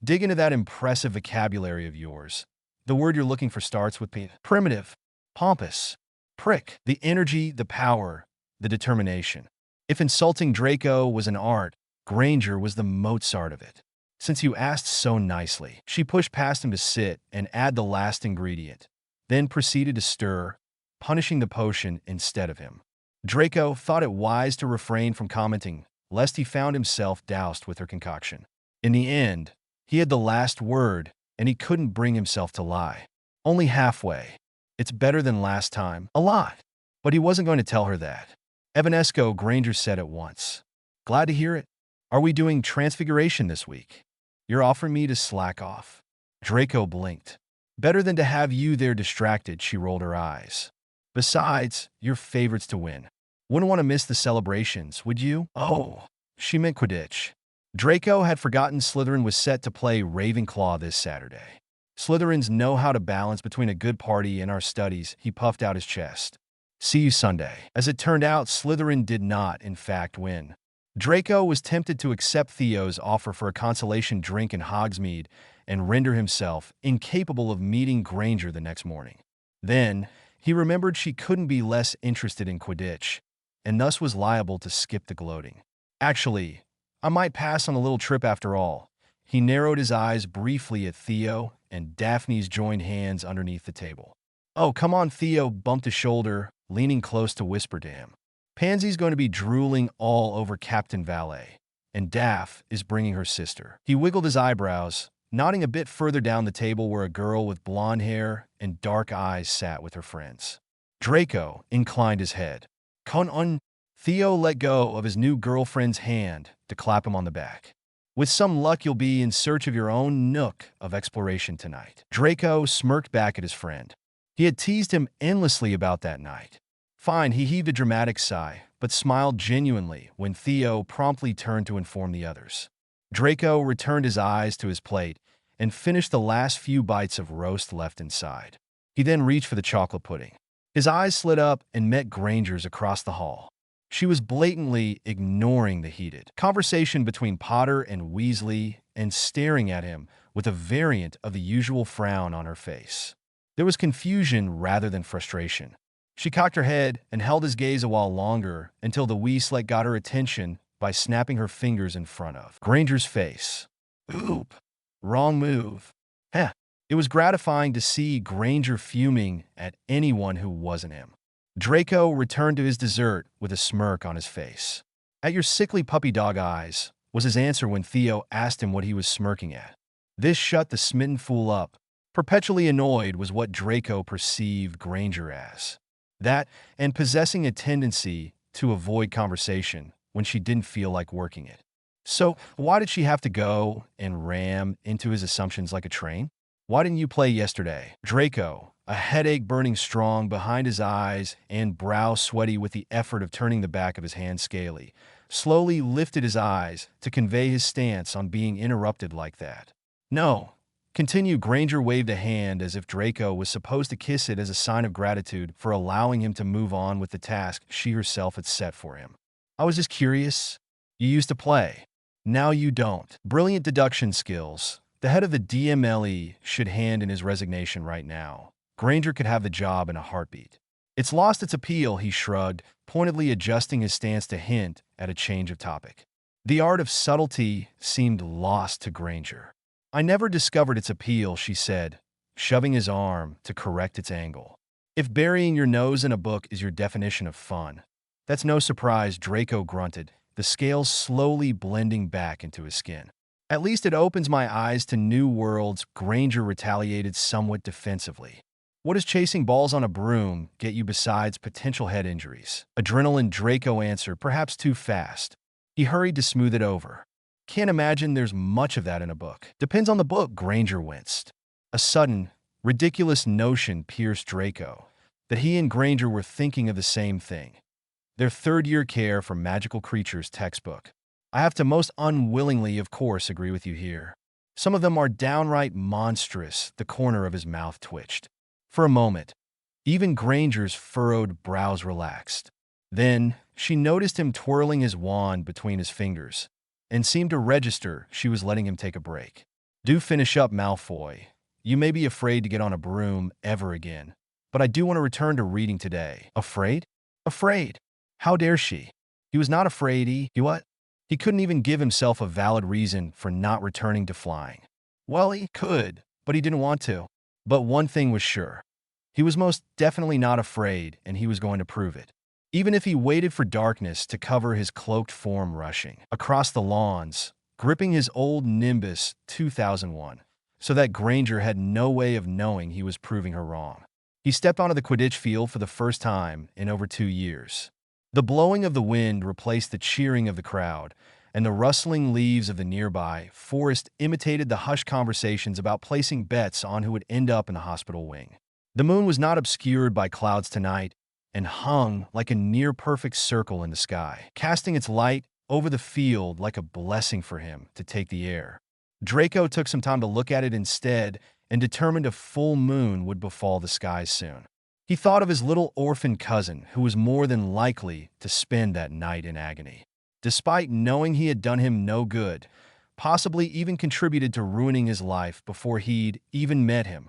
Dig into that impressive vocabulary of yours. The word you're looking for starts with P. Primitive, pompous, prick. The energy, the power, the determination. If insulting Draco was an art, Granger was the Mozart of it. Since you asked so nicely, she pushed past him to sit and add the last ingredient, then proceeded to stir, punishing the potion instead of him. Draco thought it wise to refrain from commenting, lest he found himself doused with her concoction. In the end, he had the last word, and he couldn't bring himself to lie. Only halfway. It's better than last time. A lot. But he wasn't going to tell her that. Evanesco, Granger said at once. Glad to hear it. Are we doing Transfiguration this week? You're offering me to slack off. Draco blinked. Better than to have you there distracted, she rolled her eyes. Besides, you're favorites to win. Wouldn't want to miss the celebrations, would you? Oh, she meant Quidditch. Draco had forgotten Slytherin was set to play Ravenclaw this Saturday. Slytherins know how to balance between a good party and our studies, he puffed out his chest. See you Sunday. As it turned out, Slytherin did not, in fact, win. Draco was tempted to accept Theo's offer for a consolation drink in Hogsmeade and render himself incapable of meeting Granger the next morning. Then, he remembered she couldn't be less interested in Quidditch, and thus was liable to skip the gloating. Actually, I might pass on a little trip after all. He narrowed his eyes briefly at Theo and Daphne's joined hands underneath the table. Oh, come on, Theo bumped his shoulder, leaning close to whisper to him. Pansy's going to be drooling all over Captain Valet, and Daph is bringing her sister. He wiggled his eyebrows, nodding a bit further down the table where a girl with blonde hair and dark eyes sat with her friends. Draco inclined his head. Con on. Theo let go of his new girlfriend's hand to clap him on the back. With some luck, you'll be in search of your own nook of exploration tonight. Draco smirked back at his friend. He had teased him endlessly about that night. Fine, he heaved a dramatic sigh, but smiled genuinely when Theo promptly turned to inform the others. Draco returned his eyes to his plate and finished the last few bites of roast left inside. He then reached for the chocolate pudding. His eyes slid up and met Granger's across the hall. She was blatantly ignoring the heated conversation between Potter and Weasley and staring at him with a variant of the usual frown on her face. There was confusion rather than frustration. She cocked her head and held his gaze a while longer until the Weasley got her attention by snapping her fingers in front of Granger's face. Oop. Wrong move. Heh. It was gratifying to see Granger fuming at anyone who wasn't him. Draco returned to his dessert with a smirk on his face. At your sickly puppy dog eyes, was his answer when Theo asked him what he was smirking at. This shut the smitten fool up, Perpetually annoyed was what Draco perceived Granger as. That, and possessing a tendency to avoid conversation when she didn't feel like working it. So, why did she have to go and ram into his assumptions like a train? Why didn't you play yesterday? Draco, a headache burning strong behind his eyes and brow sweaty with the effort of turning the back of his hand scaly, slowly lifted his eyes to convey his stance on being interrupted like that. No. Continue. Granger waved a hand as if Draco was supposed to kiss it as a sign of gratitude for allowing him to move on with the task she herself had set for him. I was just curious. You used to play. Now you don't. Brilliant deduction skills. The head of the DMLE should hand in his resignation right now. Granger could have the job in a heartbeat. It's lost its appeal, he shrugged, pointedly adjusting his stance to hint at a change of topic. The art of subtlety seemed lost to Granger. I never discovered its appeal, she said, shoving his arm to correct its angle. If burying your nose in a book is your definition of fun. That's no surprise, Draco grunted, the scales slowly blending back into his skin. At least it opens my eyes to new worlds, Granger retaliated somewhat defensively. What does chasing balls on a broom get you besides potential head injuries? Adrenaline, Draco answered, perhaps too fast. He hurried to smooth it over. Can't imagine there's much of that in a book. Depends on the book, Granger winced. A sudden, ridiculous notion pierced Draco, that he and Granger were thinking of the same thing. Their third-year care for magical creatures textbook. I have to most unwillingly, of course, agree with you here. Some of them are downright monstrous, the corner of his mouth twitched. For a moment, even Granger's furrowed brows relaxed. Then, she noticed him twirling his wand between his fingers, and seemed to register she was letting him take a break. Do finish up, Malfoy. You may be afraid to get on a broom ever again, but I do want to return to reading today. Afraid? Afraid. How dare she? He was not afraid. He what? He couldn't even give himself a valid reason for not returning to flying. Well, he could, but he didn't want to. But one thing was sure. He was most definitely not afraid, and he was going to prove it. Even if he waited for darkness to cover his cloaked form rushing across the lawns, gripping his old Nimbus 2001, so that Granger had no way of knowing he was proving her wrong. He stepped onto the Quidditch field for the first time in over 2 years. The blowing of the wind replaced the cheering of the crowd, and the rustling leaves of the nearby forest imitated the hushed conversations about placing bets on who would end up in the hospital wing. The moon was not obscured by clouds tonight, and hung like a near-perfect circle in the sky, casting its light over the field like a blessing for him to take the air. Draco took some time to look at it instead and determined a full moon would befall the skies soon. He thought of his little orphan cousin who was more than likely to spend that night in agony. Despite knowing he had done him no good, possibly even contributed to ruining his life before he'd even met him,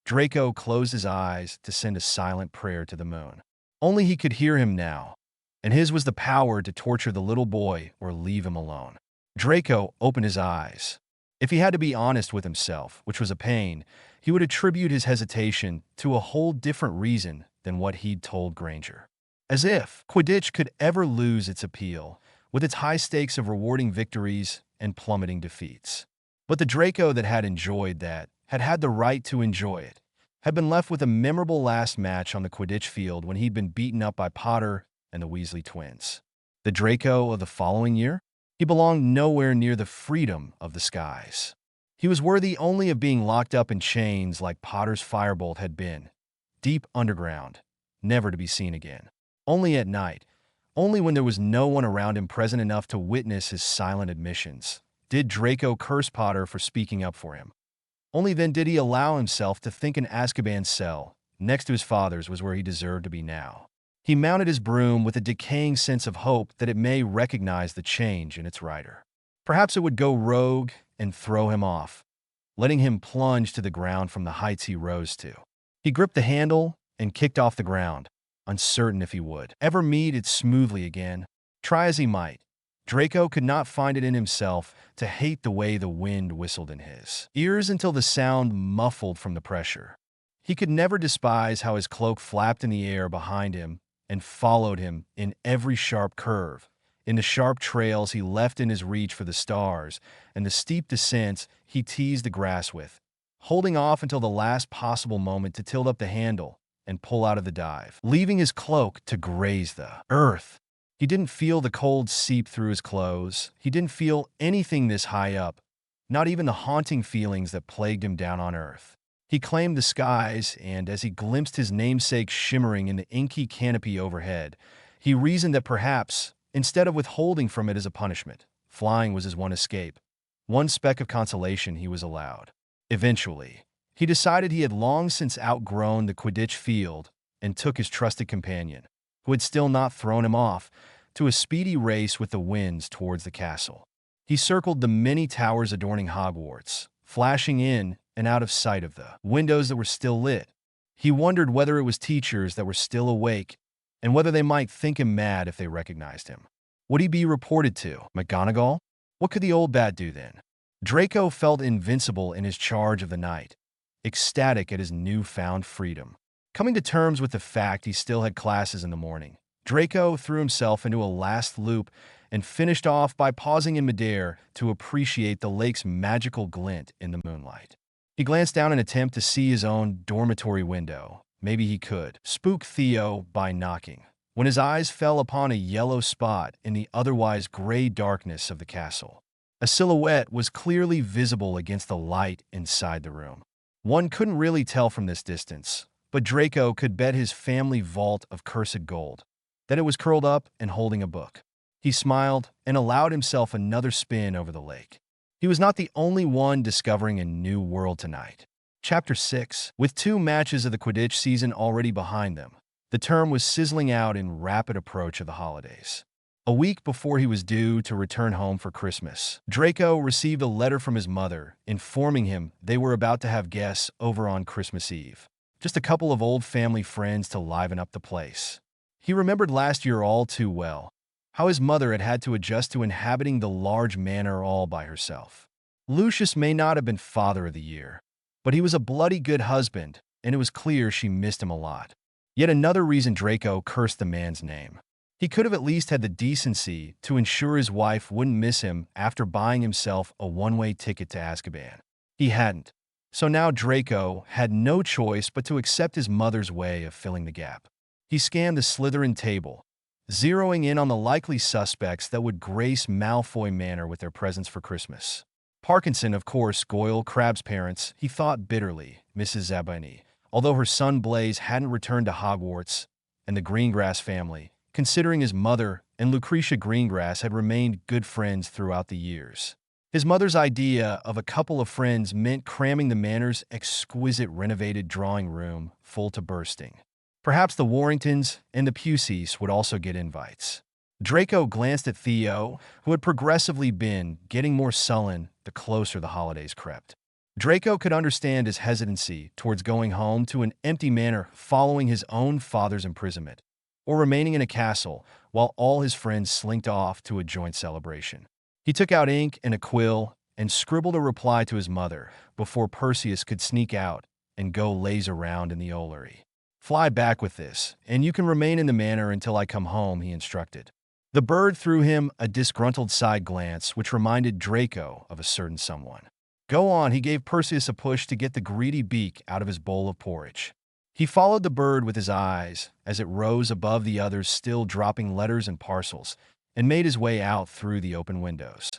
Draco closed his eyes to send a silent prayer to the moon. Only he could hear him now, and his was the power to torture the little boy or leave him alone. Draco opened his eyes. If he had to be honest with himself, which was a pain, he would attribute his hesitation to a whole different reason than what he'd told Granger. As if Quidditch could ever lose its appeal, with its high stakes of rewarding victories and plummeting defeats. But the Draco that had enjoyed that, had had the right to enjoy it, had been left with a memorable last match on the Quidditch field when he'd been beaten up by Potter and the Weasley twins. The Draco of the following year? He belonged nowhere near the freedom of the skies. He was worthy only of being locked up in chains like Potter's firebolt had been, deep underground, never to be seen again. Only at night, only when there was no one around him present enough to witness his silent admissions, did Draco curse Potter for speaking up for him. Only then did he allow himself to think an Azkaban cell, next to his father's, was where he deserved to be now. He mounted his broom with a decaying sense of hope that it may recognize the change in its rider. Perhaps it would go rogue and throw him off, letting him plunge to the ground from the heights he rose to. He gripped the handle and kicked off the ground, uncertain if he would ever meet it smoothly again. Try as he might, Draco could not find it in himself to hate the way the wind whistled in his ears until the sound muffled from the pressure. He could never despise how his cloak flapped in the air behind him and followed him in every sharp curve, in the sharp trails he left in his reach for the stars, and the steep descents he teased the grass with, holding off until the last possible moment to tilt up the handle and pull out of the dive, leaving his cloak to graze the earth. He didn't feel the cold seep through his clothes. He didn't feel anything this high up, not even the haunting feelings that plagued him down on earth. He claimed the skies, and as he glimpsed his namesake shimmering in the inky canopy overhead, he reasoned that perhaps, instead of withholding from it as a punishment, flying was his one escape, one speck of consolation he was allowed. Eventually, he decided he had long since outgrown the Quidditch field and took his trusted companion, who had still not thrown him off, to a speedy race with the winds towards the castle. He circled the many towers adorning Hogwarts, flashing in and out of sight of the windows that were still lit. He wondered whether it was teachers that were still awake and whether they might think him mad if they recognized him. Would he be reported to McGonagall? What could the old bat do then? Draco felt invincible in his charge of the night, ecstatic at his newfound freedom. Coming to terms with the fact he still had classes in the morning, Draco threw himself into a last loop and finished off by pausing in midair to appreciate the lake's magical glint in the moonlight. He glanced down in an attempt to see his own dormitory window. Maybe he could spook Theo by knocking, when his eyes fell upon a yellow spot in the otherwise gray darkness of the castle. A silhouette was clearly visible against the light inside the room. One couldn't really tell from this distance, but Draco could bet his family vault of cursed gold that it was curled up and holding a book. He smiled and allowed himself another spin over the lake. He was not the only one discovering a new world tonight. Chapter 6. With 2 matches of the Quidditch season already behind them, the term was sizzling out in rapid approach of the holidays. A week before he was due to return home for Christmas, Draco received a letter from his mother informing him they were about to have guests over on Christmas Eve. Just a couple of old family friends to liven up the place. He remembered last year all too well, how his mother had had to adjust to inhabiting the large manor all by herself. Lucius may not have been Father of the Year, but he was a bloody good husband, and it was clear she missed him a lot. Yet another reason Draco cursed the man's name. He could have at least had the decency to ensure his wife wouldn't miss him after buying himself a one-way ticket to Azkaban. He hadn't. So now Draco had no choice but to accept his mother's way of filling the gap. He scanned the Slytherin table, zeroing in on the likely suspects that would grace Malfoy Manor with their presence for Christmas. Parkinson, of course, Goyle, Crabbe's parents, he thought bitterly, Mrs. Zabini, although her son Blaise hadn't returned to Hogwarts, and the Greengrass family, considering his mother and Lucretia Greengrass had remained good friends throughout the years. His mother's idea of a couple of friends meant cramming the manor's exquisite renovated drawing room full to bursting. Perhaps the Warringtons and the Puseys would also get invites. Draco glanced at Theo, who had progressively been getting more sullen the closer the holidays crept. Draco could understand his hesitancy towards going home to an empty manor following his own father's imprisonment, or remaining in a castle while all his friends slinked off to a joint celebration. He took out ink and a quill and scribbled a reply to his mother before Perseus could sneak out and go laze around in the Ollery. "Fly back with this, and you can remain in the manor until I come home," he instructed. The bird threw him a disgruntled side glance which reminded Draco of a certain someone. "Go on," he gave Perseus a push to get the greedy beak out of his bowl of porridge. He followed the bird with his eyes as it rose above the others still dropping letters and parcels, and made his way out through the open windows.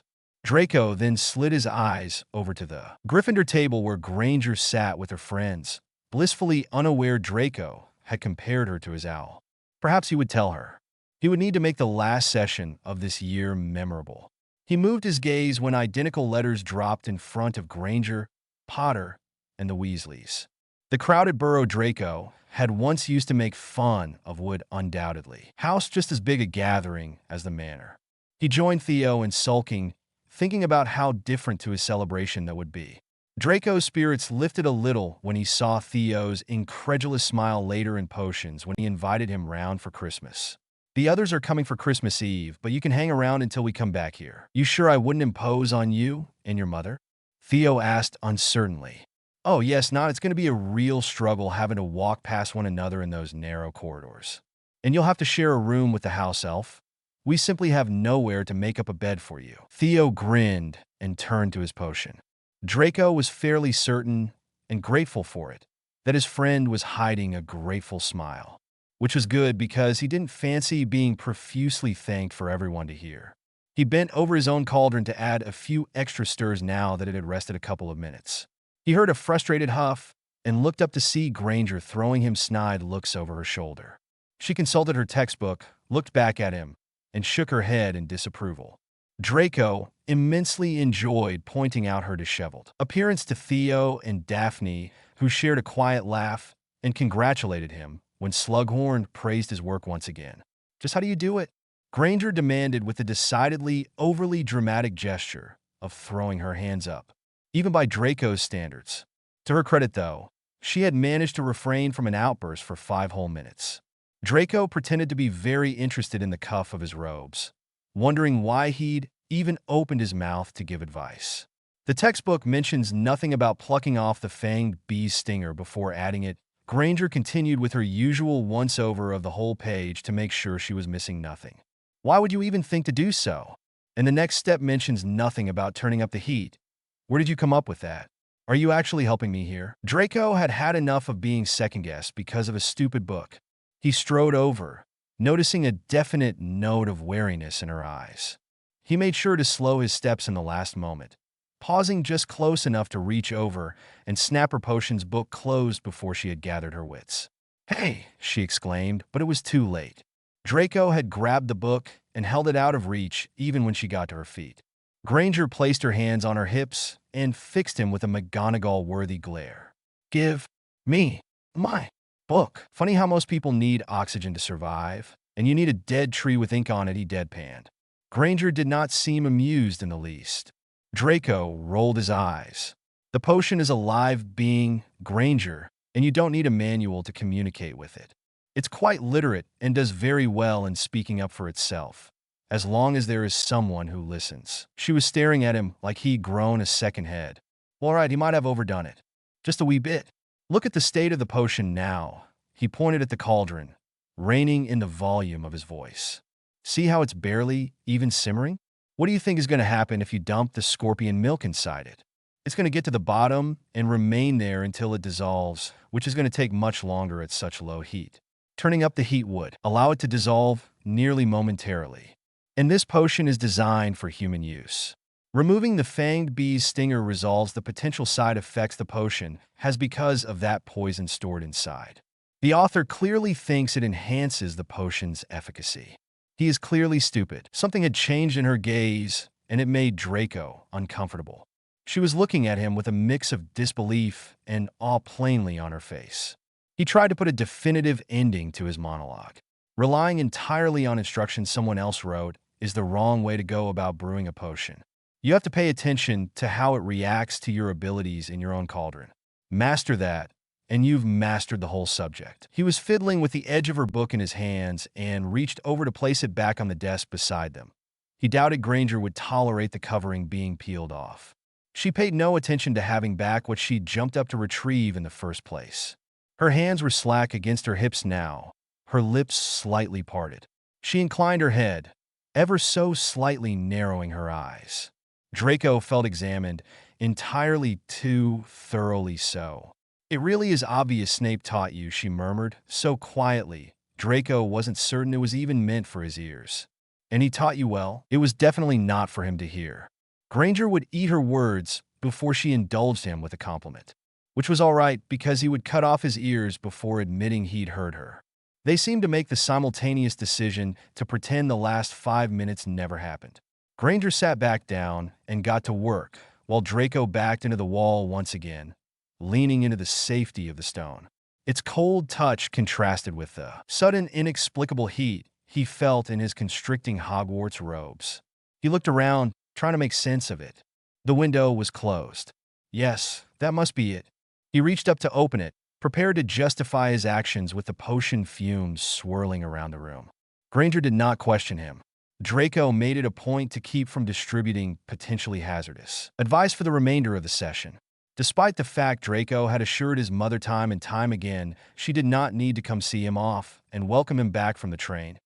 Draco then slid his eyes over to the Gryffindor table where Granger sat with her friends. Blissfully unaware Draco had compared her to his owl. Perhaps he would tell her. He would need to make the last session of this year memorable. He moved his gaze when identical letters dropped in front of Granger, Potter, and the Weasleys. The crowded burrow Draco had once used to make fun of would undoubtedly house just as big a gathering as the manor. He joined Theo in sulking, thinking about how different to his celebration that would be. Draco's spirits lifted a little when he saw Theo's incredulous smile later in potions when he invited him round for Christmas. "The others are coming for Christmas Eve, but you can hang around until we come back here. You sure I wouldn't impose on you and your mother?" Theo asked uncertainly. "Oh, yes, not. It's going to be a real struggle having to walk past one another in those narrow corridors. And you'll have to share a room with the house elf. We simply have nowhere to make up a bed for you." Theo grinned and turned to his potion. Draco was fairly certain and grateful for it, that his friend was hiding a grateful smile, which was good because he didn't fancy being profusely thanked for everyone to hear. He bent over his own cauldron to add a few extra stirs now that it had rested a couple of minutes. He heard a frustrated huff and looked up to see Granger throwing him snide looks over her shoulder. She consulted her textbook, looked back at him, and shook her head in disapproval. Draco immensely enjoyed pointing out her disheveled appearance to Theo and Daphne, who shared a quiet laugh and congratulated him when Slughorn praised his work once again. "Just how do you do it?" Granger demanded with a decidedly overly dramatic gesture of throwing her hands up, even by Draco's standards. To her credit, though, she had managed to refrain from an outburst for 5 whole minutes. Draco pretended to be very interested in the cuff of his robes, wondering why he'd even opened his mouth to give advice. The textbook mentions nothing about plucking off the fanged bee's stinger before adding it. Granger continued with her usual once-over of the whole page to make sure she was missing nothing. Why would you even think to do so? And the next step mentions nothing about turning up the heat. Where did you come up with that? Are you actually helping me here? Draco had had enough of being second-guessed because of a stupid book. He strode over, noticing a definite note of wariness in her eyes. He made sure to slow his steps in the last moment, pausing just close enough to reach over and snap her potions book closed before she had gathered her wits. "Hey!" she exclaimed, but it was too late. Draco had grabbed the book and held it out of reach even when she got to her feet. Granger placed her hands on her hips and fixed him with a McGonagall-worthy glare. "Give me my book." Funny how most people need oxygen to survive, and you need a dead tree with ink on it, he deadpanned. Granger did not seem amused in the least. Draco rolled his eyes. "The potion is a live being, Granger, and you don't need a manual to communicate with it. It's quite literate and does very well in speaking up for itself, as long as there is someone who listens." She was staring at him like he'd grown a second head. "Well, all right, he might have overdone it. Just a wee bit. Look at the state of the potion now." He pointed at the cauldron, reining in the volume of his voice. "See how it's barely even simmering? What do you think is going to happen if you dump the scorpion milk inside it? It's going to get to the bottom and remain there until it dissolves, which is going to take much longer at such low heat. Turning up the heat would allow it to dissolve nearly momentarily. And this potion is designed for human use. Removing the fanged bee's stinger resolves the potential side effects the potion has because of that poison stored inside. The author clearly thinks it enhances the potion's efficacy. He is clearly stupid." Something had changed in her gaze, and it made Draco uncomfortable. She was looking at him with a mix of disbelief and awe plainly on her face. He tried to put a definitive ending to his monologue. Relying entirely on instructions someone else wrote is the wrong way to go about brewing a potion. You have to pay attention to how it reacts to your abilities in your own cauldron. Master that, and you've mastered the whole subject. He was fiddling with the edge of her book in his hands and reached over to place it back on the desk beside them. He doubted Granger would tolerate the covering being peeled off. She paid no attention to having back what she'd jumped up to retrieve in the first place. Her hands were slack against her hips now, her lips slightly parted. She inclined her head, ever so slightly narrowing her eyes. Draco felt examined, entirely too thoroughly so. "It really is obvious Snape taught you," she murmured, so quietly, Draco wasn't certain it was even meant for his ears. "And he taught you well?" It was definitely not for him to hear. Granger would eat her words before she indulged him with a compliment, which was all right because he would cut off his ears before admitting he'd heard her. They seemed to make the simultaneous decision to pretend the last 5 minutes never happened. Granger sat back down and got to work, while Draco backed into the wall once again, leaning into the safety of the stone. Its cold touch contrasted with the sudden inexplicable heat he felt in his constricting Hogwarts robes. He looked around, trying to make sense of it. The window was closed. Yes, that must be it. He reached up to open it, prepared to justify his actions with the potion fumes swirling around the room. Granger did not question him. Draco made it a point to keep from distributing potentially hazardous advice for the remainder of the session. Despite the fact Draco had assured his mother time and time again she did not need to come see him off and welcome him back from the train,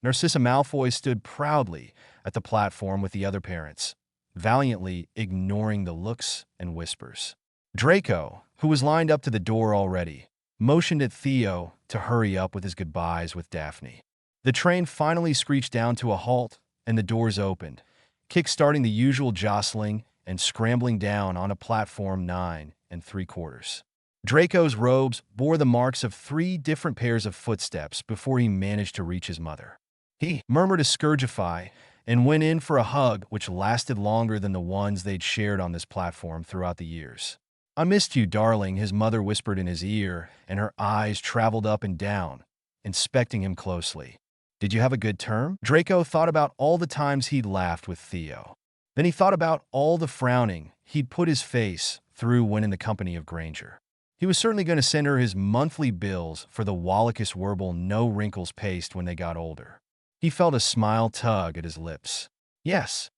Narcissa Malfoy stood proudly at the platform with the other parents, valiantly ignoring the looks and whispers. Draco, who was lined up to the door already, motioned at Theo to hurry up with his goodbyes with Daphne. The train finally screeched down to a halt, and the doors opened, kick-starting the usual jostling and scrambling down onto platform 9 3/4. Draco's robes bore the marks of 3 different pairs of footsteps before he managed to reach his mother. He murmured a Scourgify and went in for a hug which lasted longer than the ones they'd shared on this platform throughout the years. "I missed you, darling," his mother whispered in his ear, and her eyes traveled up and down, inspecting him closely. "Did you have a good term?" Draco thought about all the times he'd laughed with Theo. Then he thought about all the frowning he'd put his face through when in the company of Granger. He was certainly going to send her his monthly bills for the Wallicus Werble No Wrinkles paste when they got older. He felt a smile tug at his lips. Yes,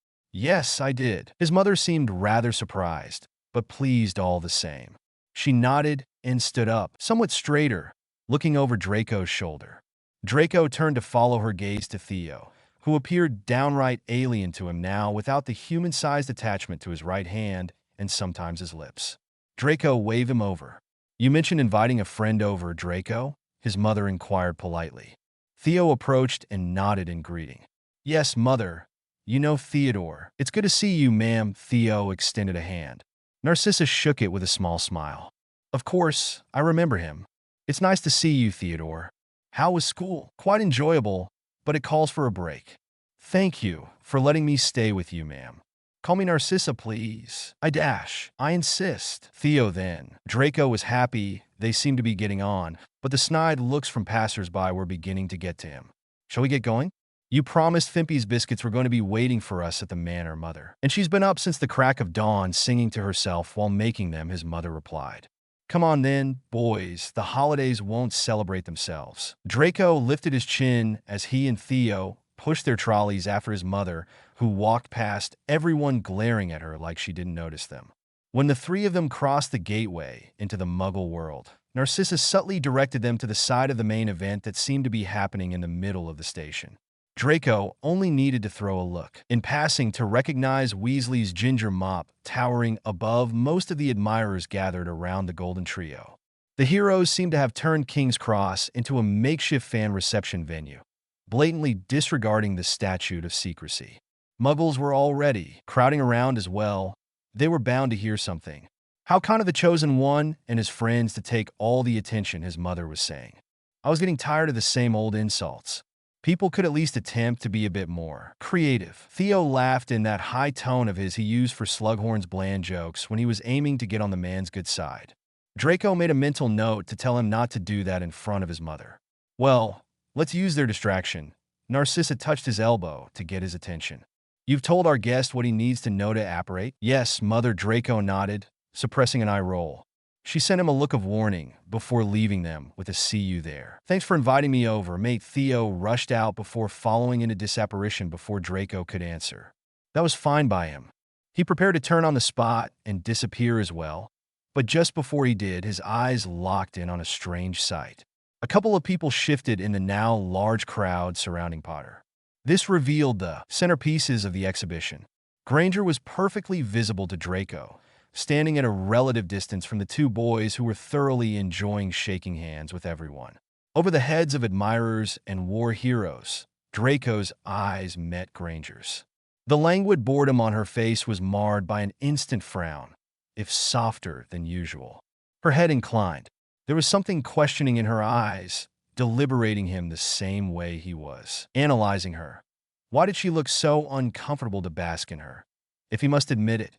I did." His mother seemed rather surprised, but pleased all the same. She nodded and stood up, somewhat straighter, looking over Draco's shoulder. Draco turned to follow her gaze to Theo, who appeared downright alien to him now without the human-sized attachment to his right hand and sometimes his lips. Draco waved him over. "You mentioned inviting a friend over, Draco?" his mother inquired politely. Theo approached and nodded in greeting. "Yes, mother. You know Theodore." "It's good to see you, ma'am." Theo extended a hand. Narcissa shook it with a small smile. "Of course, I remember him. It's nice to see you, Theodore. How was school?" "Quite enjoyable, but it calls for a break." "Thank you for letting me stay with you, ma'am." "Call me Narcissa, please." I insist." Theo then. Draco was happy they seemed to be getting on, but the snide looks from passers-by were beginning to get to him. "Shall we get going?" "You promised Fimpy's biscuits were going to be waiting for us at the manor, mother. And she's been up since the crack of dawn singing to herself while making them," his mother replied. "Come on then, boys, the holidays won't celebrate themselves." Draco lifted his chin as he and Theo pushed their trolleys after his mother, who walked past, everyone glaring at her like she didn't notice them. When the 3 of them crossed the gateway into the Muggle world, Narcissa subtly directed them to the side of the main event that seemed to be happening in the middle of the station. Draco only needed to throw a look in passing to recognize Weasley's ginger mop towering above most of the admirers gathered around the Golden Trio. The heroes seemed to have turned King's Cross into a makeshift fan reception venue, blatantly disregarding the statute of secrecy. Muggles were already crowding around as well. They were bound to hear something. "How kind of the Chosen One and his friends to take all the attention," his mother was saying. "I was getting tired of the same old insults. People could at least attempt to be a bit more creative." Theo laughed in that high tone of his he used for Slughorn's bland jokes when he was aiming to get on the man's good side. Draco made a mental note to tell him not to do that in front of his mother. "Well, let's use their distraction." Narcissa touched his elbow to get his attention. "You've told our guest what he needs to know to apparate?" "Yes," Mother. Draco nodded, suppressing an eye roll. She sent him a look of warning before leaving them with a "see you there." "Thanks for inviting me over." Mate Theo rushed out before following into disapparition before Draco could answer. That was fine by him. He prepared to turn on the spot and disappear as well, but just before he did, his eyes locked in on a strange sight. A couple of people shifted in the now large crowd surrounding Potter. This revealed the centerpieces of the exhibition. Granger was perfectly visible to Draco, standing at a relative distance from the 2 boys who were thoroughly enjoying shaking hands with everyone. Over the heads of admirers and war heroes, Draco's eyes met Granger's. The languid boredom on her face was marred by an instant frown, if softer than usual. Her head inclined. There was something questioning in her eyes, deliberating him the same way he was, analyzing her. Why did she look so uncomfortable to bask in her? If he must admit it,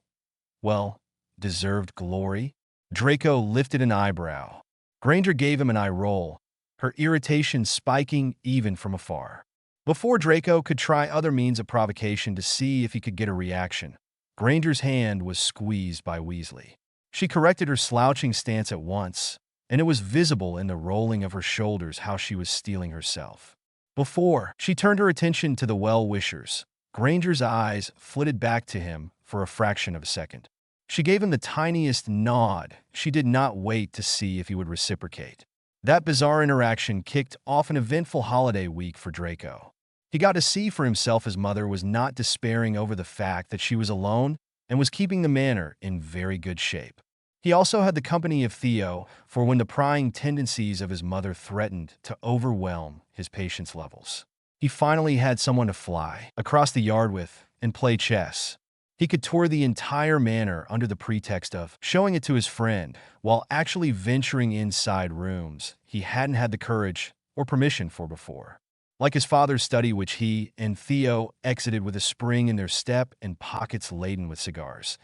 well, deserved glory? Draco lifted an eyebrow. Granger gave him an eye roll, her irritation spiking even from afar. Before Draco could try other means of provocation to see if he could get a reaction, Granger's hand was squeezed by Weasley. She corrected her slouching stance at once, and it was visible in the rolling of her shoulders how she was steeling herself. Before she turned her attention to the well-wishers, Granger's eyes flitted back to him for a fraction of a second. She gave him the tiniest nod. She did not wait to see if he would reciprocate. That bizarre interaction kicked off an eventful holiday week for Draco. He got to see for himself his mother was not despairing over the fact that she was alone and was keeping the manor in very good shape. He also had the company of Theo for when the prying tendencies of his mother threatened to overwhelm his patience levels. He finally had someone to fly across the yard with and play chess. He could tour the entire manor under the pretext of showing it to his friend, while actually venturing inside rooms he hadn't had the courage or permission for before. Like his father's study, which he and Theo exited with a spring in their step and pockets laden with cigars.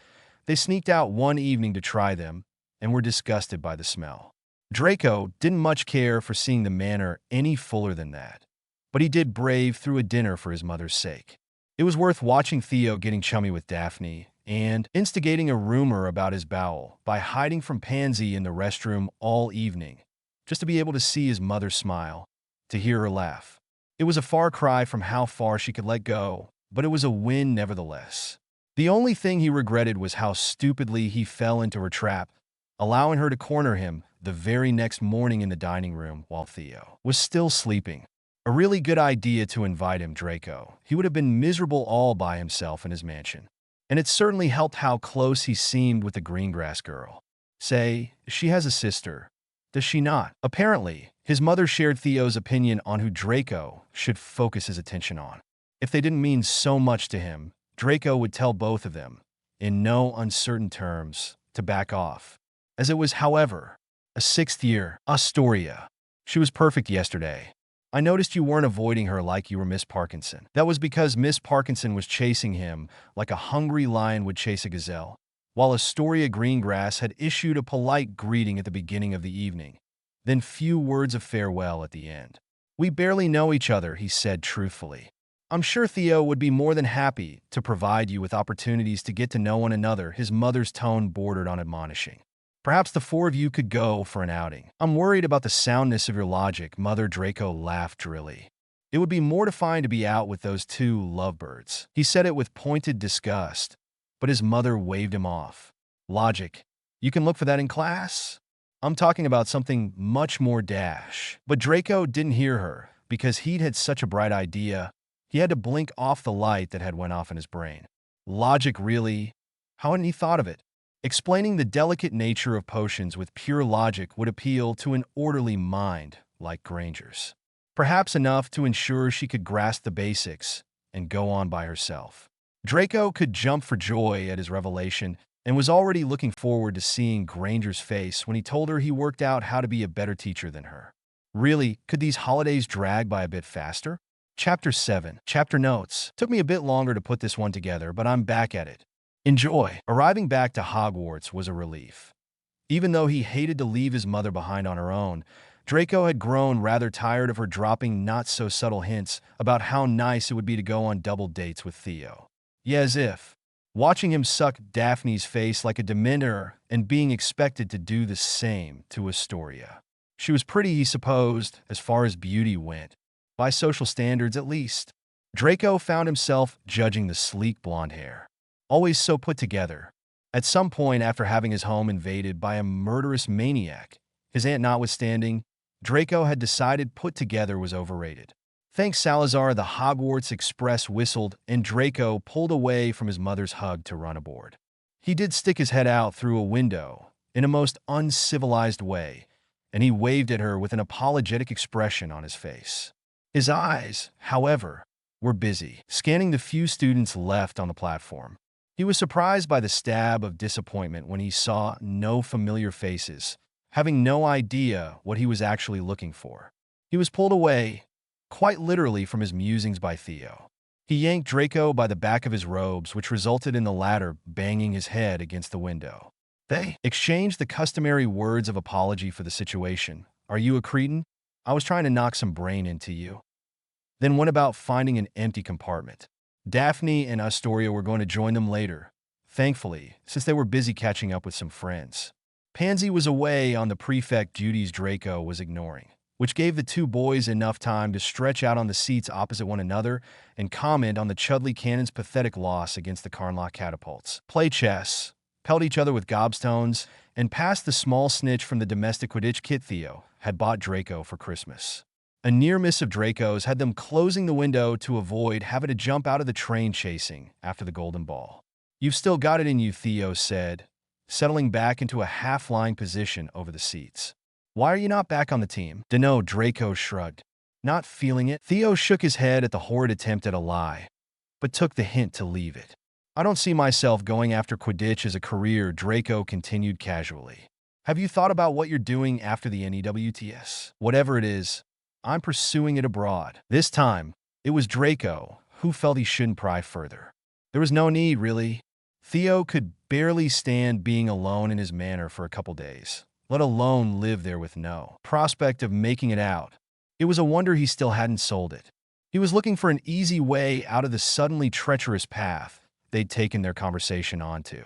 They sneaked out one evening to try them and were disgusted by the smell. Draco didn't much care for seeing the manor any fuller than that, but he did brave through a dinner for his mother's sake. It was worth watching Theo getting chummy with Daphne and instigating a rumor about his bowel by hiding from Pansy in the restroom all evening, just to be able to see his mother smile, to hear her laugh. It was a far cry from how far she could let go, but it was a win nevertheless. The only thing he regretted was how stupidly he fell into her trap, allowing her to corner him the very next morning in the dining room while Theo was still sleeping. A really good idea to invite him, Draco. He would have been miserable all by himself in his mansion. And it certainly helped how close he seemed with the Greengrass girl. Say, she has a sister. Does she not? Apparently, his mother shared Theo's opinion on who Draco should focus his attention on. If they didn't mean so much to him, Draco would tell both of them, in no uncertain terms, to back off. As it was, however, a sixth year, Astoria. She was perfect yesterday. I noticed you weren't avoiding her like you were Miss Parkinson. That was because Miss Parkinson was chasing him like a hungry lion would chase a gazelle, while Astoria Greengrass had issued a polite greeting at the beginning of the evening, then few words of farewell at the end. We barely know each other, he said truthfully. I'm sure Theo would be more than happy to provide you with opportunities to get to know one another. His mother's tone bordered on admonishing. Perhaps the four of you could go for an outing. I'm worried about the soundness of your logic, Mother. Draco laughed drily. It would be mortifying to be out with those two lovebirds. He said it with pointed disgust, but his mother waved him off. Logic. You can look for that in class. I'm talking about something much more dash. But Draco didn't hear her because he'd had such a bright idea. He had to blink off the light that had went off in his brain. Logic, really? How hadn't he thought of it? Explaining the delicate nature of potions with pure logic would appeal to an orderly mind like Granger's. Perhaps enough to ensure she could grasp the basics and go on by herself. Draco could jump for joy at his revelation and was already looking forward to seeing Granger's face when he told her he worked out how to be a better teacher than her. Really, could these holidays drag by a bit faster? Chapter 7. Chapter notes. Took me a bit longer to put this one together, but I'm back at it. Enjoy. Arriving back to Hogwarts was a relief. Even though he hated to leave his mother behind on her own, Draco had grown rather tired of her dropping not-so-subtle hints about how nice it would be to go on double dates with Theo. Yeah, as if. Watching him suck Daphne's face like a Dementor and being expected to do the same to Astoria. She was pretty, he supposed, as far as beauty went. By social standards, at least. Draco found himself judging the sleek blonde hair. Always so put together. At some point after having his home invaded by a murderous maniac, his aunt notwithstanding, Draco had decided put together was overrated. Thanks Salazar, the Hogwarts Express whistled and Draco pulled away from his mother's hug to run aboard. He did stick his head out through a window in a most uncivilized way, and he waved at her with an apologetic expression on his face. His eyes, however, were busy, scanning the few students left on the platform. He was surprised by the stab of disappointment when he saw no familiar faces, having no idea what he was actually looking for. He was pulled away, quite literally, from his musings by Theo. He yanked Draco by the back of his robes, which resulted in the latter banging his head against the window. They exchanged the customary words of apology for the situation. Are you a cretin? I was trying to knock some brain into you. Then went about finding an empty compartment. Daphne and Astoria were going to join them later, thankfully, since they were busy catching up with some friends. Pansy was away on the prefect duties Draco was ignoring, which gave the two boys enough time to stretch out on the seats opposite one another and comment on the Chudley Cannon's pathetic loss against the Carnlock Catapults, play chess, pelt each other with gobstones, and pass the small snitch from the domestic Quidditch kit Theo had bought Draco for Christmas. A near miss of Draco's had them closing the window to avoid having to jump out of the train chasing after the golden ball. You've still got it in you, Theo said, settling back into a half-lying position over the seats. Why are you not back on the team? Dunno, Draco shrugged. Not feeling it? Theo shook his head at the horrid attempt at a lie, but took the hint to leave it. I don't see myself going after Quidditch as a career, Draco continued casually. Have you thought about what you're doing after the NEWTS? Whatever it is, I'm pursuing it abroad. This time, it was Draco who felt he shouldn't pry further. There was no need, really. Theo could barely stand being alone in his manor for a couple days, let alone live there with no prospect of making it out. It was a wonder he still hadn't sold it. He was looking for an easy way out of the suddenly treacherous path they'd taken their conversation onto.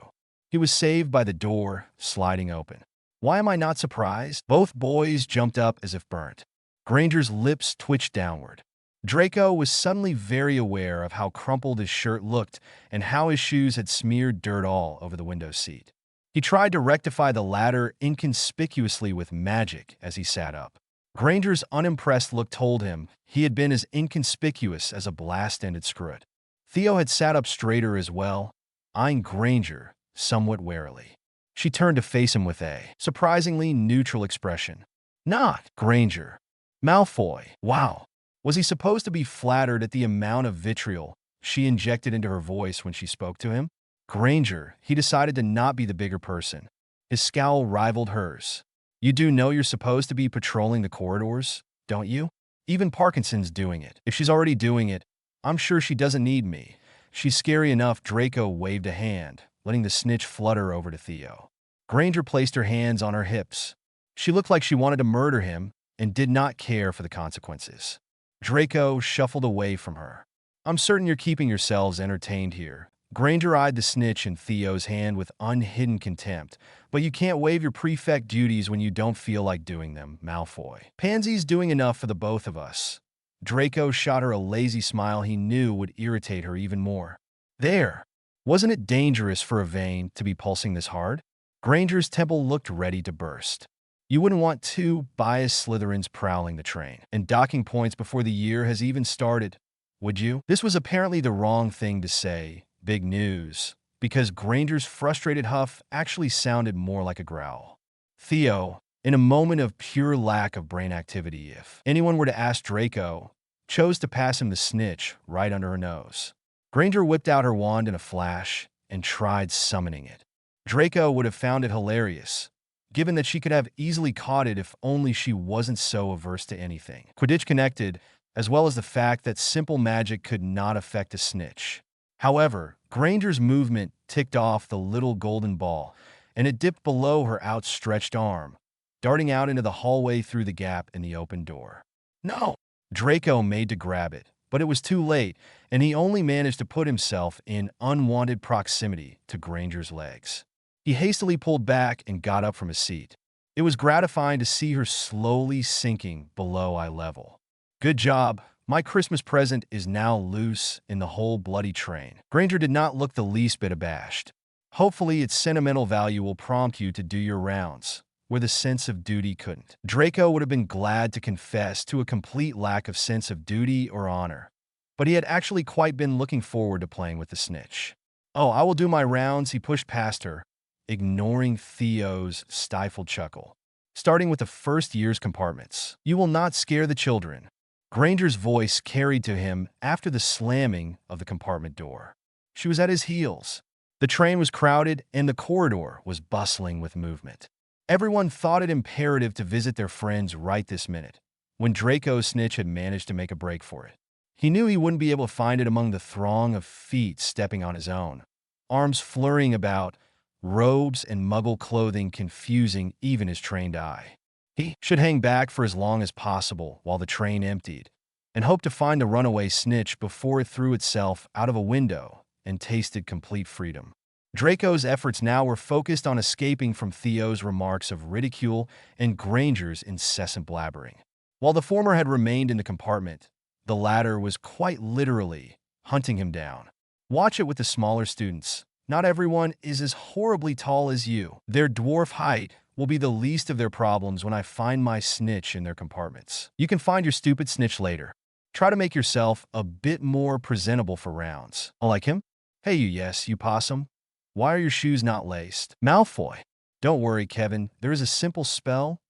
He was saved by the door sliding open. Why am I not surprised? Both boys jumped up as if burnt. Granger's lips twitched downward. Draco was suddenly very aware of how crumpled his shirt looked and how his shoes had smeared dirt all over the window seat. He tried to rectify the latter inconspicuously with magic as he sat up. Granger's unimpressed look told him he had been as inconspicuous as a blast-ended screw-it. Theo had sat up straighter as well, eyeing Granger somewhat warily. She turned to face him with a surprisingly neutral expression. Not Granger. Malfoy. Wow. Was he supposed to be flattered at the amount of vitriol she injected into her voice when she spoke to him? Granger, he decided to not be the bigger person. His scowl rivaled hers. You do know you're supposed to be patrolling the corridors, don't you? Even Parkinson's doing it. If she's already doing it, I'm sure she doesn't need me. She's scary enough. Draco waved a hand, letting the snitch flutter over to Theo. Granger placed her hands on her hips. She looked like she wanted to murder him and did not care for the consequences. Draco shuffled away from her. I'm certain you're keeping yourselves entertained here. Granger eyed the snitch in Theo's hand with unhidden contempt. But you can't waive your prefect duties when you don't feel like doing them, Malfoy. Pansy's doing enough for the both of us. Draco shot her a lazy smile he knew would irritate her even more. There. Wasn't it dangerous for a vein to be pulsing this hard? Granger's temple looked ready to burst. You wouldn't want two biased Slytherins prowling the train and docking points before the year has even started, would you? This was apparently the wrong thing to say. Big news. Because Granger's frustrated huff actually sounded more like a growl. Theo, in a moment of pure lack of brain activity, if anyone were to ask Draco, chose to pass him the snitch right under her nose. Granger whipped out her wand in a flash and tried summoning it. Draco would have found it hilarious, given that she could have easily caught it if only she wasn't so averse to anything Quidditch connected, as well as the fact that simple magic could not affect a snitch. However, Granger's movement ticked off the little golden ball, and it dipped below her outstretched arm, darting out into the hallway through the gap in the open door. No! Draco made to grab it, but it was too late, and he only managed to put himself in unwanted proximity to Granger's legs. He hastily pulled back and got up from his seat. It was gratifying to see her slowly sinking below eye level. Good job. My Christmas present is now loose in the whole bloody train. Granger did not look the least bit abashed. Hopefully its sentimental value will prompt you to do your rounds, where the sense of duty couldn't. Draco would have been glad to confess to a complete lack of sense of duty or honor, but he had actually quite been looking forward to playing with the snitch. Oh, I will do my rounds, he pushed past her, ignoring Theo's stifled chuckle. Starting with the first year's compartments. You will not scare the children. Granger's voice carried to him after the slamming of the compartment door. She was at his heels. The train was crowded and the corridor was bustling with movement. Everyone thought it imperative to visit their friends right this minute, when Draco's snitch had managed to make a break for it. He knew he wouldn't be able to find it among the throng of feet stepping on his own, arms flurrying about, robes and muggle clothing confusing even his trained eye. He should hang back for as long as possible while the train emptied, and hope to find the runaway snitch before it threw itself out of a window and tasted complete freedom. Draco's efforts now were focused on escaping from Theo's remarks of ridicule and Granger's incessant blabbering. While the former had remained in the compartment, the latter was quite literally hunting him down. Watch it with the smaller students. Not everyone is as horribly tall as you. Their dwarf height will be the least of their problems when I find my snitch in their compartments. You can find your stupid snitch later. Try to make yourself a bit more presentable for rounds. Like him? Hey, you possum. Why are your shoes not laced? Malfoy. Don't worry, Kevin. There is a simple spell.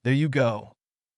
There you go.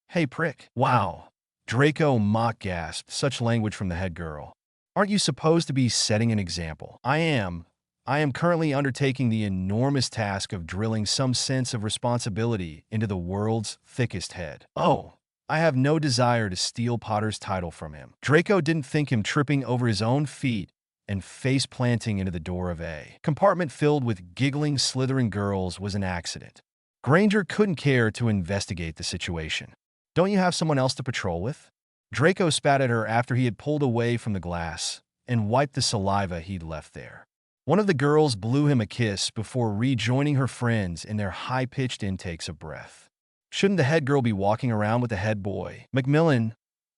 Hey, prick. Wow. Draco mock gasped, such language from the head girl. Aren't you supposed to be setting an example? I am. I am currently undertaking the enormous task of drilling some sense of responsibility into the world's thickest head. Oh, I have no desire to steal Potter's title from him. Draco didn't think him tripping over his own feet and face-planting into the door of a compartment filled with giggling Slytherin girls was an accident. Granger couldn't care to investigate the situation. Don't you have someone else to patrol with? Draco spat at her after he had pulled away from the glass and wiped the saliva he'd left there. One of the girls blew him a kiss before rejoining her friends in their high-pitched intakes of breath. Shouldn't the head girl be walking around with the head boy? Macmillan,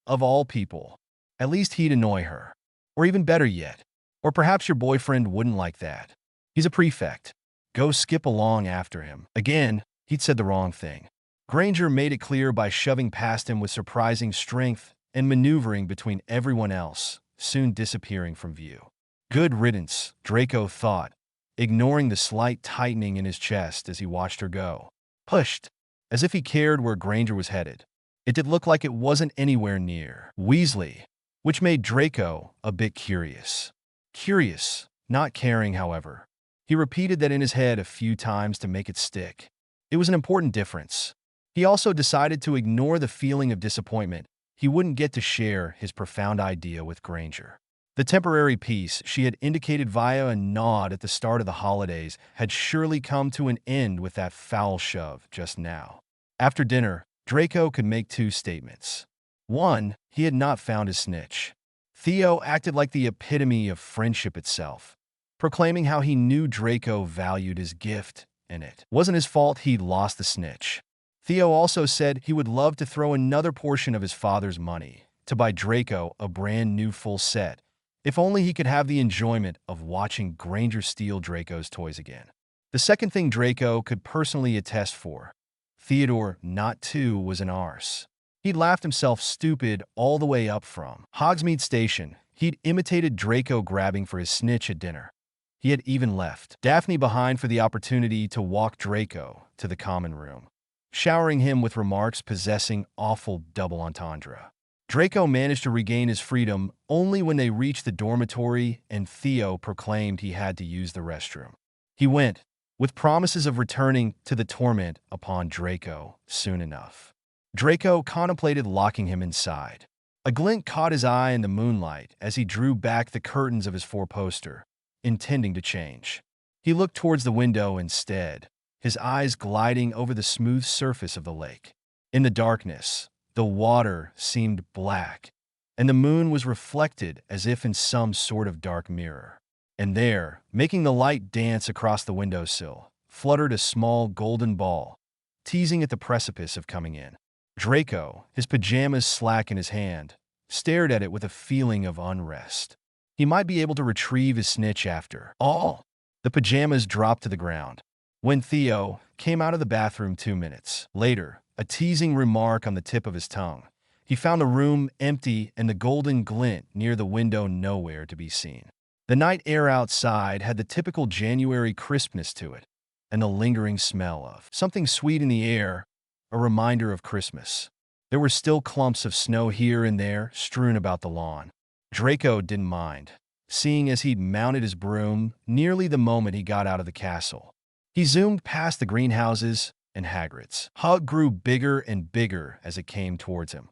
of all people. At least he'd annoy her. Or even better yet, or perhaps your boyfriend wouldn't like that. He's a prefect. Go skip along after him. Again, he'd said the wrong thing. Granger made it clear by shoving past him with surprising strength and maneuvering between everyone else, soon disappearing from view. Good riddance, Draco thought, ignoring the slight tightening in his chest as he watched her go. Pushed, as if he cared where Granger was headed. It did look like it wasn't anywhere near Weasley, which made Draco a bit curious. Curious, not caring, however. He repeated that in his head a few times to make it stick. It was an important difference. He also decided to ignore the feeling of disappointment. He wouldn't get to share his profound idea with Granger. The temporary peace she had indicated via a nod at the start of the holidays had surely come to an end with that foul shove just now. After dinner, Draco could make two statements. One, he had not found his snitch. Theo acted like the epitome of friendship itself, proclaiming how he knew Draco valued his gift, and it wasn't his fault he'd lost the snitch. Theo also said he would love to throw another portion of his father's money to buy Draco a brand new full set, if only he could have the enjoyment of watching Granger steal Draco's toys again. The second thing Draco could personally attest for, Theodore not too was an arse. He'd laughed himself stupid all the way up from Hogsmeade Station. He'd imitated Draco grabbing for his snitch at dinner. He had even left Daphne behind for the opportunity to walk Draco to the common room, showering him with remarks possessing awful double entendre. Draco managed to regain his freedom only when they reached the dormitory and Theo proclaimed he had to use the restroom. He went, with promises of returning to the torment upon Draco soon enough. Draco contemplated locking him inside. A glint caught his eye in the moonlight as he drew back the curtains of his four-poster, intending to change. He looked towards the window instead, his eyes gliding over the smooth surface of the lake. In the darkness, the water seemed black, and the moon was reflected as if in some sort of dark mirror. And there, making the light dance across the windowsill, fluttered a small golden ball, teasing at the precipice of coming in. Draco, his pajamas slack in his hand, stared at it with a feeling of unrest. He might be able to retrieve his snitch after all. The pajamas dropped to the ground. When Theo came out of the bathroom 2 minutes later, a teasing remark on the tip of his tongue, he found the room empty and the golden glint near the window nowhere to be seen. The night air outside had the typical January crispness to it, and the lingering smell of something sweet in the air, a reminder of Christmas. There were still clumps of snow here and there strewn about the lawn. Draco didn't mind, seeing as he'd mounted his broom nearly the moment he got out of the castle. He zoomed past the greenhouses and Hagrid's. Hug grew bigger and bigger as it came towards him.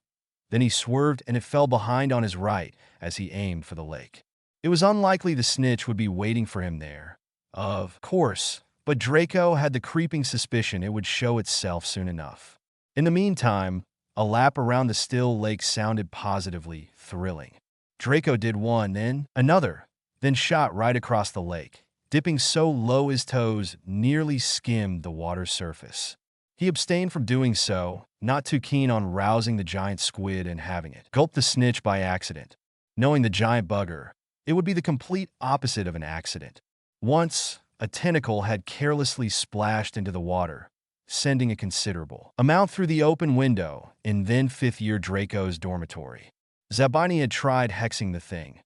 Then he swerved and it fell behind on his right as he aimed for the lake. It was unlikely the snitch would be waiting for him there, of course, but Draco had the creeping suspicion it would show itself soon enough. In the meantime, a lap around the still lake sounded positively thrilling. Draco did one, then another, then shot right across the lake, dipping so low his toes nearly skimmed the water's surface. He abstained from doing so, not too keen on rousing the giant squid and having it gulp the snitch by accident. Knowing the giant bugger, it would be the complete opposite of an accident. Once, a tentacle had carelessly splashed into the water, sending a considerable amount through the open window in then fifth-year Draco's dormitory. Zabini had tried hexing the thing,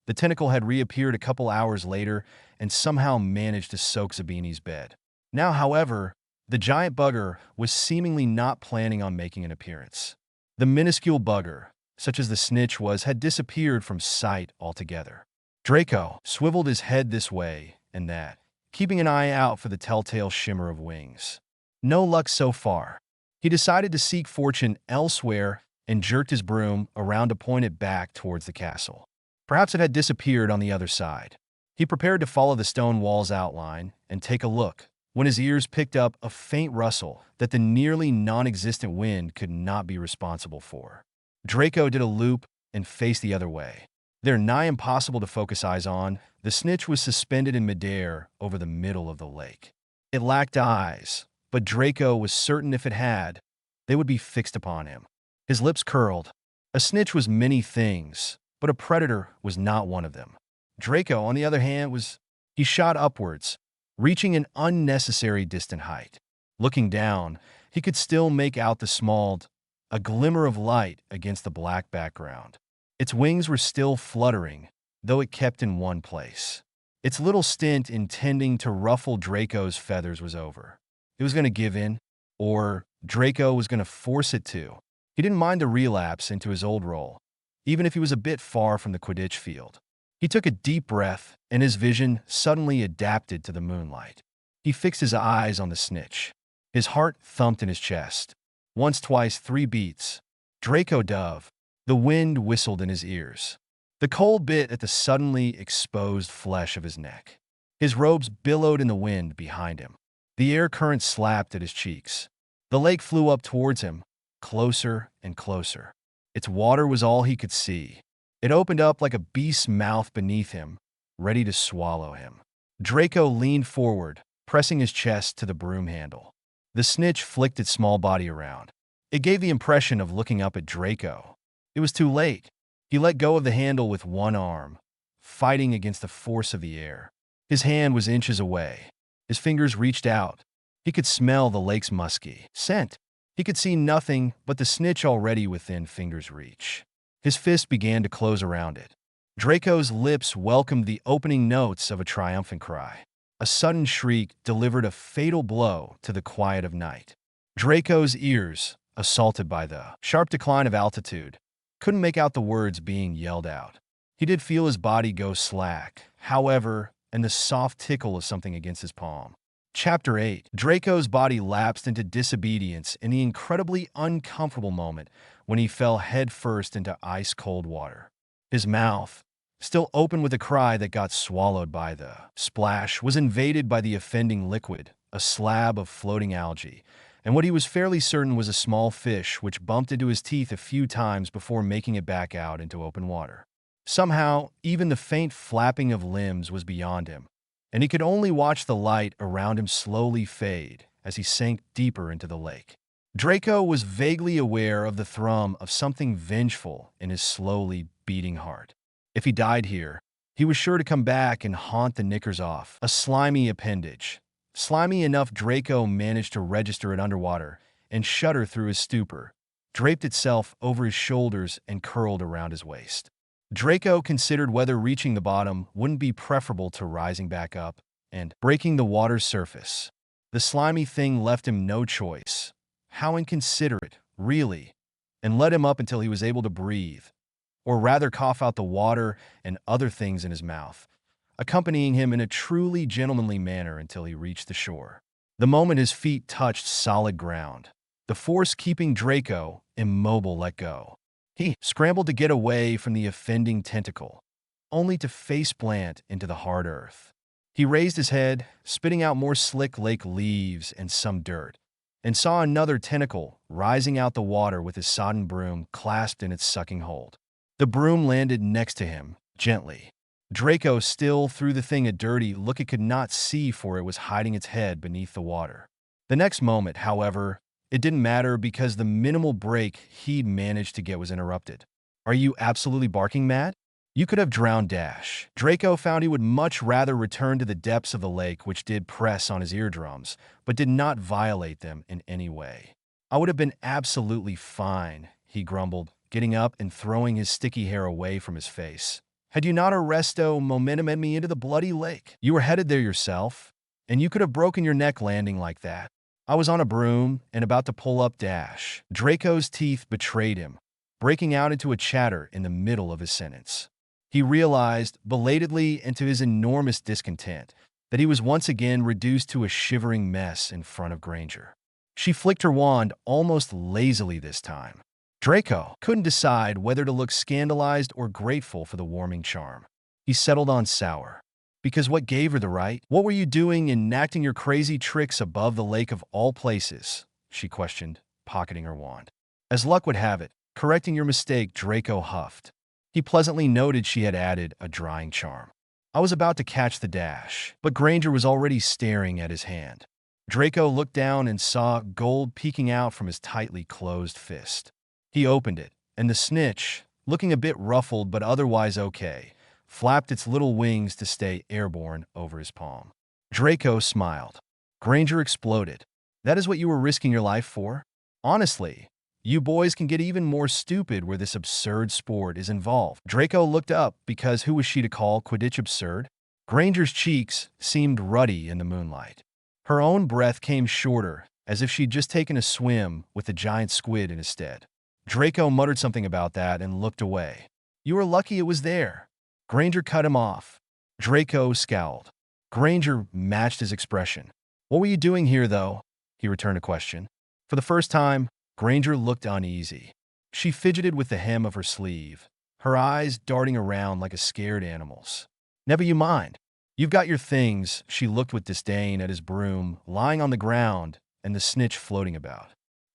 The tentacle had reappeared a couple hours later and somehow managed to soak Zabini's bed. Now, however, the giant bugger was seemingly not planning on making an appearance. The minuscule bugger, such as the snitch was, had disappeared from sight altogether. Draco swiveled his head this way and that, keeping an eye out for the telltale shimmer of wings. No luck so far. He decided to seek fortune elsewhere and jerked his broom around to point it back towards the castle. Perhaps it had disappeared on the other side. He prepared to follow the stone wall's outline and take a look, when his ears picked up a faint rustle that the nearly non-existent wind could not be responsible for. Draco did a loop and faced the other way. There, nigh impossible to focus eyes on, the snitch was suspended in midair over the middle of the lake. It lacked eyes, but Draco was certain if it had, they would be fixed upon him. His lips curled. A snitch was many things, but a predator was not one of them. Draco, on the other hand, he shot upwards, reaching an unnecessary distant height. Looking down, he could still make out a glimmer of light against the black background. Its wings were still fluttering, though it kept in one place. Its little stint intending to ruffle Draco's feathers was over. It was going to give in, or Draco was going to force it to. He didn't mind the relapse into his old role, even if he was a bit far from the Quidditch field. He took a deep breath, and his vision suddenly adapted to the moonlight. He fixed his eyes on the snitch. His heart thumped in his chest. Once, twice, 3 beats. Draco dove. The wind whistled in his ears. The cold bit at the suddenly exposed flesh of his neck. His robes billowed in the wind behind him. The air current slapped at his cheeks. The lake flew up towards him, closer and closer. Its water was all he could see. It opened up like a beast's mouth beneath him, ready to swallow him. Draco leaned forward, pressing his chest to the broom handle. The snitch flicked its small body around. It gave the impression of looking up at Draco. It was too late. He let go of the handle with one arm, fighting against the force of the air. His hand was inches away. His fingers reached out. He could smell the lake's musky scent. He could see nothing but the snitch already within finger's reach. His fist began to close around it. Draco's lips welcomed the opening notes of a triumphant cry. A sudden shriek delivered a fatal blow to the quiet of night. Draco's ears, assaulted by the sharp decline of altitude, couldn't make out the words being yelled out. He did feel his body go slack, however, and the soft tickle of something against his palm. Chapter 8. Draco's body lapsed into disobedience in the incredibly uncomfortable moment when he fell headfirst into ice-cold water. His mouth, still open with a cry that got swallowed by the splash, was invaded by the offending liquid, a slab of floating algae, and what he was fairly certain was a small fish which bumped into his teeth a few times before making it back out into open water. Somehow, even the faint flapping of limbs was beyond him, and he could only watch the light around him slowly fade as he sank deeper into the lake. Draco was vaguely aware of the thrum of something vengeful in his slowly beating heart. If he died here, he was sure to come back and haunt the knickers off, a slimy appendage. Slimy enough Draco managed to register it underwater and shudder through his stupor, draped itself over his shoulders and curled around his waist. Draco considered whether reaching the bottom wouldn't be preferable to rising back up and breaking the water's surface. The slimy thing left him no choice. How inconsiderate, really, and led him up until he was able to breathe, or rather cough out the water and other things in his mouth, accompanying him in a truly gentlemanly manner until he reached the shore. The moment his feet touched solid ground, the force keeping Draco immobile let go. He scrambled to get away from the offending tentacle, only to face-plant into the hard earth. He raised his head, spitting out more slick lake leaves and some dirt, and saw another tentacle rising out the water with his sodden broom clasped in its sucking hold. The broom landed next to him, gently. Draco still threw the thing a dirty look it could not see, for it was hiding its head beneath the water. The next moment, however, it didn't matter because the minimal break he'd managed to get was interrupted. "Are you absolutely barking mad? You could have drowned Dash." Draco found he would much rather return to the depths of the lake, which did press on his eardrums, but did not violate them in any way. "I would have been absolutely fine," he grumbled, getting up and throwing his sticky hair away from his face. Had you not arresto momentum me into the bloody lake? You were headed there yourself, and you could have broken your neck landing like that. I was on a broom and about to pull up dash. Draco's teeth betrayed him, breaking out into a chatter in the middle of his sentence. He realized, belatedly and to his enormous discontent, that he was once again reduced to a shivering mess in front of Granger. She flicked her wand almost lazily this time. Draco couldn't decide whether to look scandalized or grateful for the warming charm. He settled on sour. Because what gave her the right? What were you doing enacting your crazy tricks above the lake of all places? She questioned, pocketing her wand. As luck would have it, correcting your mistake, Draco huffed. He pleasantly noted she had added a drying charm. I was about to catch the dash, but Granger was already staring at his hand. Draco looked down and saw gold peeking out from his tightly closed fist. He opened it, and the snitch, looking a bit ruffled but otherwise okay, flapped its little wings to stay airborne over his palm. Draco smiled. Granger exploded. That is what you were risking your life for? Honestly, you boys can get even more stupid where this absurd sport is involved. Draco looked up because who was she to call Quidditch absurd? Granger's cheeks seemed ruddy in the moonlight. Her own breath came shorter, as if she'd just taken a swim with the giant squid in his stead. Draco muttered something about that and looked away. You were lucky it was there. Granger cut him off. Draco scowled. Granger matched his expression. What were you doing here, though? He returned a question. For the first time, Granger looked uneasy. She fidgeted with the hem of her sleeve, her eyes darting around like a scared animal's. Never you mind. You've got your things. She looked with disdain at his broom lying on the ground and the snitch floating about.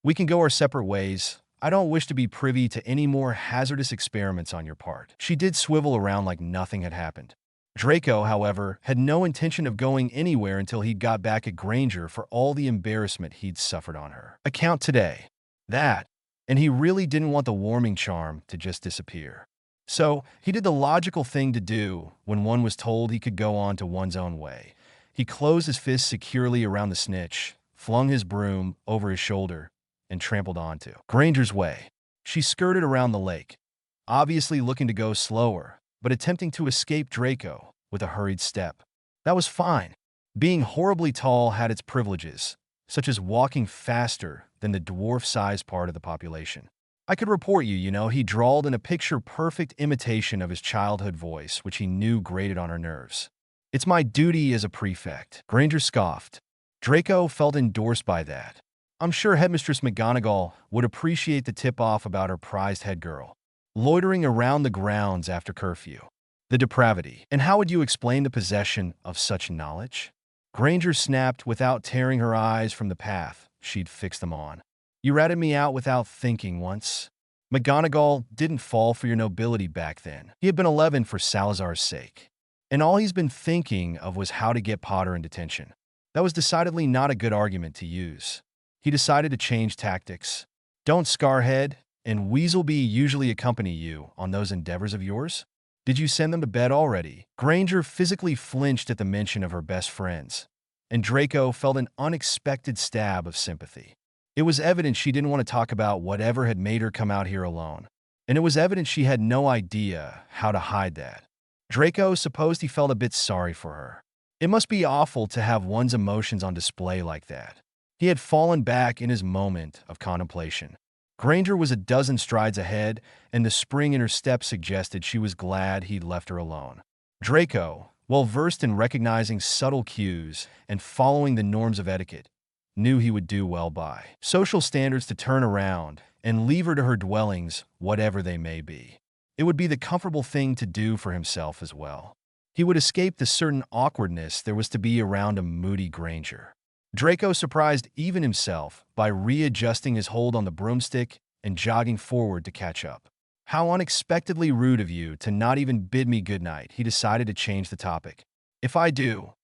We can go our separate ways. I don't wish to be privy to any more hazardous experiments on your part. She did swivel around like nothing had happened. Draco, however, had no intention of going anywhere until he'd got back at Granger for all the embarrassment he'd suffered on her account today. That, and he really didn't want the warming charm to just disappear. So, he did the logical thing to do when one was told he could go on to one's own way. He closed his fist securely around the snitch, flung his broom over his shoulder, and trampled onto Granger's way. She skirted around the lake, obviously looking to go slower, but attempting to escape Draco with a hurried step. That was fine. Being horribly tall had its privileges, such as walking faster than the dwarf-sized part of the population. I could report you, he drawled in a picture-perfect imitation of his childhood voice, which he knew grated on her nerves. It's my duty as a prefect. Granger scoffed. Draco felt endorsed by that. I'm sure Headmistress McGonagall would appreciate the tip-off about her prized head girl, loitering around the grounds after curfew. The depravity. And how would you explain the possession of such knowledge? Granger snapped without tearing her eyes from the path she'd fixed them on. You ratted me out without thinking once. McGonagall didn't fall for your nobility back then. He had been 11 for Salazar's sake. And all he's been thinking of was how to get Potter in detention. That was decidedly not a good argument to use. He decided to change tactics. Don't Scarhead and Weaselby usually accompany you on those endeavors of yours? Did you send them to bed already? Granger physically flinched at the mention of her best friends, and Draco felt an unexpected stab of sympathy. It was evident she didn't want to talk about whatever had made her come out here alone, and it was evident she had no idea how to hide that. Draco supposed he felt a bit sorry for her. It must be awful to have one's emotions on display like that. He had fallen back in his moment of contemplation. Granger was a dozen strides ahead, and the spring in her step suggested she was glad he'd left her alone. Draco, well versed in recognizing subtle cues and following the norms of etiquette, knew he would do well by social standards to turn around and leave her to her dwellings, whatever they may be. It would be the comfortable thing to do for himself as well. He would escape the certain awkwardness there was to be around a moody Granger. Draco surprised even himself by readjusting his hold on the broomstick and jogging forward to catch up. How unexpectedly rude of you to not even bid me goodnight. He decided to change the topic. If I do,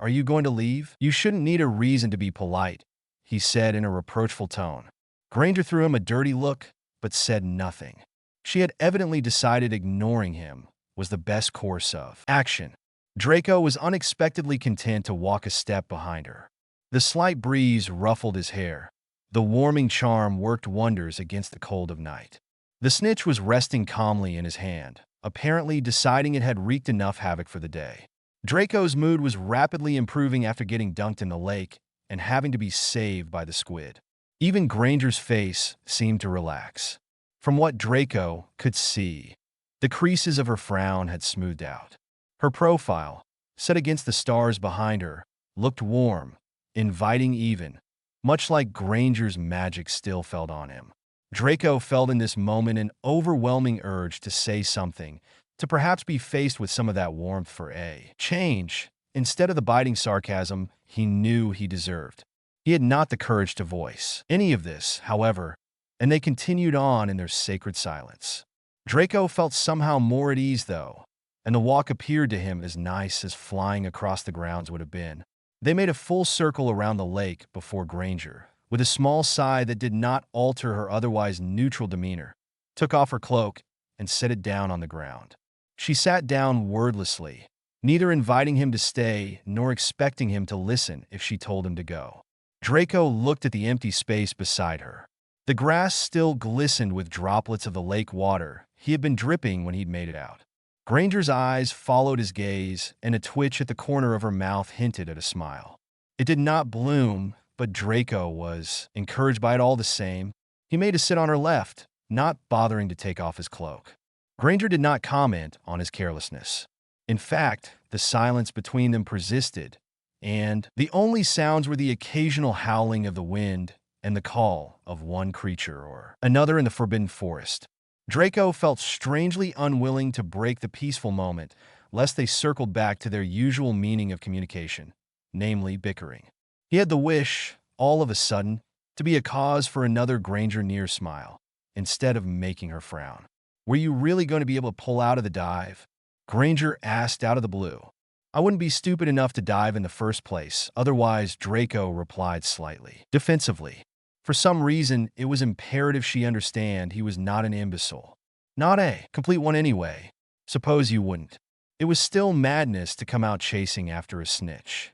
are you going to leave? You shouldn't need a reason to be polite, he said in a reproachful tone. Granger threw him a dirty look, but said nothing. She had evidently decided ignoring him was the best course of action. Draco was unexpectedly content to walk a step behind her. The slight breeze ruffled his hair. The warming charm worked wonders against the cold of night. The snitch was resting calmly in his hand, apparently deciding it had wreaked enough havoc for the day. Draco's mood was rapidly improving after getting dunked in the lake and having to be saved by the squid. Even Granger's face seemed to relax. From what Draco could see, the creases of her frown had smoothed out. Her profile, set against the stars behind her, looked warm, inviting even, much like Granger's magic still felt on him. Draco felt in this moment an overwhelming urge to say something, to perhaps be faced with some of that warmth for a change, instead of the biting sarcasm he knew he deserved. He had not the courage to voice any of this, however, and they continued on in their sacred silence. Draco felt somehow more at ease, though, and the walk appeared to him as nice as flying across the grounds would have been. They made a full circle around the lake before Granger, with a small sigh that did not alter her otherwise neutral demeanor, took off her cloak and set it down on the ground. She sat down wordlessly, neither inviting him to stay nor expecting him to listen if she told him to go. Draco looked at the empty space beside her. The grass still glistened with droplets of the lake water he had been dripping when he'd made it out. Granger's eyes followed his gaze, and a twitch at the corner of her mouth hinted at a smile. It did not bloom, but Draco was encouraged by it all the same. He made her sit on her left, not bothering to take off his cloak. Granger did not comment on his carelessness. In fact, the silence between them persisted, and the only sounds were the occasional howling of the wind and the call of one creature or another in the forbidden forest. Draco felt strangely unwilling to break the peaceful moment, lest they circled back to their usual meaning of communication, namely bickering. He had the wish, all of a sudden, to be a cause for another Granger near smile, instead of making her frown. "Were you really going to be able to pull out of the dive?" Granger asked out of the blue. "I wouldn't be stupid enough to dive in the first place, otherwise," Draco replied slightly defensively. For some reason, it was imperative she understand he was not an imbecile. Not a complete one anyway. Suppose you wouldn't. It was still madness to come out chasing after a snitch.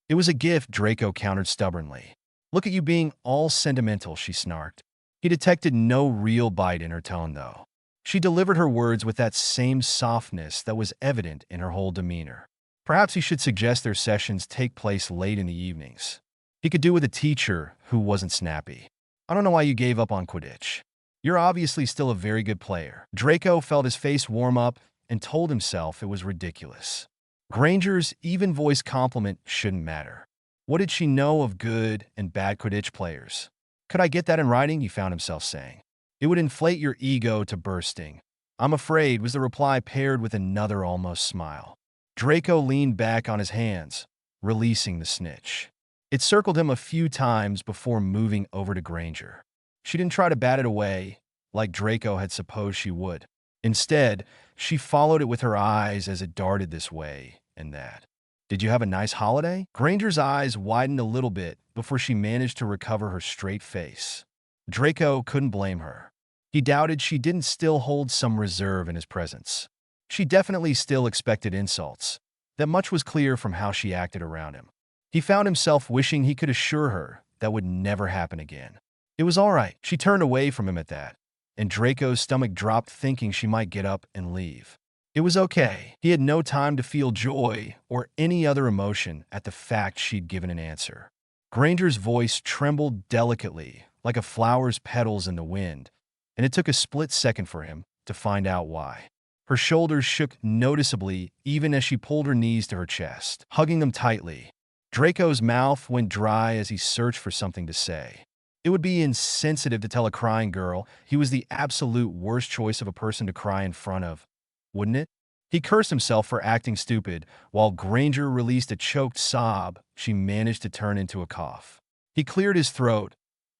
"It was a gift," Draco countered stubbornly. "Look at you being all sentimental," she snarked. He detected no real bite in her tone, though. She delivered her words with that same softness that was evident in her whole demeanor. Perhaps he should suggest their sessions take place late in the evenings. He could do with a teacher who wasn't snappy. "I don't know why you gave up on Quidditch. You're obviously still a very good player." Draco felt his face warm up and told himself it was ridiculous. Granger's even-voiced compliment shouldn't matter. What did she know of good and bad Quidditch players? "Could I get that in writing?" he found himself saying. "It would inflate your ego to bursting." "I'm afraid," was the reply, paired with another almost smile. Draco leaned back on his hands, releasing the snitch. It circled him a few times before moving over to Granger. She didn't try to bat it away, like Draco had supposed she would. Instead, she followed it with her eyes as it darted this way and that. "Did you have a nice holiday?" Granger's eyes widened a little bit before she managed to recover her straight face. Draco couldn't blame her. He doubted she didn't still hold some reserve in his presence. She definitely still expected insults. That much was clear from how she acted around him. He found himself wishing he could assure her that would never happen again. It was all right. She turned away from him at that, and Draco's stomach dropped, thinking she might get up and leave. It was okay. He had no time to feel joy or any other emotion at the fact she'd given an answer. Granger's voice trembled delicately, like a flower's petals in the wind, and it took a split second for him to find out why. Her shoulders shook noticeably even as she pulled her knees to her chest, hugging them tightly. Draco's mouth went dry as he searched for something to say. It would be insensitive to tell a crying girl he was the absolute worst choice of a person to cry in front of, wouldn't it? He cursed himself for acting stupid, while Granger released a choked sob she managed to turn into a cough. He cleared his throat,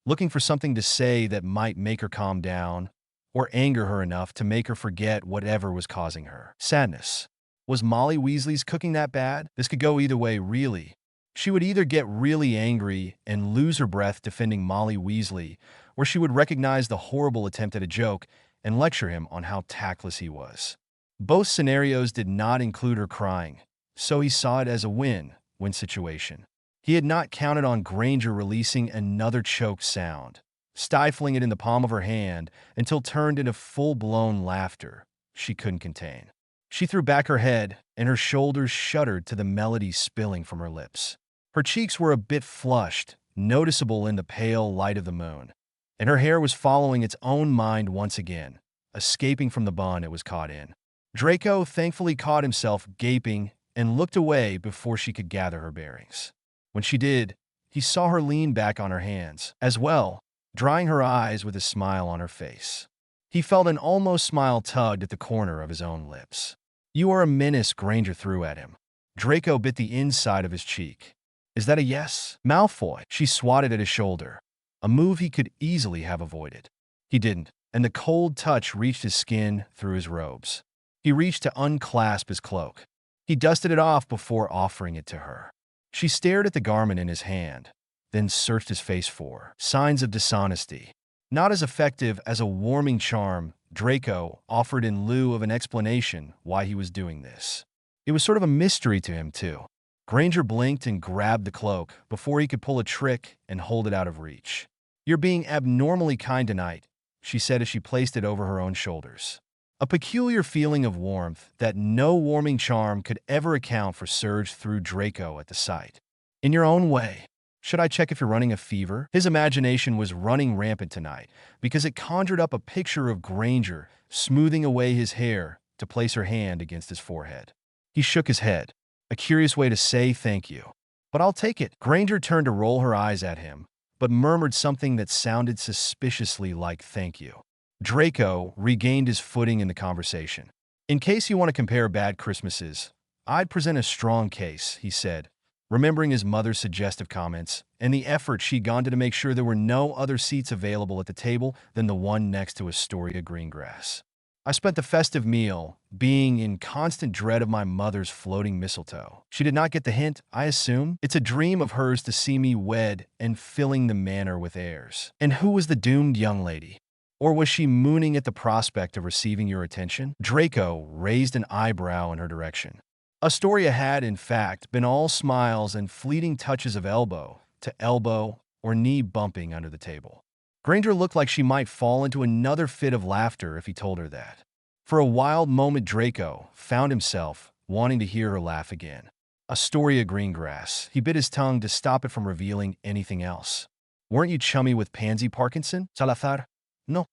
looking for something to say that might make her calm down, or anger her enough to make her forget whatever was causing her sadness. Was Molly Weasley's cooking that bad? This could go either way, really. She would either get really angry and lose her breath defending Molly Weasley, or she would recognize the horrible attempt at a joke and lecture him on how tactless he was. Both scenarios did not include her crying, so he saw it as a win-win situation. He had not counted on Granger releasing another choked sound, stifling it in the palm of her hand until turned into full-blown laughter she couldn't contain. She threw back her head, and her shoulders shuddered to the melody spilling from her lips. Her cheeks were a bit flushed, noticeable in the pale light of the moon, and her hair was following its own mind once again, escaping from the bun it was caught in. Draco thankfully caught himself gaping and looked away before she could gather her bearings. When she did, he saw her lean back on her hands, as well, drying her eyes with a smile on her face. He felt an almost smile tugged at the corner of his own lips. "You are a menace," Granger threw at him. Draco bit the inside of his cheek. "Is that a yes?" "Malfoy." She swatted at his shoulder, a move he could easily have avoided. He didn't, and the cold touch reached his skin through his robes. He reached to unclasp his cloak. He dusted it off before offering it to her. She stared at the garment in his hand, then searched his face for signs of dishonesty. Not as effective as a warming charm, Draco offered in lieu of an explanation why he was doing this. It was sort of a mystery to him, too. Granger blinked and grabbed the cloak before he could pull a trick and hold it out of reach. "You're being abnormally kind tonight," she said as she placed it over her own shoulders. A peculiar feeling of warmth that no warming charm could ever account for surged through Draco at the sight. "In your own way. Should I check if you're running a fever?" His imagination was running rampant tonight because it conjured up a picture of Granger smoothing away his hair to place her hand against his forehead. He shook his head, a curious way to say thank you. "But I'll take it." Granger turned to roll her eyes at him, but murmured something that sounded suspiciously like thank you. Draco regained his footing in the conversation. "In case you want to compare bad Christmases, I'd present a strong case," he said, remembering his mother's suggestive comments and the effort she'd gone to make sure there were no other seats available at the table than the one next to Astoria Greengrass. "I spent the festive meal being in constant dread of my mother's floating mistletoe." She did not get the hint, I assume. "It's a dream of hers to see me wed and filling the manor with heirs." "And who was the doomed young lady? Or was she mooning at the prospect of receiving your attention?" Draco raised an eyebrow in her direction. Astoria had, in fact, been all smiles and fleeting touches of elbow to elbow or knee bumping under the table. Granger looked like she might fall into another fit of laughter if he told her that. For a wild moment, Draco found himself wanting to hear her laugh again. Astoria Greengrass. He bit his tongue to stop it from revealing anything else. "Weren't you chummy with Pansy Parkinson, Salazar?" "No."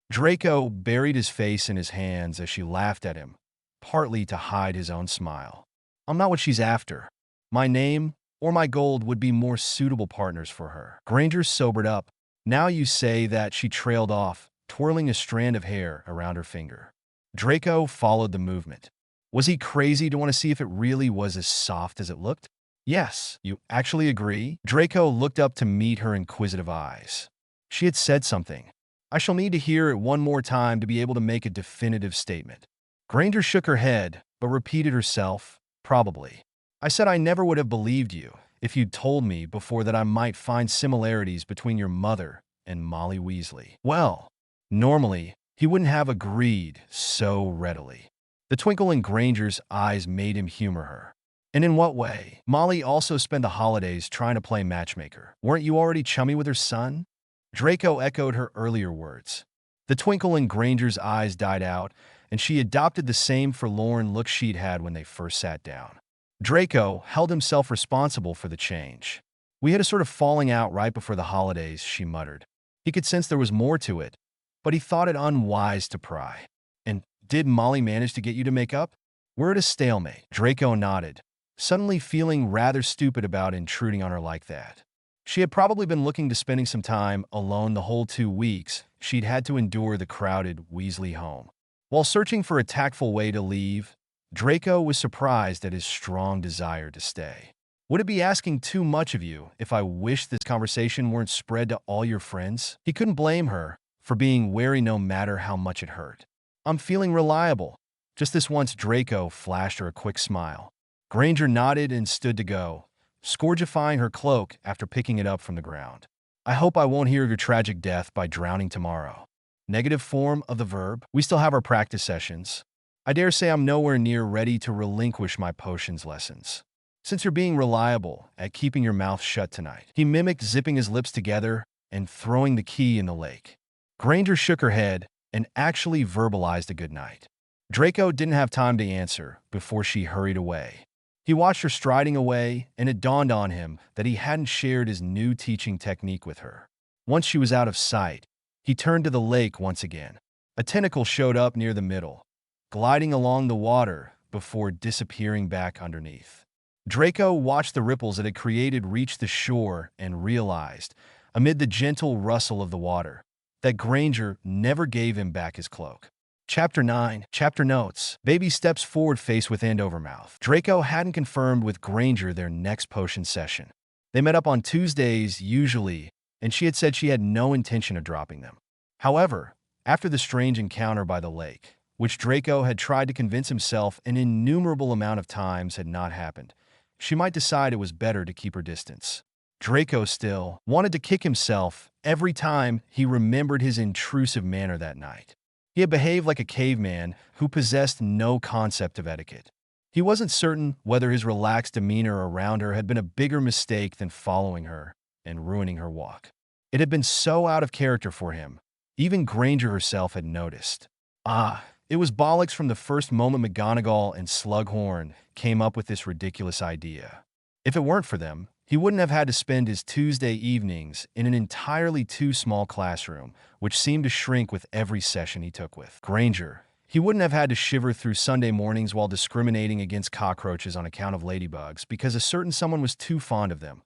Draco buried his face in his hands as she laughed at him, partly to hide his own smile. "I'm not what she's after. My name or my gold would be more suitable partners for her." Granger sobered up. "Now you say that," she trailed off, twirling a strand of hair around her finger. Draco followed the movement. Was he crazy to want to see if it really was as soft as it looked? "Yes, you actually agree?" Draco looked up to meet her inquisitive eyes. She had said something. "I shall need to hear it one more time to be able to make a definitive statement." Granger shook her head, but repeated herself, "Probably. I said I never would have believed you if you'd told me before that I might find similarities between your mother and Molly Weasley." Well, normally, he wouldn't have agreed so readily. The twinkle in Granger's eyes made him humor her. "And in what way?" "Molly also spent the holidays trying to play matchmaker. Weren't you already chummy with her son?" Draco echoed her earlier words. The twinkle in Granger's eyes died out, and she adopted the same forlorn look she'd had when they first sat down. Draco held himself responsible for the change. "We had a sort of falling out right before the holidays," she muttered. He could sense there was more to it, but he thought it unwise to pry. "And did Molly manage to get you to make up?" "We're at a stalemate." Draco nodded, suddenly feeling rather stupid about intruding on her like that. She had probably been looking to spending some time alone the whole 2 weeks she'd had to endure the crowded Weasley home. While searching for a tactful way to leave, Draco was surprised at his strong desire to stay. "Would it be asking too much of you if I wished this conversation weren't spread to all your friends?" He couldn't blame her for being wary no matter how much it hurt. "I'm feeling reliable." Just this once, Draco flashed her a quick smile. Granger nodded and stood to go, scourgifying her cloak after picking it up from the ground. "I hope I won't hear of your tragic death by drowning tomorrow." Negative form of the verb. "We still have our practice sessions. I dare say I'm nowhere near ready to relinquish my potions lessons." "Since you're being reliable at keeping your mouth shut tonight." He mimicked zipping his lips together, and throwing the key in the lake. Granger shook her head and actually verbalized a goodnight. Draco didn't have time to answer before she hurried away. He watched her striding away, and it dawned on him that he hadn't shared his new teaching technique with her. Once she was out of sight, he turned to the lake once again. A tentacle showed up near the middle, gliding along the water before disappearing back underneath. Draco watched the ripples it had created reach the shore and realized, amid the gentle rustle of the water, that Granger never gave him back his cloak. Chapter 9. Chapter Notes. Baby steps forward face with end over mouth. Draco hadn't confirmed with Granger their next potion session. They met up on Tuesdays, usually, and she had said she had no intention of dropping them. However, after the strange encounter by the lake, which Draco had tried to convince himself an innumerable amount of times had not happened, she might decide it was better to keep her distance. Draco still wanted to kick himself every time he remembered his intrusive manner that night. He had behaved like a caveman who possessed no concept of etiquette. He wasn't certain whether his relaxed demeanor around her had been a bigger mistake than following her and ruining her walk. It had been so out of character for him. Even Granger herself had noticed. It was bollocks from the first moment McGonagall and Slughorn came up with this ridiculous idea. If it weren't for them, he wouldn't have had to spend his Tuesday evenings in an entirely too small classroom, which seemed to shrink with every session he took with Granger. He wouldn't have had to shiver through Sunday mornings while discriminating against cockroaches on account of ladybugs because a certain someone was too fond of them.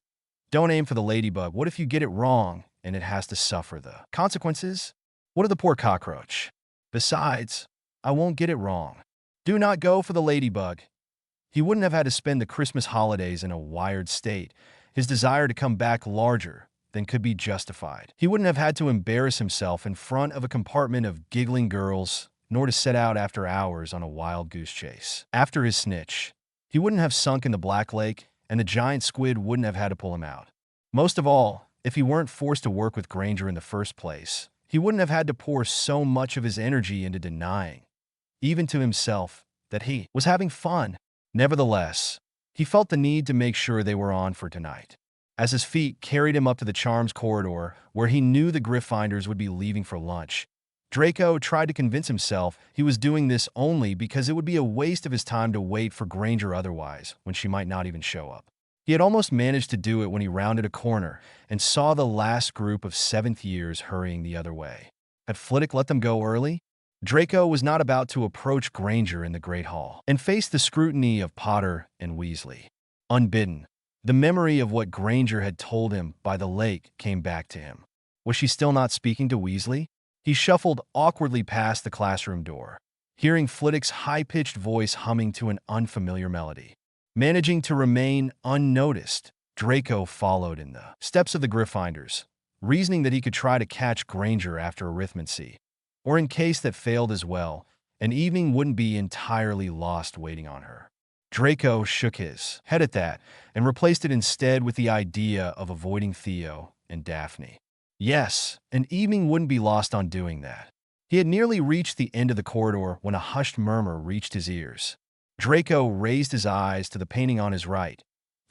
Don't aim for the ladybug. What if you get it wrong and it has to suffer the consequences? What of the poor cockroach? Besides, I won't get it wrong. Do not go for the ladybug. He wouldn't have had to spend the Christmas holidays in a wired state, his desire to come back larger than could be justified. He wouldn't have had to embarrass himself in front of a compartment of giggling girls, nor to set out after hours on a wild goose chase. After his snitch, he wouldn't have sunk in the Black Lake, and the giant squid wouldn't have had to pull him out. Most of all, if he weren't forced to work with Granger in the first place, he wouldn't have had to pour so much of his energy into denying, even to himself, that he was having fun. Nevertheless, he felt the need to make sure they were on for tonight. As his feet carried him up to the Charms corridor, where he knew the Gryffindors would be leaving for lunch, Draco tried to convince himself he was doing this only because it would be a waste of his time to wait for Granger otherwise, when she might not even show up. He had almost managed to do it when he rounded a corner and saw the last group of 7th years hurrying the other way. Had Flitwick let them go early? Draco was not about to approach Granger in the Great Hall and face the scrutiny of Potter and Weasley. Unbidden, the memory of what Granger had told him by the lake came back to him. Was she still not speaking to Weasley? He shuffled awkwardly past the classroom door, hearing Flitwick's high-pitched voice humming to an unfamiliar melody. Managing to remain unnoticed, Draco followed in the steps of the Gryffindors, reasoning that he could try to catch Granger after arithmancy, or in case that failed as well, an evening wouldn't be entirely lost waiting on her. Draco shook his head at that and replaced it instead with the idea of avoiding Theo and Daphne. Yes, an evening wouldn't be lost on doing that. He had nearly reached the end of the corridor when a hushed murmur reached his ears. Draco raised his eyes to the painting on his right,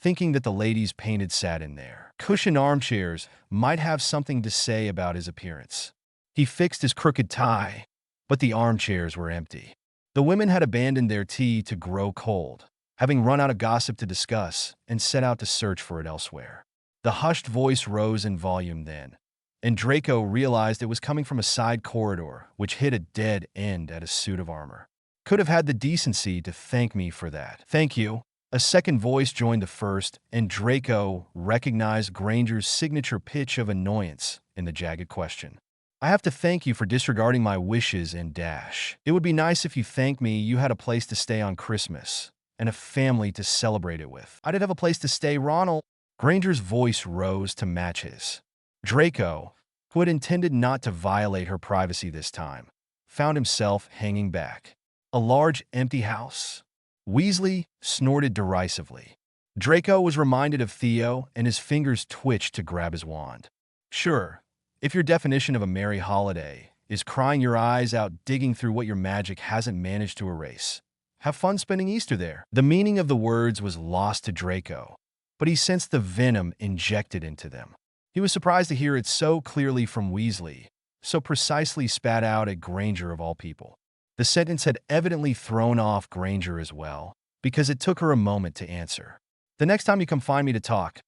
thinking that the ladies painted sat in there. Cushioned armchairs might have something to say about his appearance. He fixed his crooked tie, but the armchairs were empty. The women had abandoned their tea to grow cold, having run out of gossip to discuss and set out to search for it elsewhere. The hushed voice rose in volume then, and Draco realized it was coming from a side corridor which hit a dead end at a suit of armor. Could have had the decency to thank me for that. Thank you. A second voice joined the first, and Draco recognized Granger's signature pitch of annoyance in the jagged question. I have to thank you for disregarding my wishes and dash. It would be nice if you thanked me you had a place to stay on Christmas and a family to celebrate it with. I did have a place to stay, Ronald. Granger's voice rose to match his. Draco, who had intended not to violate her privacy this time, found himself hanging back. A large, empty house. Weasley snorted derisively. Draco was reminded of Theo, and his fingers twitched to grab his wand. Sure, if your definition of a merry holiday is crying your eyes out digging through what your magic hasn't managed to erase, have fun spending Easter there. The meaning of the words was lost to Draco, but he sensed the venom injected into them. He was surprised to hear it so clearly from Weasley, so precisely spat out at Granger of all people. The sentence had evidently thrown off Granger as well, because it took her a moment to answer. "The next time you come find me to talk,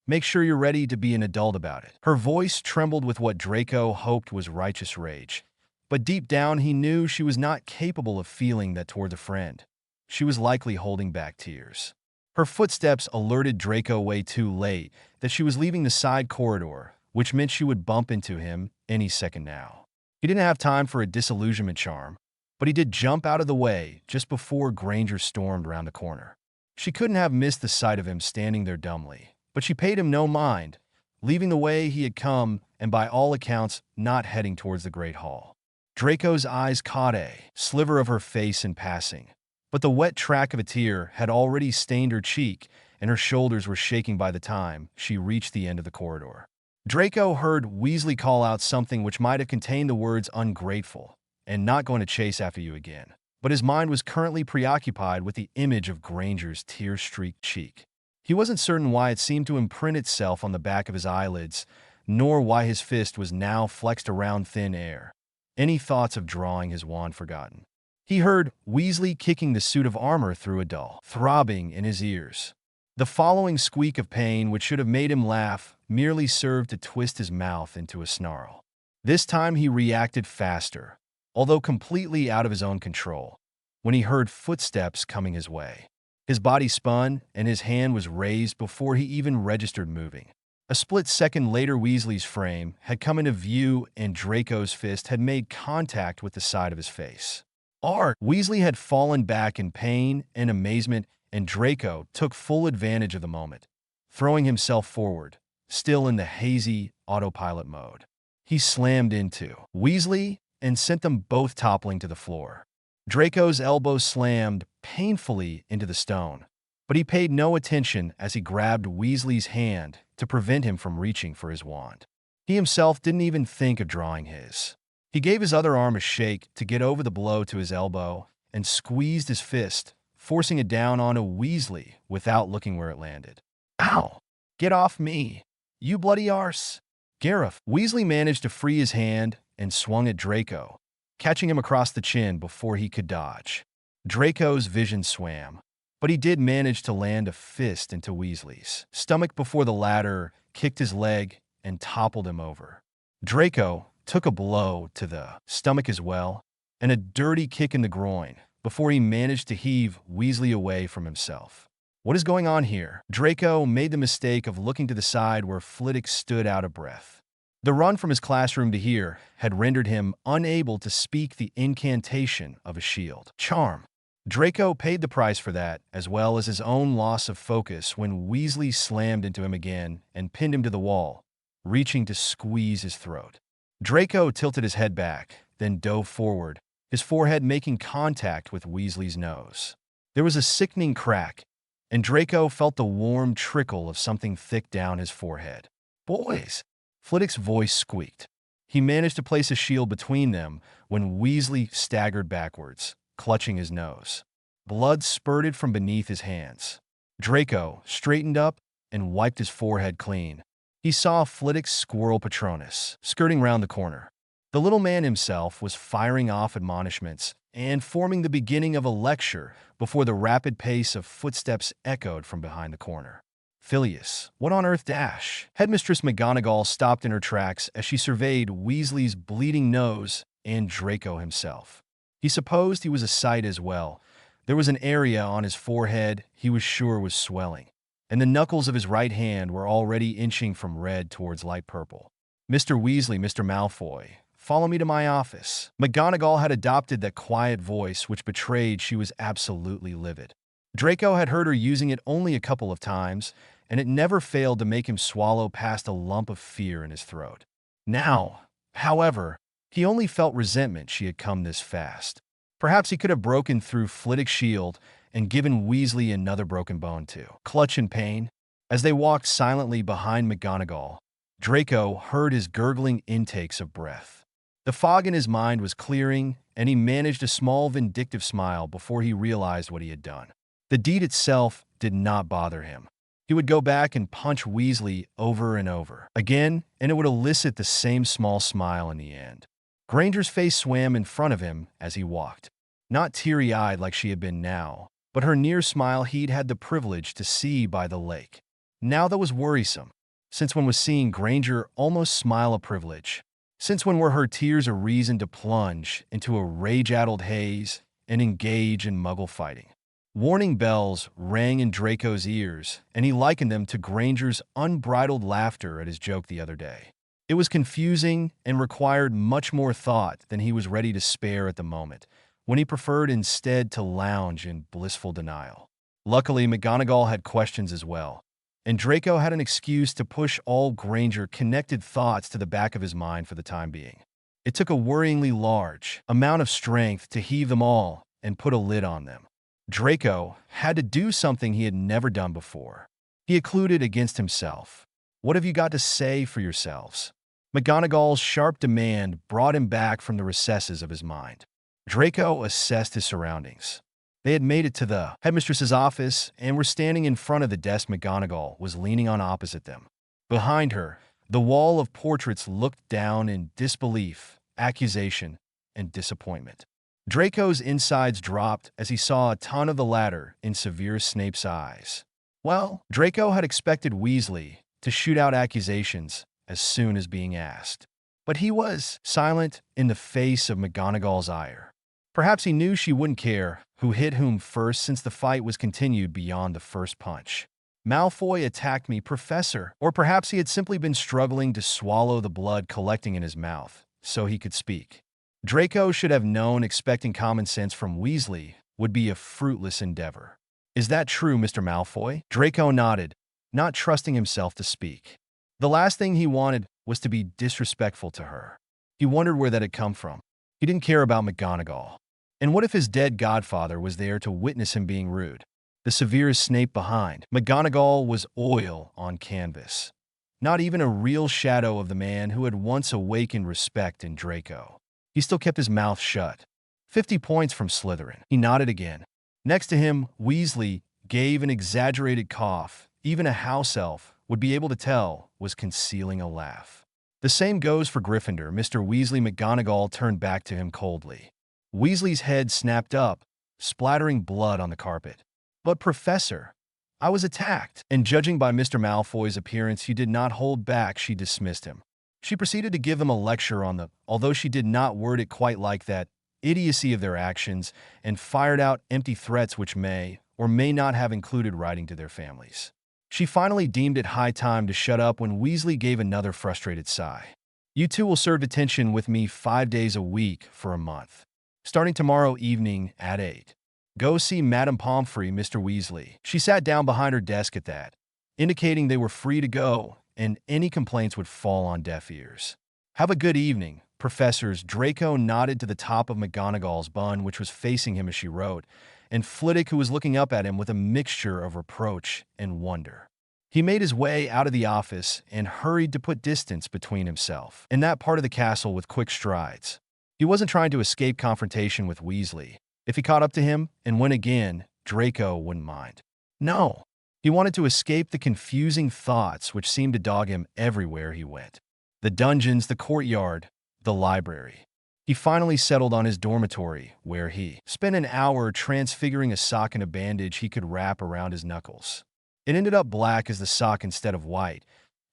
make sure you're ready to be an adult about it." Her voice trembled with what Draco hoped was righteous rage, but deep down he knew she was not capable of feeling that toward a friend. She was likely holding back tears. Her footsteps alerted Draco way too late that she was leaving the side corridor, which meant she would bump into him any second now. He didn't have time for a disillusionment charm, but he did jump out of the way just before Granger stormed around the corner. She couldn't have missed the sight of him standing there dumbly, but she paid him no mind, leaving the way he had come and by all accounts not heading towards the Great Hall. Draco's eyes caught a sliver of her face in passing, but the wet track of a tear had already stained her cheek and her shoulders were shaking by the time she reached the end of the corridor. Draco heard Weasley call out something which might have contained the words ungrateful and not going to chase after you again, but his mind was currently preoccupied with the image of Granger's tear-streaked cheek. He wasn't certain why it seemed to imprint itself on the back of his eyelids, nor why his fist was now flexed around thin air. Any thoughts of drawing his wand forgotten. He heard Weasley kicking the suit of armor through a dull throbbing in his ears. The following squeak of pain, which should have made him laugh, merely served to twist his mouth into a snarl. This time he reacted faster, although completely out of his own control, when he heard footsteps coming his way. His body spun, and his hand was raised before he even registered moving. A split second later, Weasley's frame had come into view and Draco's fist had made contact with the side of his face. Weasley had fallen back in pain and amazement, and Draco took full advantage of the moment, throwing himself forward, still in the hazy autopilot mode. He slammed into Weasley and sent them both toppling to the floor. Draco's elbow slammed painfully into the stone, but he paid no attention as he grabbed Weasley's hand to prevent him from reaching for his wand. He himself didn't even think of drawing his. He gave his other arm a shake to get over the blow to his elbow and squeezed his fist, forcing it down onto Weasley without looking where it landed. "Ow! Get off me, you bloody arse!" Gareth. Weasley managed to free his hand and swung at Draco, catching him across the chin before he could dodge. Draco's vision swam, but he did manage to land a fist into Weasley's stomach before the latter kicked his leg and toppled him over. Draco took a blow to the stomach as well, and a dirty kick in the groin before he managed to heave Weasley away from himself. What is going on here? Draco made the mistake of looking to the side where Flitwick stood out of breath. The run from his classroom to here had rendered him unable to speak the incantation of a shield charm. Draco paid the price for that, as well as his own loss of focus when Weasley slammed into him again and pinned him to the wall, reaching to squeeze his throat. Draco tilted his head back, then dove forward, his forehead making contact with Weasley's nose. There was a sickening crack, and Draco felt the warm trickle of something thick down his forehead. "Boys!" Flitwick's voice squeaked. He managed to place a shield between them when Weasley staggered backwards, clutching his nose. Blood spurted from beneath his hands. Draco straightened up and wiped his forehead clean. He saw Flitwick's squirrel Patronus skirting round the corner. The little man himself was firing off admonishments and forming the beginning of a lecture before the rapid pace of footsteps echoed from behind the corner. "Phileas, what on earth dash?" Headmistress McGonagall stopped in her tracks as she surveyed Weasley's bleeding nose and Draco himself. He supposed he was a sight as well. There was an area on his forehead he was sure was swelling, and the knuckles of his right hand were already inching from red towards light purple. "Mr. Weasley, Mr. Malfoy, follow me to my office." McGonagall had adopted that quiet voice which betrayed she was absolutely livid. Draco had heard her using it only a couple of times, and it never failed to make him swallow past a lump of fear in his throat. Now, however, he only felt resentment she had come this fast. Perhaps he could have broken through Flitwick's shield and given Weasley another broken bone too. Clutch in pain. As they walked silently behind McGonagall, Draco heard his gurgling intakes of breath. The fog in his mind was clearing, and he managed a small vindictive smile before he realized what he had done. The deed itself did not bother him. He would go back and punch Weasley over and over again, and it would elicit the same small smile in the end. Granger's face swam in front of him as he walked. Not teary-eyed like she had been now, but her near smile he'd had the privilege to see by the lake. Now that was worrisome. Since when was seeing Granger almost smile a privilege? Since when were her tears a reason to plunge into a rage-addled haze and engage in muggle fighting? Warning bells rang in Draco's ears, and he likened them to Granger's unbridled laughter at his joke the other day. It was confusing and required much more thought than he was ready to spare at the moment, when he preferred instead to lounge in blissful denial. Luckily, McGonagall had questions as well, and Draco had an excuse to push all Granger-connected thoughts to the back of his mind for the time being. It took a worryingly large amount of strength to heave them all and put a lid on them. Draco had to do something he had never done before. He occluded against himself. "What have you got to say for yourselves?" McGonagall's sharp demand brought him back from the recesses of his mind. Draco assessed his surroundings. They had made it to the headmistress's office and were standing in front of the desk McGonagall was leaning on opposite them. Behind her, the wall of portraits looked down in disbelief, accusation, and disappointment. Draco's insides dropped as he saw a ton of the latter in Severus Snape's eyes. Well, Draco had expected Weasley to shoot out accusations as soon as being asked. But he was silent in the face of McGonagall's ire. Perhaps he knew she wouldn't care who hit whom first, since the fight was continued beyond the first punch. "Malfoy attacked me, Professor." Or perhaps he had simply been struggling to swallow the blood collecting in his mouth so he could speak. Draco should have known expecting common sense from Weasley would be a fruitless endeavor. "Is that true, Mr. Malfoy?" Draco nodded, not trusting himself to speak. The last thing he wanted was to be disrespectful to her. He wondered where that had come from. He didn't care about McGonagall. And what if his dead godfather was there to witness him being rude? The Severus Snape behind. McGonagall was oil on canvas. Not even a real shadow of the man who had once awakened respect in Draco. He still kept his mouth shut. 50 points from Slytherin. He nodded again. Next to him, Weasley gave an exaggerated cough. Even a house elf would be able to tell was concealing a laugh. The same goes for Gryffindor. Mr. Weasley. McGonagall turned back to him coldly. Weasley's head snapped up, splattering blood on the carpet. "But Professor, I was attacked." And judging by Mr. Malfoy's appearance, he did not hold back. She dismissed him. She proceeded to give him a lecture on although she did not word it quite like that, idiocy of their actions, and fired out empty threats which may or may not have included writing to their families. She finally deemed it high time to shut up when Weasley gave another frustrated sigh. "You two will serve detention with me 5 days a week for a month. Starting tomorrow evening at 8. Go see Madame Pomfrey, Mr. Weasley." She sat down behind her desk at that, indicating they were free to go, and any complaints would fall on deaf ears. "Have a good evening, Professors." Draco nodded to the top of McGonagall's bun, which was facing him as she wrote, and Flitwick, who was looking up at him with a mixture of reproach and wonder. He made his way out of the office and hurried to put distance between himself and that part of the castle with quick strides. He wasn't trying to escape confrontation with Weasley. If he caught up to him and went again, Draco wouldn't mind. No. He wanted to escape the confusing thoughts which seemed to dog him everywhere he went. The dungeons, the courtyard, the library. He finally settled on his dormitory, where he spent an hour transfiguring a sock in a bandage he could wrap around his knuckles. It ended up black as the sock instead of white,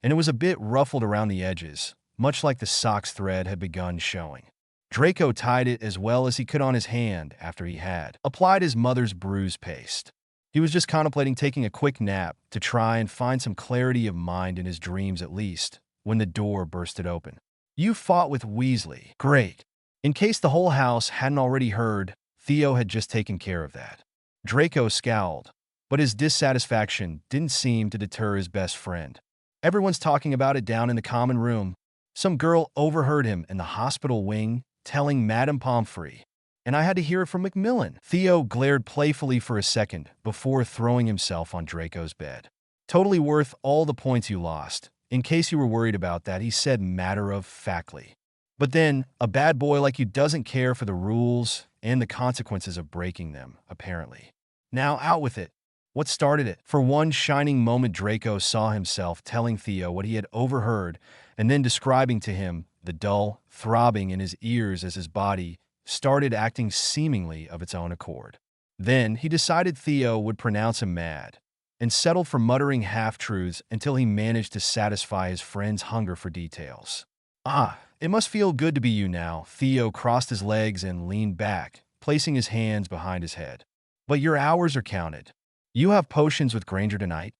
and it was a bit ruffled around the edges, much like the sock's thread had begun showing. Draco tied it as well as he could on his hand after he had applied his mother's bruise paste. He was just contemplating taking a quick nap to try and find some clarity of mind in his dreams at least, when the door bursted open. "You fought with Weasley. Great." In case the whole house hadn't already heard, Theo had just taken care of that. Draco scowled, but his dissatisfaction didn't seem to deter his best friend. "Everyone's talking about it down in the common room. Some girl overheard him in the hospital wing telling Madame Pomfrey, and I had to hear it from Macmillan." Theo glared playfully for a second before throwing himself on Draco's bed. "Totally worth all the points you lost. In case you were worried about that," he said matter-of-factly. "But then, a bad boy like you doesn't care for the rules and the consequences of breaking them, apparently. Now out with it." What started it? For one shining moment, Draco saw himself telling Theo what he had overheard and then describing to him the dull throbbing in his ears as his body started acting seemingly of its own accord. Then he decided Theo would pronounce him mad and settled for muttering half-truths until he managed to satisfy his friend's hunger for details. Ah, it must feel good to be you now. Theo crossed his legs and leaned back, placing his hands behind his head. But your hours are counted. You have potions with Granger tonight,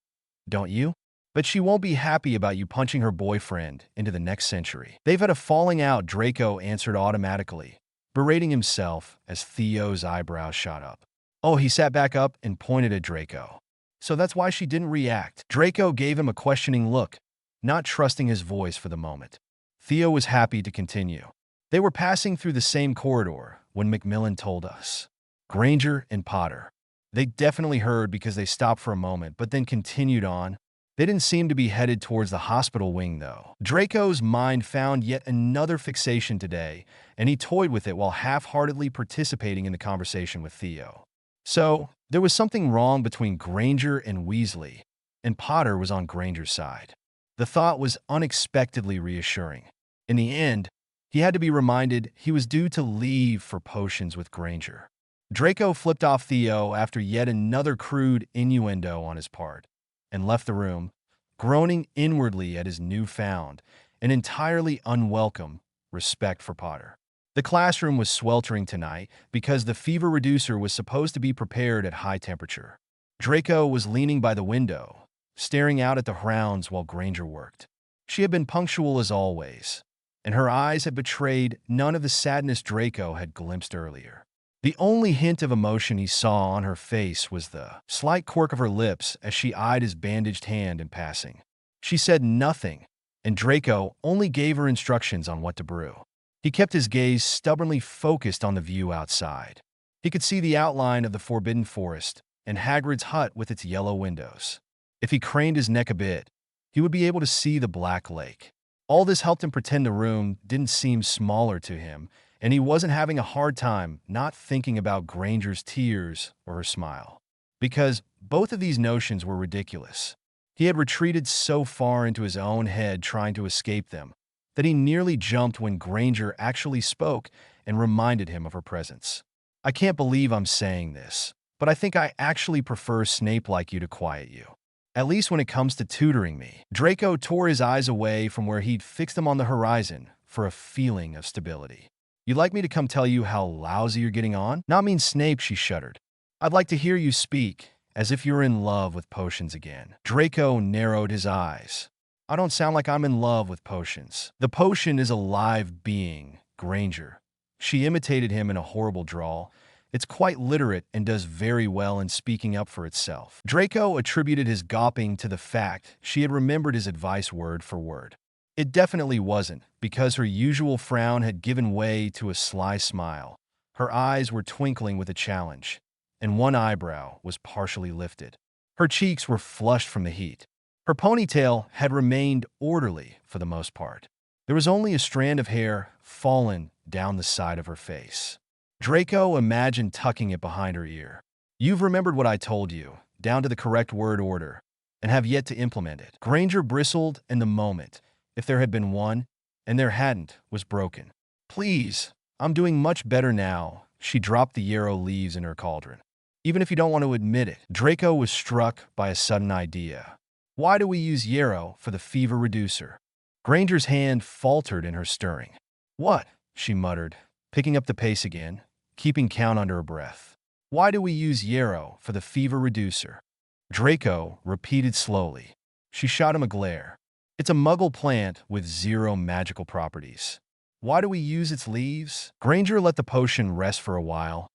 don't you? But she won't be happy about you punching her boyfriend into the next century. They've had a falling out, Draco answered automatically, berating himself as Theo's eyebrows shot up. Oh, he sat back up and pointed at Draco. So that's why she didn't react. Draco gave him a questioning look, not trusting his voice for the moment. Theo was happy to continue. They were passing through the same corridor when Macmillan told us. Granger and Potter. They definitely heard because they stopped for a moment, but then continued on. They didn't seem to be headed towards the hospital wing, though. Draco's mind found yet another fixation today, and he toyed with it while half-heartedly participating in the conversation with Theo. So, there was something wrong between Granger and Weasley, and Potter was on Granger's side. The thought was unexpectedly reassuring. In the end, he had to be reminded he was due to leave for potions with Granger. Draco flipped off Theo after yet another crude innuendo on his part, and left the room, groaning inwardly at his newfound and entirely unwelcome respect for Potter. The classroom was sweltering tonight because the fever reducer was supposed to be prepared at high temperature. Draco was leaning by the window, staring out at the grounds while Granger worked. She had been punctual as always, and her eyes had betrayed none of the sadness Draco had glimpsed earlier. The only hint of emotion he saw on her face was the slight quirk of her lips as she eyed his bandaged hand in passing. She said nothing, and Draco only gave her instructions on what to brew. He kept his gaze stubbornly focused on the view outside. He could see the outline of the Forbidden Forest and Hagrid's hut with its yellow windows. If he craned his neck a bit, he would be able to see the Black Lake. All this helped him pretend the room didn't seem smaller to him, and he wasn't having a hard time not thinking about Granger's tears or her smile. Because both of these notions were ridiculous. He had retreated so far into his own head trying to escape them that he nearly jumped when Granger actually spoke and reminded him of her presence. I can't believe I'm saying this, but I think I actually prefer Snape like you to quiet you. At least when it comes to tutoring me. Draco tore his eyes away from where he'd fixed them on the horizon for a feeling of stability. You'd like me to come tell you how lousy you're getting on? Not mean Snape, she shuddered. I'd like to hear you speak, as if you're in love with potions again. Draco narrowed his eyes. I don't sound like I'm in love with potions. The potion is a live being, Granger. She imitated him in a horrible drawl. It's quite literate and does very well in speaking up for itself. Draco attributed his gawping to the fact she had remembered his advice word for word. It definitely wasn't, because her usual frown had given way to a sly smile. Her eyes were twinkling with a challenge, and one eyebrow was partially lifted. Her cheeks were flushed from the heat. Her ponytail had remained orderly for the most part. There was only a strand of hair fallen down the side of her face. Draco imagined tucking it behind her ear. You've remembered what I told you, down to the correct word order, and have yet to implement it. Granger bristled, and the moment, if there had been one, and there hadn't, was broken. Please, I'm doing much better now. She dropped the yarrow leaves in her cauldron. Even if you don't want to admit it, Draco was struck by a sudden idea. Why do we use yarrow for the fever reducer? Granger's hand faltered in her stirring. What? She muttered, picking up the pace again, keeping count under her breath. Why do we use yarrow for the fever reducer? Draco repeated slowly. She shot him a glare. It's a muggle plant with 0 magical properties. Why do we use its leaves? Granger let the potion rest for a while,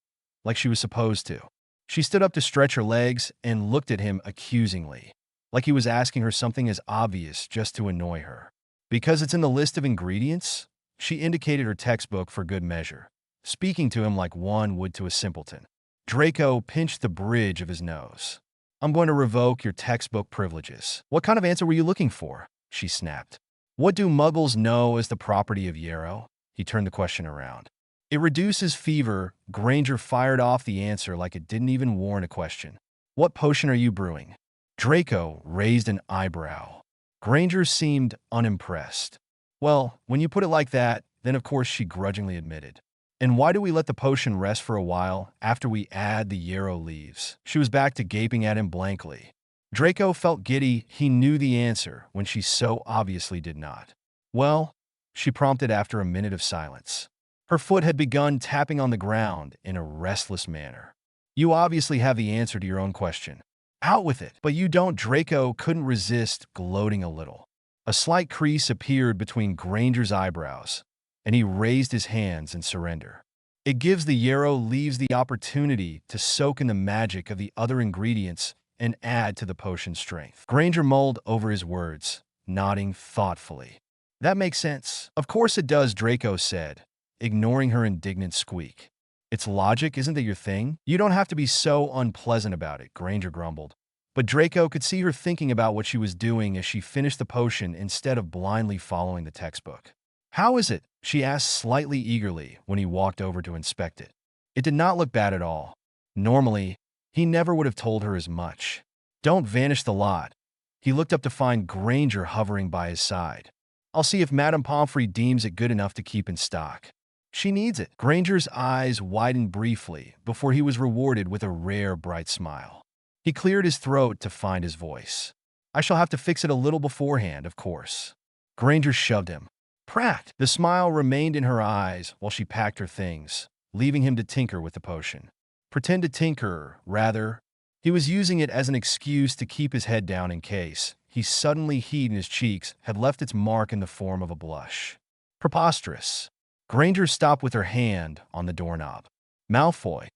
like she was supposed to. She stood up to stretch her legs and looked at him accusingly, like he was asking her something as obvious just to annoy her. Because it's in the list of ingredients? She indicated her textbook for good measure, speaking to him like one would to a simpleton. Draco pinched the bridge of his nose. I'm going to revoke your textbook privileges. What kind of answer were you looking for? She snapped. What do muggles know as the property of yarrow? He turned the question around. It reduces fever. Granger fired off the answer like it didn't even warrant a question. What potion are you brewing? Draco raised an eyebrow. Granger seemed unimpressed. Well, when you put it like that, then of course she grudgingly admitted. And why do we let the potion rest for a while after we add the yarrow leaves? She was back to gaping at him blankly. Draco felt giddy. He knew the answer when she so obviously did not. Well, she prompted after a minute of silence. Her foot had begun tapping on the ground in a restless manner. You obviously have the answer to your own question. Out with it. But you don't. Draco couldn't resist gloating a little. A slight crease appeared between Granger's eyebrows, and he raised his hands in surrender. It gives the yarrow leaves the opportunity to soak in the magic of the other ingredients and add to the potion's strength. Granger mulled over his words, nodding thoughtfully. That makes sense. Of course it does, Draco said, ignoring her indignant squeak. It's logic, isn't it your thing? You don't have to be so unpleasant about it, Granger grumbled. But Draco could see her thinking about what she was doing as she finished the potion instead of blindly following the textbook. How is it? She asked slightly eagerly when he walked over to inspect it. It did not look bad at all. Normally, he never would have told her as much. Don't vanish the lot. He looked up to find Granger hovering by his side. I'll see if Madame Pomfrey deems it good enough to keep in stock. She needs it. Granger's eyes widened briefly before he was rewarded with a rare, bright smile. He cleared his throat to find his voice. I shall have to fix it a little beforehand, of course. Granger shoved him. Prat! The smile remained in her eyes while she packed her things, leaving him to tinker with the potion. Pretend to tinker, rather. He was using it as an excuse to keep his head down in case suddenly heat in his cheeks had left its mark in the form of a blush. Preposterous. Granger stopped with her hand on the doorknob. Malfoy,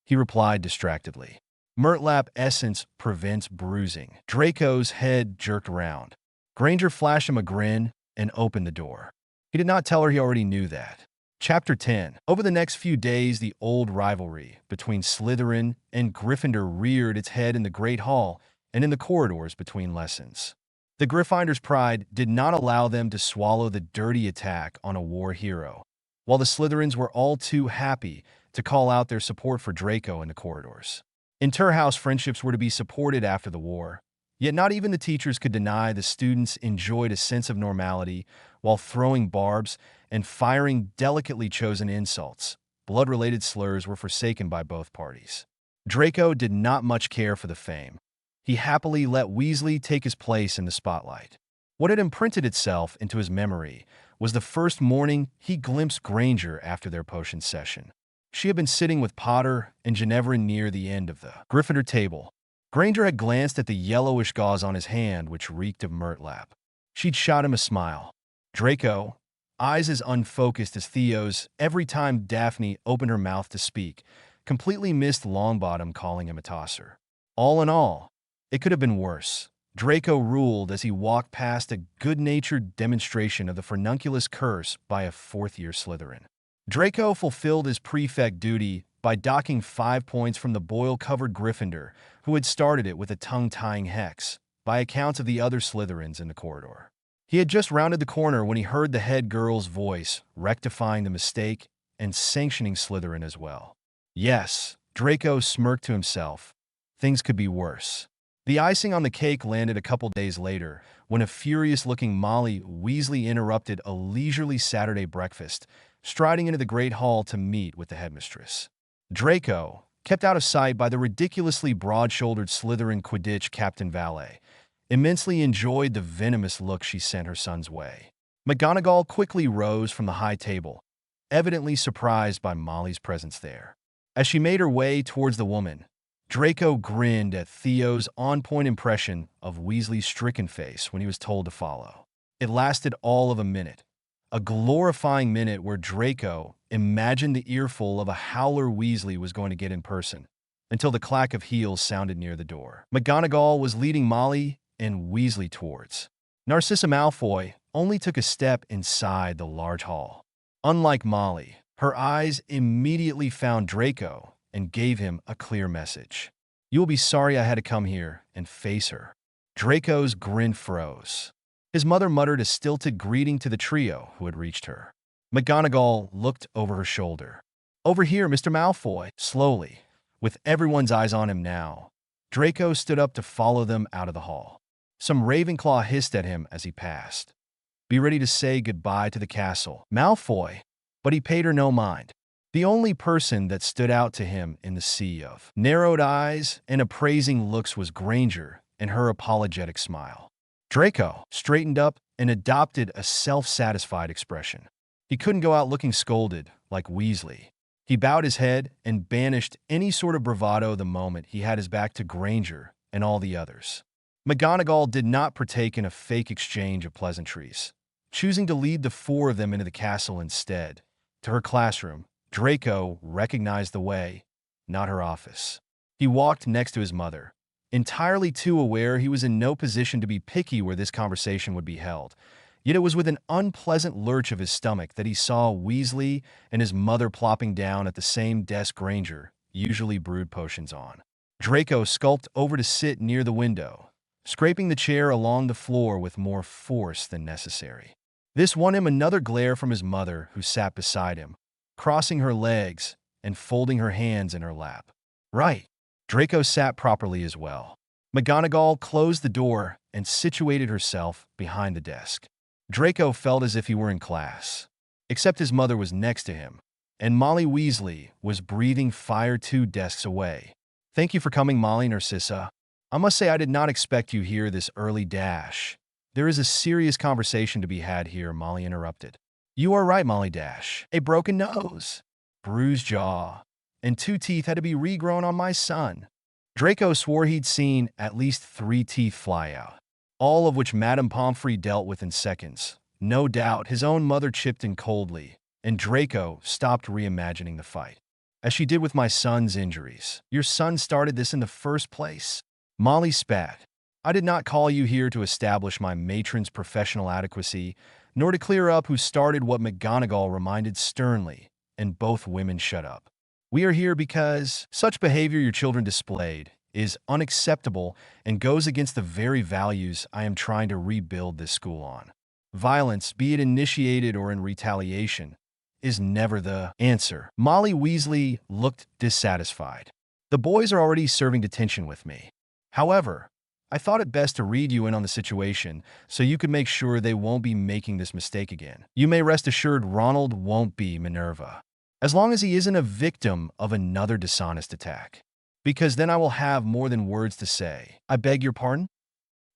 he replied distractedly. Murtlap essence prevents bruising. Draco's head jerked around. Granger flashed him a grin and opened the door. He did not tell her he already knew that. Chapter 10. Over the next few days, the old rivalry between Slytherin and Gryffindor reared its head in the Great Hall and in the corridors between lessons. The Gryffindors' pride did not allow them to swallow the dirty attack on a war hero, while the Slytherins were all too happy to call out their support for Draco in the corridors. Inter-house friendships were to be supported after the war, yet not even the teachers could deny the students enjoyed a sense of normality while throwing barbs and firing delicately chosen insults. Blood-related slurs were forsaken by both parties. Draco did not much care for the fame. He happily let Weasley take his place in the spotlight. What had imprinted itself into his memory was the first morning he glimpsed Granger after their potion session. She had been sitting with Potter and Ginevra near the end of the Gryffindor table. Granger had glanced at the yellowish gauze on his hand, which reeked of Murtlap. She'd shot him a smile. Draco, eyes as unfocused as Theo's every time Daphne opened her mouth to speak, completely missed Longbottom calling him a tosser. All in all, it could have been worse. Draco ruled as he walked past a good-natured demonstration of the furnunculus curse by a fourth-year Slytherin. Draco fulfilled his prefect duty by docking 5 points from the boil-covered Gryffindor, who had started it with a tongue-tying hex, by accounts of the other Slytherins in the corridor. He had just rounded the corner when he heard the head girl's voice, rectifying the mistake and sanctioning Slytherin as well. Yes, Draco smirked to himself. Things could be worse. The icing on the cake landed a couple days later, when a furious-looking Molly Weasley interrupted a leisurely Saturday breakfast, striding into the Great Hall to meet with the headmistress. Draco, kept out of sight by the ridiculously broad-shouldered Slytherin Quidditch Captain Valet, immensely enjoyed the venomous look she sent her son's way. McGonagall quickly rose from the high table, evidently surprised by Molly's presence there. As she made her way towards the woman, Draco grinned at Theo's on-point impression of Weasley's stricken face when he was told to follow. It lasted all of a minute, a glorifying minute where Draco imagined the earful of a howler Weasley was going to get in person, until the clack of heels sounded near the door. McGonagall was leading Molly and Weasley towards. Narcissa Malfoy only took a step inside the large hall. Unlike Molly, her eyes immediately found Draco and gave him a clear message. You will be sorry I had to come here and face her. Draco's grin froze. His mother muttered a stilted greeting to the trio who had reached her. McGonagall looked over her shoulder. Over here, Mr. Malfoy, slowly, with everyone's eyes on him now. Draco stood up to follow them out of the hall. Some Ravenclaw hissed at him as he passed. Be ready to say goodbye to the castle, Malfoy. But he paid her no mind. The only person that stood out to him in the sea of narrowed eyes and appraising looks was Granger and her apologetic smile. Draco straightened up and adopted a self-satisfied expression. He couldn't go out looking scolded like Weasley. He bowed his head and banished any sort of bravado the moment he had his back to Granger and all the others. McGonagall did not partake in a fake exchange of pleasantries, choosing to lead the four of them into the castle instead. To her classroom, Draco recognized the way, not her office. He walked next to his mother, entirely too aware he was in no position to be picky where this conversation would be held. Yet it was with an unpleasant lurch of his stomach that he saw Weasley and his mother plopping down at the same desk Granger usually brewed potions on. Draco skulked over to sit near the window, scraping the chair along the floor with more force than necessary. This won him another glare from his mother, who sat beside him, crossing her legs and folding her hands in her lap. Right. Draco sat properly as well. McGonagall closed the door and situated herself behind the desk. Draco felt as if he were in class, except his mother was next to him, and Molly Weasley was breathing fire 2 desks away. Thank you for coming, Molly Narcissa. I must say I did not expect you here this early dash. There is a serious conversation to be had here, Molly interrupted. You are right, Molly dash. A broken nose, bruised jaw, and 2 teeth had to be regrown on my son. Draco swore he'd seen at least 3 teeth fly out, all of which Madame Pomfrey dealt with in seconds. No doubt his own mother chipped in coldly, and Draco stopped reimagining the fight. As she did with my son's injuries. Your son started this in the first place. Molly spat. I did not call you here to establish my matron's professional adequacy, nor to clear up who started what McGonagall reminded sternly, and both women shut up. We are here because such behavior your children displayed is unacceptable and goes against the very values I am trying to rebuild this school on. Violence, be it initiated or in retaliation, is never the answer. Molly Weasley looked dissatisfied. The boys are already serving detention with me. However, I thought it best to read you in on the situation so you could make sure they won't be making this mistake again. You may rest assured Ronald won't be, Minerva, as long as he isn't a victim of another dishonest attack. Because then I will have more than words to say. I beg your pardon?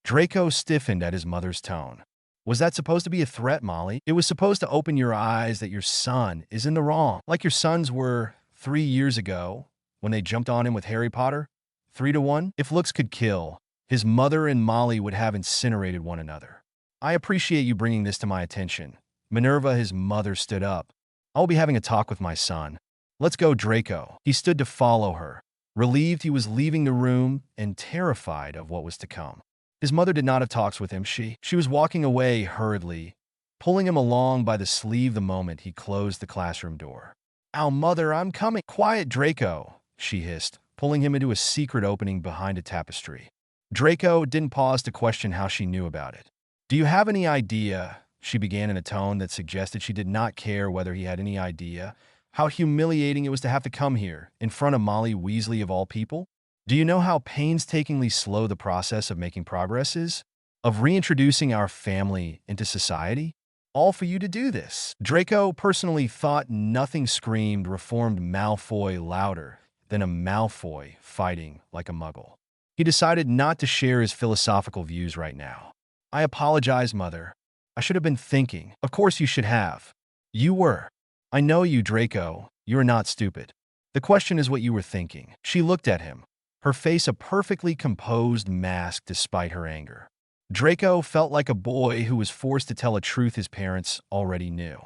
Draco stiffened at his mother's tone. Was that supposed to be a threat, Molly? It was supposed to open your eyes that your son is in the wrong, like your sons were 3 years ago when they jumped on him with Harry Potter. 3-1? If looks could kill, his mother and Molly would have incinerated one another. I appreciate you bringing this to my attention. Minerva, his mother, stood up. I'll be having a talk with my son. Let's go, Draco. He stood to follow her, relieved he was leaving the room and terrified of what was to come. His mother did not have talks with him. She was walking away hurriedly, pulling him along by the sleeve the moment he closed the classroom door. Ow, mother, I'm coming. Quiet, Draco, she hissed, pulling him into a secret opening behind a tapestry. Draco didn't pause to question how she knew about it. Do you have any idea, she began in a tone that suggested she did not care whether he had any idea, how humiliating it was to have to come here, in front of Molly Weasley of all people? Do you know how painstakingly slow the process of making progress is? Of reintroducing our family into society? All for you to do this. Draco personally thought nothing screamed reformed Malfoy louder than a Malfoy fighting like a muggle. He decided not to share his philosophical views right now. I apologize, Mother. I should have been thinking. Of course you should have. You were. I know you, Draco. You are not stupid. The question is what you were thinking. She looked at him, her face a perfectly composed mask despite her anger. Draco felt like a boy who was forced to tell a truth his parents already knew.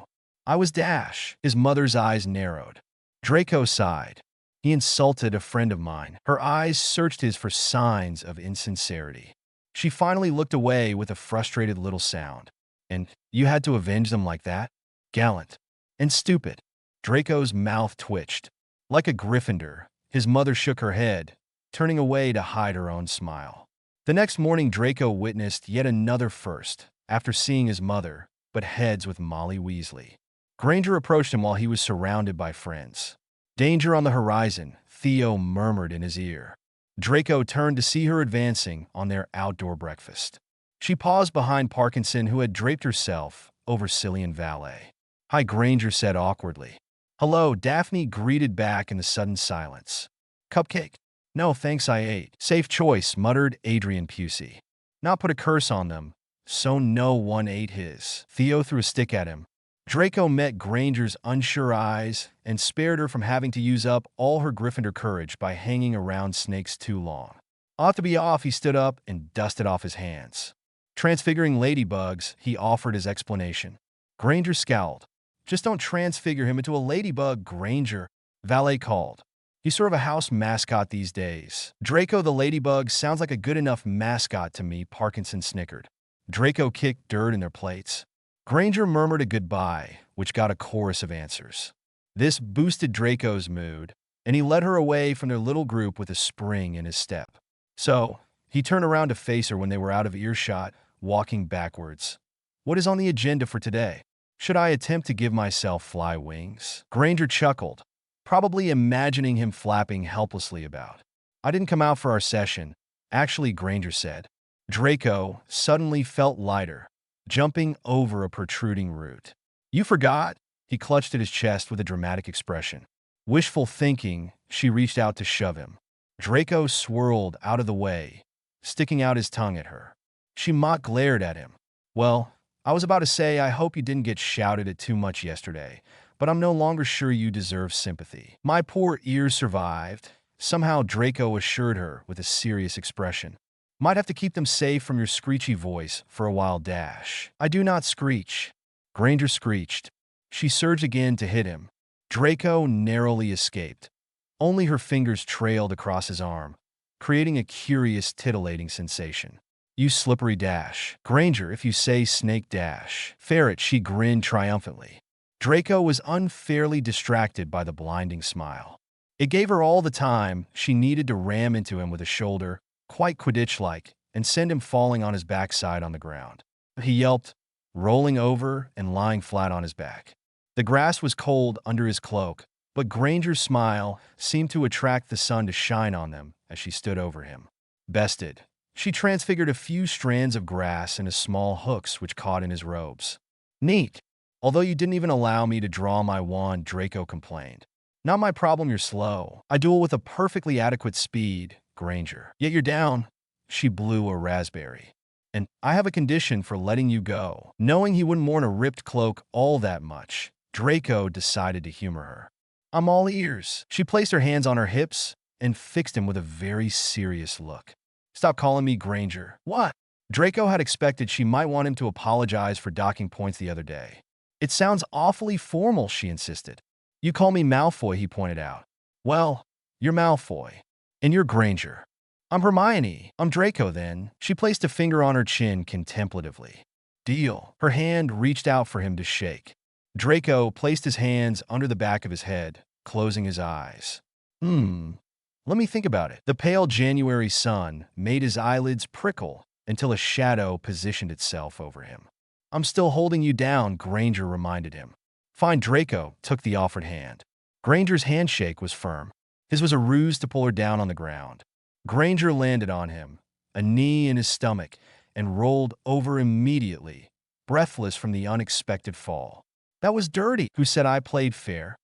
I was Dash. His mother's eyes narrowed. Draco sighed. He insulted a friend of mine. Her eyes searched his for signs of insincerity. She finally looked away with a frustrated little sound. And you had to avenge them like that? Gallant. And stupid. Draco's mouth twitched. Like a Gryffindor, his mother shook her head, turning away to hide her own smile. The next morning, Draco witnessed yet another first, after seeing his mother, but heads with Molly Weasley. Granger approached him while he was surrounded by friends. Danger on the horizon, Theo murmured in his ear. Draco turned to see her advancing on their outdoor breakfast. She paused behind Parkinson, who had draped herself over Cillian Valet. "Hi," Granger said awkwardly. "Hello," Daphne greeted back in the sudden silence. "Cupcake?" "No, thanks, I ate." "Safe choice," muttered Adrian Pusey. "Not put a curse on them, so no one ate his." Theo threw a stick at him. Draco met Granger's unsure eyes and spared her from having to use up all her Gryffindor courage by hanging around snakes too long. "Ought to be off," he stood up and dusted off his hands. "Transfiguring ladybugs," he offered as explanation. Granger scowled. "Just don't transfigure him into a ladybug, Granger," Valet called. "He's sort of a house mascot these days." "Draco the ladybug sounds like a good enough mascot to me," Parkinson snickered. Draco kicked dirt in their plates. Granger murmured a goodbye, which got a chorus of answers. This boosted Draco's mood, and he led her away from their little group with a spring in his step. So, he turned around to face her when they were out of earshot, walking backwards. "What is on the agenda for today? Should I attempt to give myself fly wings?" Granger chuckled, probably imagining him flapping helplessly about. "I didn't come out for our session," actually, Granger said. Draco suddenly felt lighter, jumping over a protruding root. "You forgot?" He clutched at his chest with a dramatic expression. Wishful thinking, she reached out to shove him. Draco swirled out of the way, sticking out his tongue at her. She mock glared at him. "Well, I was about to say I hope you didn't get shouted at too much yesterday, but I'm no longer sure you deserve sympathy." "My poor ears survived," somehow Draco assured her with a serious expression. "Might have to keep them safe from your screechy voice for a while, Dash." "I do not screech." Granger screeched. She surged again to hit him. Draco narrowly escaped. Only her fingers trailed across his arm, creating a curious titillating sensation. "You slippery Dash." "Granger, if you say snake, Dash." "Ferret," she grinned triumphantly. Draco was unfairly distracted by the blinding smile. It gave her all the time she needed to ram into him with a shoulder, quite Quidditch-like, and send him falling on his backside on the ground. He yelped, rolling over and lying flat on his back. The grass was cold under his cloak, but Granger's smile seemed to attract the sun to shine on them as she stood over him. Bested, she transfigured a few strands of grass into small hooks which caught in his robes. "Neat. Although you didn't even allow me to draw my wand," Draco complained. "Not my problem you're slow. I duel with a perfectly adequate speed, Granger. Yet you're down." She blew a raspberry. "And I have a condition for letting you go." Knowing he wouldn't mourn a ripped cloak all that much, Draco decided to humor her. "I'm all ears." She placed her hands on her hips and fixed him with a very serious look. "Stop calling me Granger." "What?" Draco had expected she might want him to apologize for docking points the other day. "It sounds awfully formal," she insisted. "You call me Malfoy," he pointed out. "Well, you're Malfoy. And you're Granger." "I'm Hermione." "I'm Draco, then." She placed a finger on her chin contemplatively. "Deal." Her hand reached out for him to shake. Draco placed his hands under the back of his head, closing his eyes. Let me think about it." The pale January sun made his eyelids prickle until a shadow positioned itself over him. "I'm still holding you down," Granger reminded him. "Fine." Draco took the offered hand. Granger's handshake was firm. His was a ruse to pull her down on the ground. Granger landed on him, a knee in his stomach, and rolled over immediately, breathless from the unexpected fall. "That was dirty." "Who said I played fair?"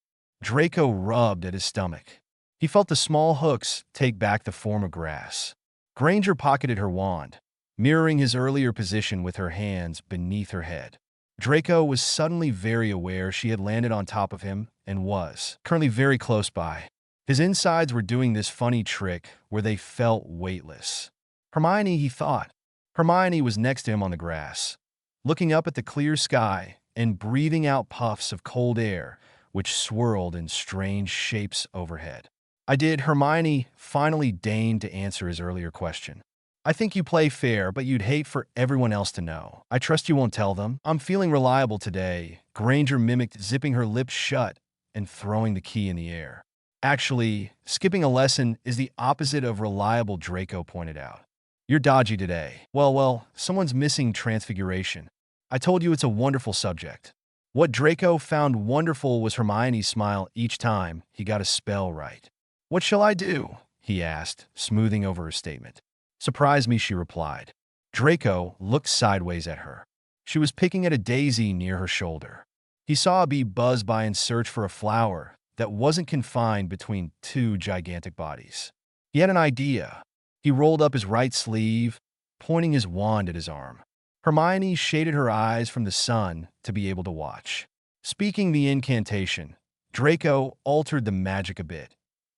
Draco rubbed at his stomach. He felt the small hooks take back the form of grass. Granger pocketed her wand, mirroring his earlier position with her hands beneath her head. Draco was suddenly very aware she had landed on top of him and was currently very close by. His insides were doing this funny trick where they felt weightless. Hermione, he thought. Hermione was next to him on the grass, looking up at the clear sky and breathing out puffs of cold air which swirled in strange shapes overhead. "I did." Hermione finally deigned to answer his earlier question. "I think you play fair, but you'd hate for everyone else to know. I trust you won't tell them." "I'm feeling reliable today," Granger mimicked, zipping her lips shut and throwing the key in the air. "Actually, skipping a lesson is the opposite of reliable," Draco pointed out. "You're dodgy today." Well, someone's missing Transfiguration. I told you it's a wonderful subject." What Draco found wonderful was Hermione's smile each time he got a spell right. "What shall I do?" he asked, smoothing over her statement. Surprise me, she replied. Draco looked sideways at her. She was picking at a daisy near her shoulder. He saw a bee buzz by in search for a flower that wasn't confined between two gigantic bodies. He had an idea. He rolled up his right sleeve, pointing his wand at his arm. Hermione shaded her eyes from the sun to be able to watch. Speaking the incantation, Draco altered the magic a bit,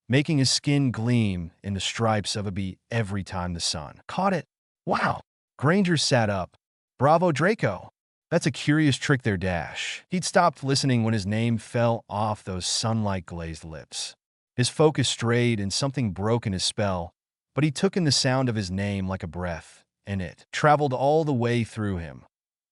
making his skin gleam in the stripes of a bee every time the sun caught it. Wow! Granger sat up. Bravo, Draco! That's a curious trick there, Dash. He'd stopped listening when his name fell off those sunlight-glazed lips. His focus strayed and something broke in his spell, but he took in the sound of his name like a breath, and it traveled all the way through him,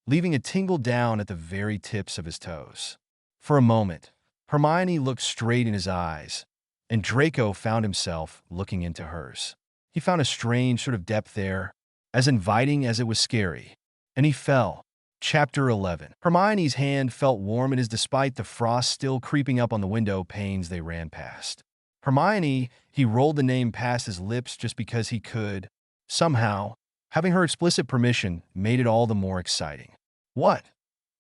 leaving a tingle down at the very tips of his toes. For a moment, Hermione looked straight in his eyes, and Draco found himself looking into hers. He found a strange sort of depth there, as inviting as it was scary, and he fell. Chapter 11. Hermione's hand felt warm in his despite the frost still creeping up on the window panes they ran past. Hermione, he rolled the name past his lips just because he could. Somehow, having her explicit permission made it all the more exciting. What?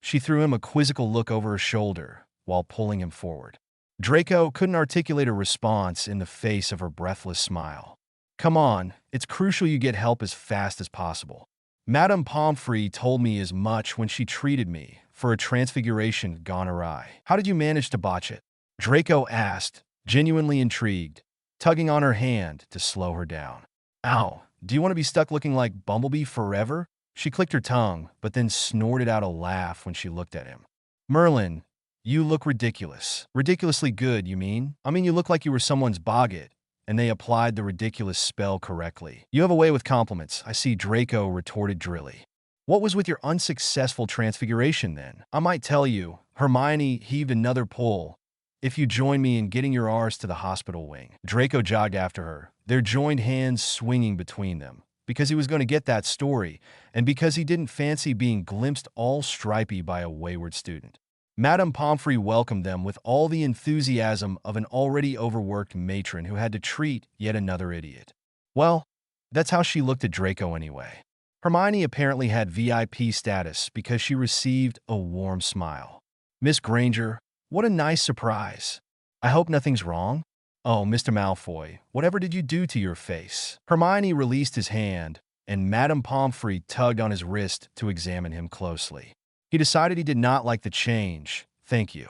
She threw him a quizzical look over her shoulder while pulling him forward. Draco couldn't articulate a response in the face of her breathless smile. Come on, it's crucial you get help as fast as possible. Madame Pomfrey told me as much when she treated me for a transfiguration gone awry. How did you manage to botch it? Draco asked, genuinely intrigued, tugging on her hand to slow her down. Ow, do you want to be stuck looking like Bumblebee forever? She clicked her tongue, but then snorted out a laugh when she looked at him. Merlin, you look ridiculous. Ridiculously good, you mean? I mean, you look like you were someone's boggart, and they applied the ridiculous spell correctly. You have a way with compliments, I see, Draco retorted drily. What was with your unsuccessful transfiguration, then? I might tell you, Hermione heaved another pull, if you join me in getting your arse to the hospital wing. Draco jogged after her, their joined hands swinging between them, because he was going to get that story, and because he didn't fancy being glimpsed all stripy by a wayward student. Madame Pomfrey welcomed them with all the enthusiasm of an already overworked matron who had to treat yet another idiot. Well, that's how she looked at Draco anyway. Hermione apparently had VIP status because she received a warm smile. Miss Granger, what a nice surprise. I hope nothing's wrong? Oh, Mr. Malfoy, whatever did you do to your face? Hermione released his hand, and Madame Pomfrey tugged on his wrist to examine him closely. He decided he did not like the change, thank you.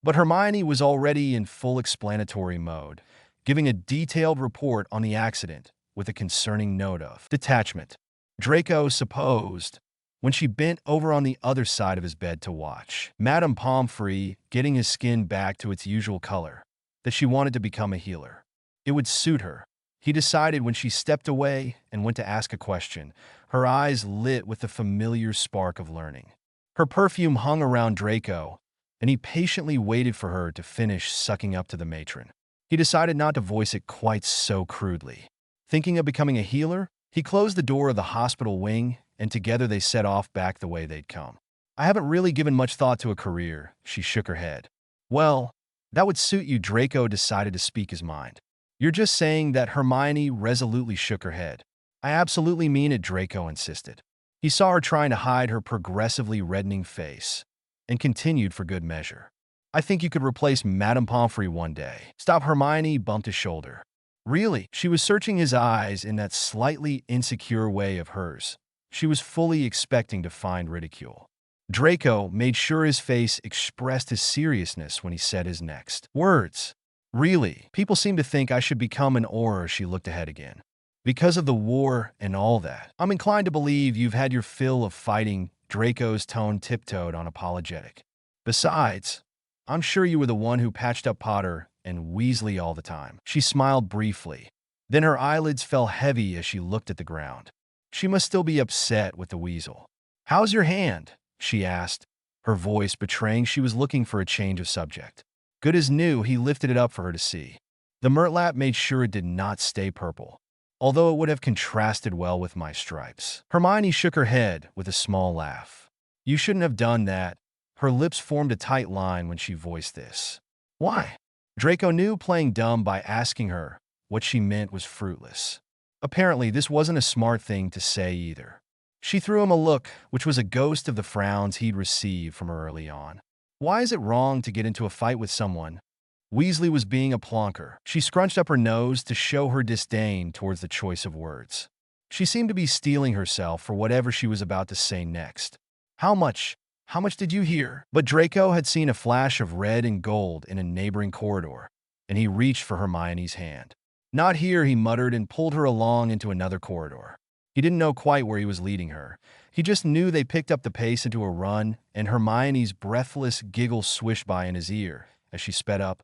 But Hermione was already in full explanatory mode, giving a detailed report on the accident with a concerning note of detachment. Draco supposed, when she bent over on the other side of his bed to watch, Madame Pomfrey getting his skin back to its usual color, that she wanted to become a healer. It would suit her. He decided when she stepped away and went to ask a question, her eyes lit with the familiar spark of learning. Her perfume hung around Draco, and he patiently waited for her to finish sucking up to the matron. He decided not to voice it quite so crudely. Thinking of becoming a healer, he closed the door of the hospital wing, and together they set off back the way they'd come. I haven't really given much thought to a career, she shook her head. Well, that would suit you, Draco decided to speak his mind. You're just saying that, Hermione resolutely shook her head. I absolutely mean it, Draco insisted. He saw her trying to hide her progressively reddening face, and continued for good measure. I think you could replace Madame Pomfrey one day. Stop, Hermione bumped his shoulder. Really? She was searching his eyes in that slightly insecure way of hers. She was fully expecting to find ridicule. Draco made sure his face expressed his seriousness when he said his next words. Really? People seem to think I should become an Auror, she looked ahead again. Because of the war and all that. I'm inclined to believe you've had your fill of fighting, Draco's tone tiptoed unapologetic. Besides, I'm sure you were the one who patched up Potter and Weasley all the time. She smiled briefly. Then her eyelids fell heavy as she looked at the ground. She must still be upset with the weasel. How's your hand? She asked, her voice betraying she was looking for a change of subject. Good as new, he lifted it up for her to see. The murtlap made sure it did not stay purple, although it would have contrasted well with my stripes. Hermione shook her head with a small laugh. You shouldn't have done that. Her lips formed a tight line when she voiced this. Why? Draco knew playing dumb by asking her, what she meant was fruitless. Apparently, this wasn't a smart thing to say either. She threw him a look, which was a ghost of the frowns he'd received from her early on. Why is it wrong to get into a fight with someone? Weasley was being a plonker. She scrunched up her nose to show her disdain towards the choice of words. She seemed to be steeling herself for whatever she was about to say next. How much? How much did you hear? But Draco had seen a flash of red and gold in a neighboring corridor, and he reached for Hermione's hand. Not here, he muttered and pulled her along into another corridor. He didn't know quite where he was leading her. He just knew they picked up the pace into a run, and Hermione's breathless giggle swished by in his ear as she sped up,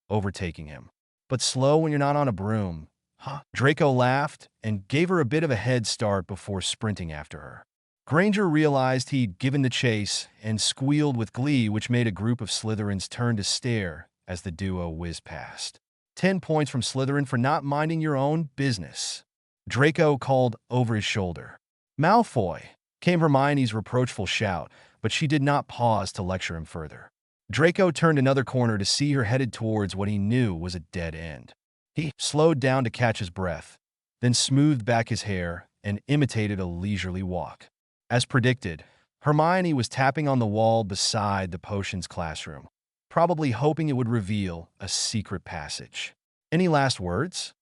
overtaking him. But slow when you're not on a broom. Huh? Draco laughed and gave her a bit of a head start before sprinting after her. Granger realized he'd given the chase and squealed with glee, which made a group of Slytherins turn to stare as the duo whizzed past. 10 points from Slytherin for not minding your own business, Draco called over his shoulder. Malfoy, came Hermione's reproachful shout, but she did not pause to lecture him further. Draco turned another corner to see her headed towards what he knew was a dead end. He slowed down to catch his breath, then smoothed back his hair and imitated a leisurely walk. As predicted, Hermione was tapping on the wall beside the potions classroom, probably hoping it would reveal a secret passage. Any last words?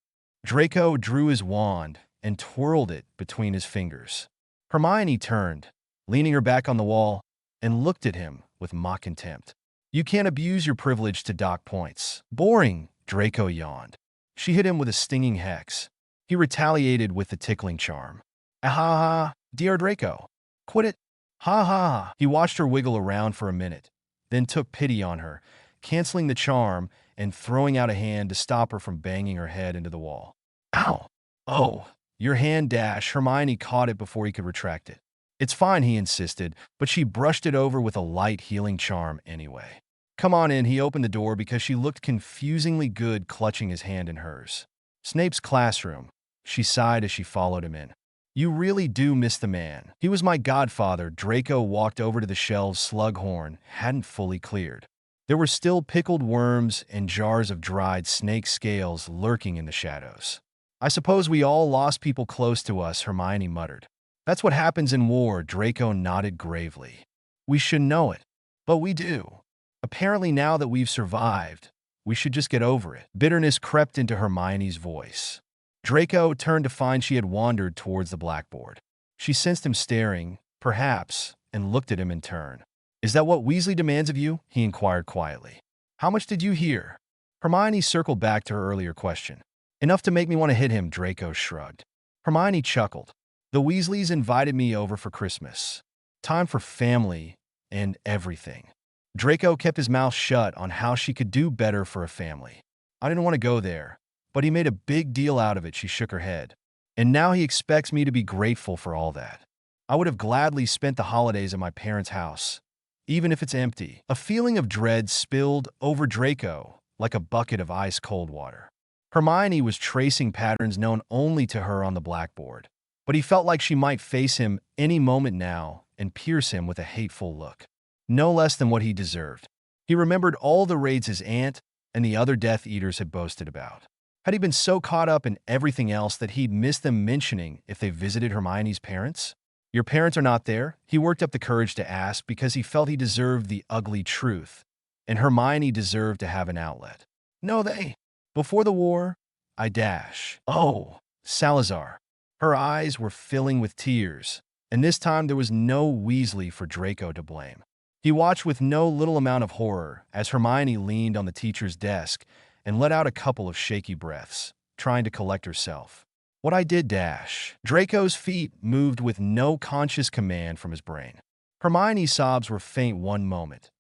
Draco drew his wand and twirled it between his fingers. Hermione turned, leaning her back on the wall, and looked at him with mock contempt. You can't abuse your privilege to dock points. Boring, Draco yawned. She hit him with a stinging hex. He retaliated with the tickling charm. Ah, dear Draco. Quit it. Ha ha. He watched her wiggle around for a minute, then took pity on her, canceling the charm and throwing out a hand to stop her from banging her head into the wall. Ow. Oh, your hand dash. Hermione caught it before he could retract it. It's fine, he insisted, but she brushed it over with a light healing charm anyway. Come on in, he opened the door because she looked confusingly good clutching his hand in hers. Snape's classroom, she sighed as she followed him in. You really do miss the man. He was my godfather. Draco walked over to the shelves Slughorn hadn't fully cleared. There were still pickled worms and jars of dried snake scales lurking in the shadows. I suppose we all lost people close to us, Hermione muttered. That's what happens in war, Draco nodded gravely. We should know it, but we do. Apparently now that we've survived, we should just get over it. Bitterness crept into Hermione's voice. Draco turned to find she had wandered towards the blackboard. She sensed him staring, perhaps, and looked at him in turn. Is that what Weasley demands of you? He inquired quietly. How much did you hear? Hermione circled back to her earlier question. Enough to make me want to hit him, Draco shrugged. Hermione chuckled. The Weasleys invited me over for Christmas. Time for family and everything. Draco kept his mouth shut on how she could do better for a family. I didn't want to go there, but he made a big deal out of it, she shook her head. And now he expects me to be grateful for all that. I would have gladly spent the holidays at my parents' house, even if it's empty. A feeling of dread spilled over Draco like a bucket of ice-cold water. Hermione was tracing patterns known only to her on the blackboard, but he felt like she might face him any moment now and pierce him with a hateful look. No less than what he deserved. He remembered all the raids his aunt and the other Death Eaters had boasted about. Had he been so caught up in everything else that he'd missed them mentioning if they visited Hermione's parents? Your parents are not there? He worked up the courage to ask because he felt he deserved the ugly truth, and Hermione deserved to have an outlet. No, they. Before the war, I dash. Oh, Salazar. Her eyes were filling with tears, and this time there was no Weasley for Draco to blame. He watched with no little amount of horror as Hermione leaned on the teacher's desk and let out a couple of shaky breaths, trying to collect herself. What I did dash. Draco's feet moved with no conscious command from his brain. Hermione's sobs were faint one moment,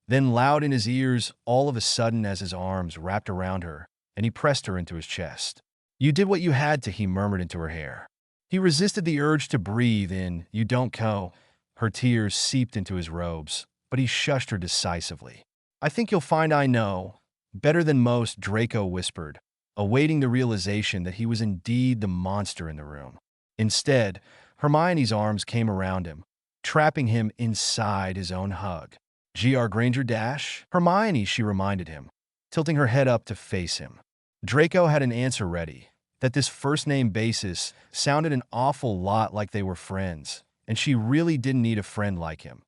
then loud in his ears all of a sudden as his arms wrapped around her and he pressed her into his chest. You did what you had to, he murmured into her hair. He resisted the urge to breathe in, you don't go. Her tears seeped into his robes, but he shushed her decisively. I think you'll find I know. Better than most, Draco whispered, awaiting the realization that he was indeed the monster in the room. Instead, Hermione's arms came around him, trapping him inside his own hug. Gr. Granger dash? Hermione, she reminded him, tilting her head up to face him. Draco had an answer ready, that this first-name basis sounded an awful lot like they were friends, and she really didn't need a friend like him.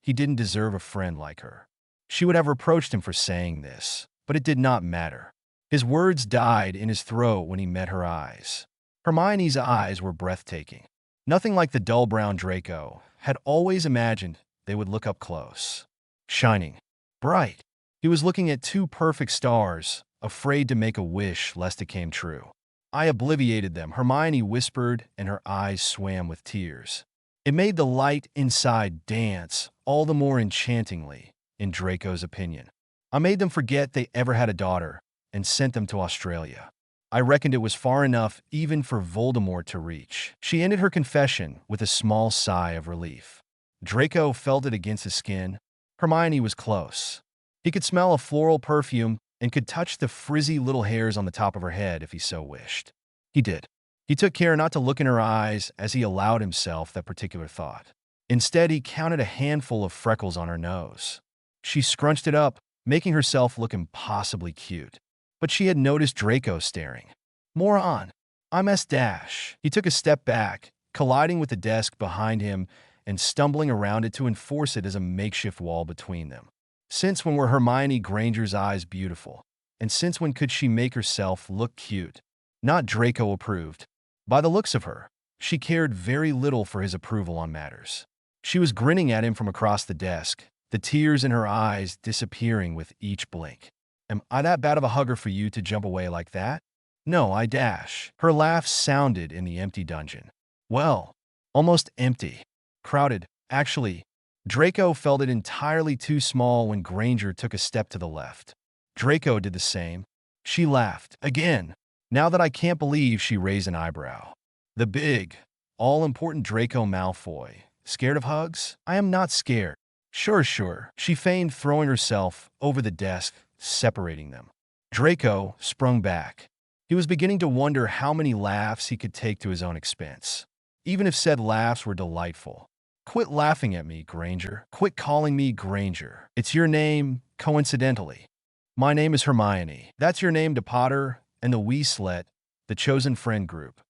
He didn't deserve a friend like her. She would have reproached him for saying this, but it did not matter. His words died in his throat when he met her eyes. Hermione's eyes were breathtaking. Nothing like the dull brown Draco had always imagined they would look up close. Shining. Bright. He was looking at two perfect stars, afraid to make a wish lest it came true. I obliviated them, Hermione whispered, and her eyes swam with tears. It made the light inside dance all the more enchantingly, in Draco's opinion. I made them forget they ever had a daughter and sent them to Australia. I reckoned it was far enough even for Voldemort to reach. She ended her confession with a small sigh of relief. Draco felt it against his skin. Hermione was close. He could smell a floral perfume and could touch the frizzy little hairs on the top of her head if he so wished. He did. He took care not to look in her eyes as he allowed himself that particular thought. Instead, he counted a handful of freckles on her nose. She scrunched it up, making herself look impossibly cute. But she had noticed Draco staring. More on. I'm S-. He took a step back, colliding with the desk behind him and stumbling around it to enforce it as a makeshift wall between them. Since when were Hermione Granger's eyes beautiful? And since when could she make herself look cute? Not Draco approved. By the looks of her, she cared very little for his approval on matters. She was grinning at him from across the desk, the tears in her eyes disappearing with each blink. Am I that bad of a hugger for you to jump away like that? No, I dash. Her laugh sounded in the empty dungeon. Well, almost empty. Crowded, actually. Draco felt it entirely too small when Granger took a step to the left. Draco did the same. She laughed. Again. Now that I can't believe she raised an eyebrow. The big, all-important Draco Malfoy. Scared of hugs? I am not scared. Sure. She feigned throwing herself over the desk, separating them. Draco sprung back. He was beginning to wonder how many laughs he could take to his own expense, even if said laughs were delightful. Quit laughing at me, Granger. Quit calling me Granger. It's your name, coincidentally. My name is Hermione. That's your name to Potter and the Weasley, the chosen friend group.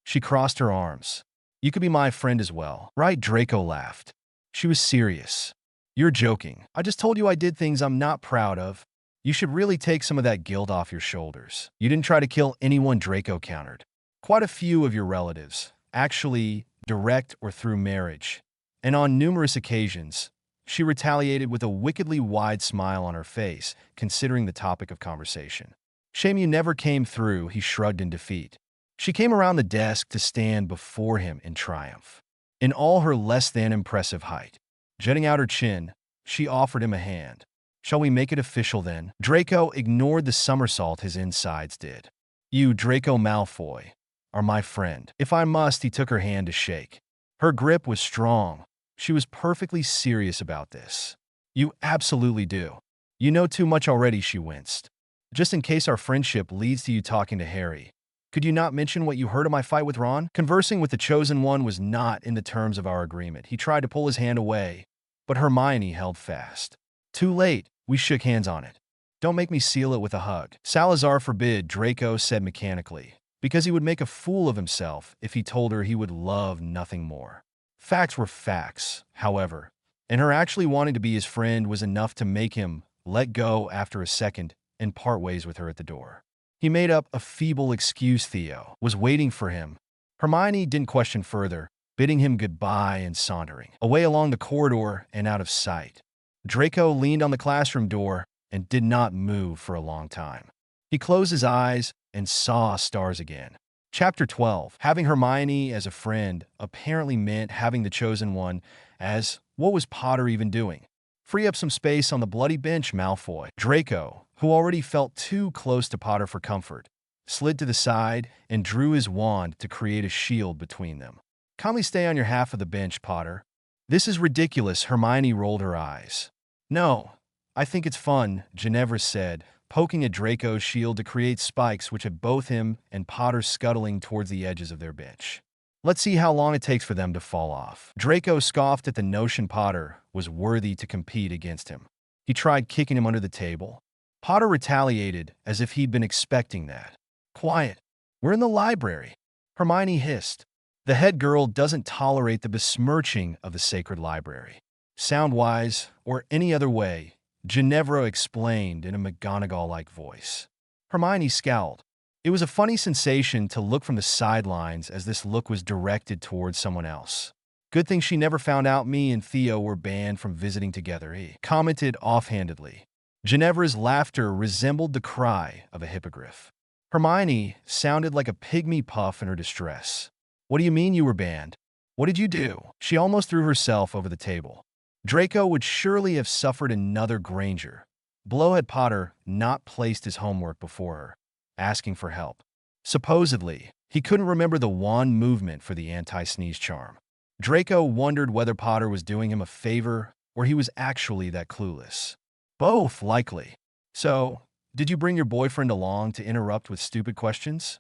She crossed her arms. You could be my friend as well, right? Draco laughed. She was serious. You're joking. I just told you I did things I'm not proud of. You should really take some of that guilt off your shoulders. You didn't try to kill anyone, Draco countered. Quite a few of your relatives, actually, direct or through marriage. And on numerous occasions, she retaliated with a wickedly wide smile on her face, considering the topic of conversation. Shame you never came through, he shrugged in defeat. She came around the desk to stand before him in triumph. In all her less than impressive height, jutting out her chin, she offered him a hand. Shall we make it official then? Draco ignored the somersault his insides did. You, Draco Malfoy, are my friend. If I must, he took her hand to shake. Her grip was strong. She was perfectly serious about this. You absolutely do. You know too much already, she winced. Just in case our friendship leads to you talking to Harry, could you not mention what you heard of my fight with Ron? Conversing with the Chosen One was not in the terms of our agreement. He tried to pull his hand away, but Hermione held fast. Too late, we shook hands on it. Don't make me seal it with a hug. Salazar forbid, Draco said mechanically, because he would make a fool of himself if he told her he would love nothing more. Facts were facts, however, and her actually wanting to be his friend was enough to make him let go after a second and part ways with her at the door. He made up a feeble excuse. Theo was waiting for him. Hermione didn't question further, bidding him goodbye and sauntering away along the corridor and out of sight. Draco leaned on the classroom door and did not move for a long time. He closed his eyes and saw stars again. Chapter 12. Having Hermione as a friend apparently meant having the Chosen One as what was Potter even doing? Free up some space on the bloody bench, Malfoy. Draco, who already felt too close to Potter for comfort, slid to the side and drew his wand to create a shield between them. Calmly stay on your half of the bench, Potter. This is ridiculous, Hermione rolled her eyes. No, I think it's fun, Ginevra said, poking at Draco's shield to create spikes which had both him and Potter scuttling towards the edges of their bench. Let's see how long it takes for them to fall off. Draco scoffed at the notion Potter was worthy to compete against him. He tried kicking him under the table. Potter retaliated as if he'd been expecting that. Quiet. We're in the library, Hermione hissed. The head girl doesn't tolerate the besmirching of the sacred library. Sound-wise, or any other way, Ginevra explained in a McGonagall-like voice. Hermione scowled. It was a funny sensation to look from the sidelines as this look was directed towards someone else. Good thing she never found out me and Theo were banned from visiting together, he commented offhandedly. Ginevra's laughter resembled the cry of a hippogriff. Hermione sounded like a pygmy puff in her distress. What do you mean you were banned? What did you do? She almost threw herself over the table. Draco would surely have suffered another Granger. Blow had Potter not placed his homework before her, asking for help. Supposedly, he couldn't remember the wand movement for the anti-sneeze charm. Draco wondered whether Potter was doing him a favor or he was actually that clueless. Both, likely. So, did you bring your boyfriend along to interrupt with stupid questions?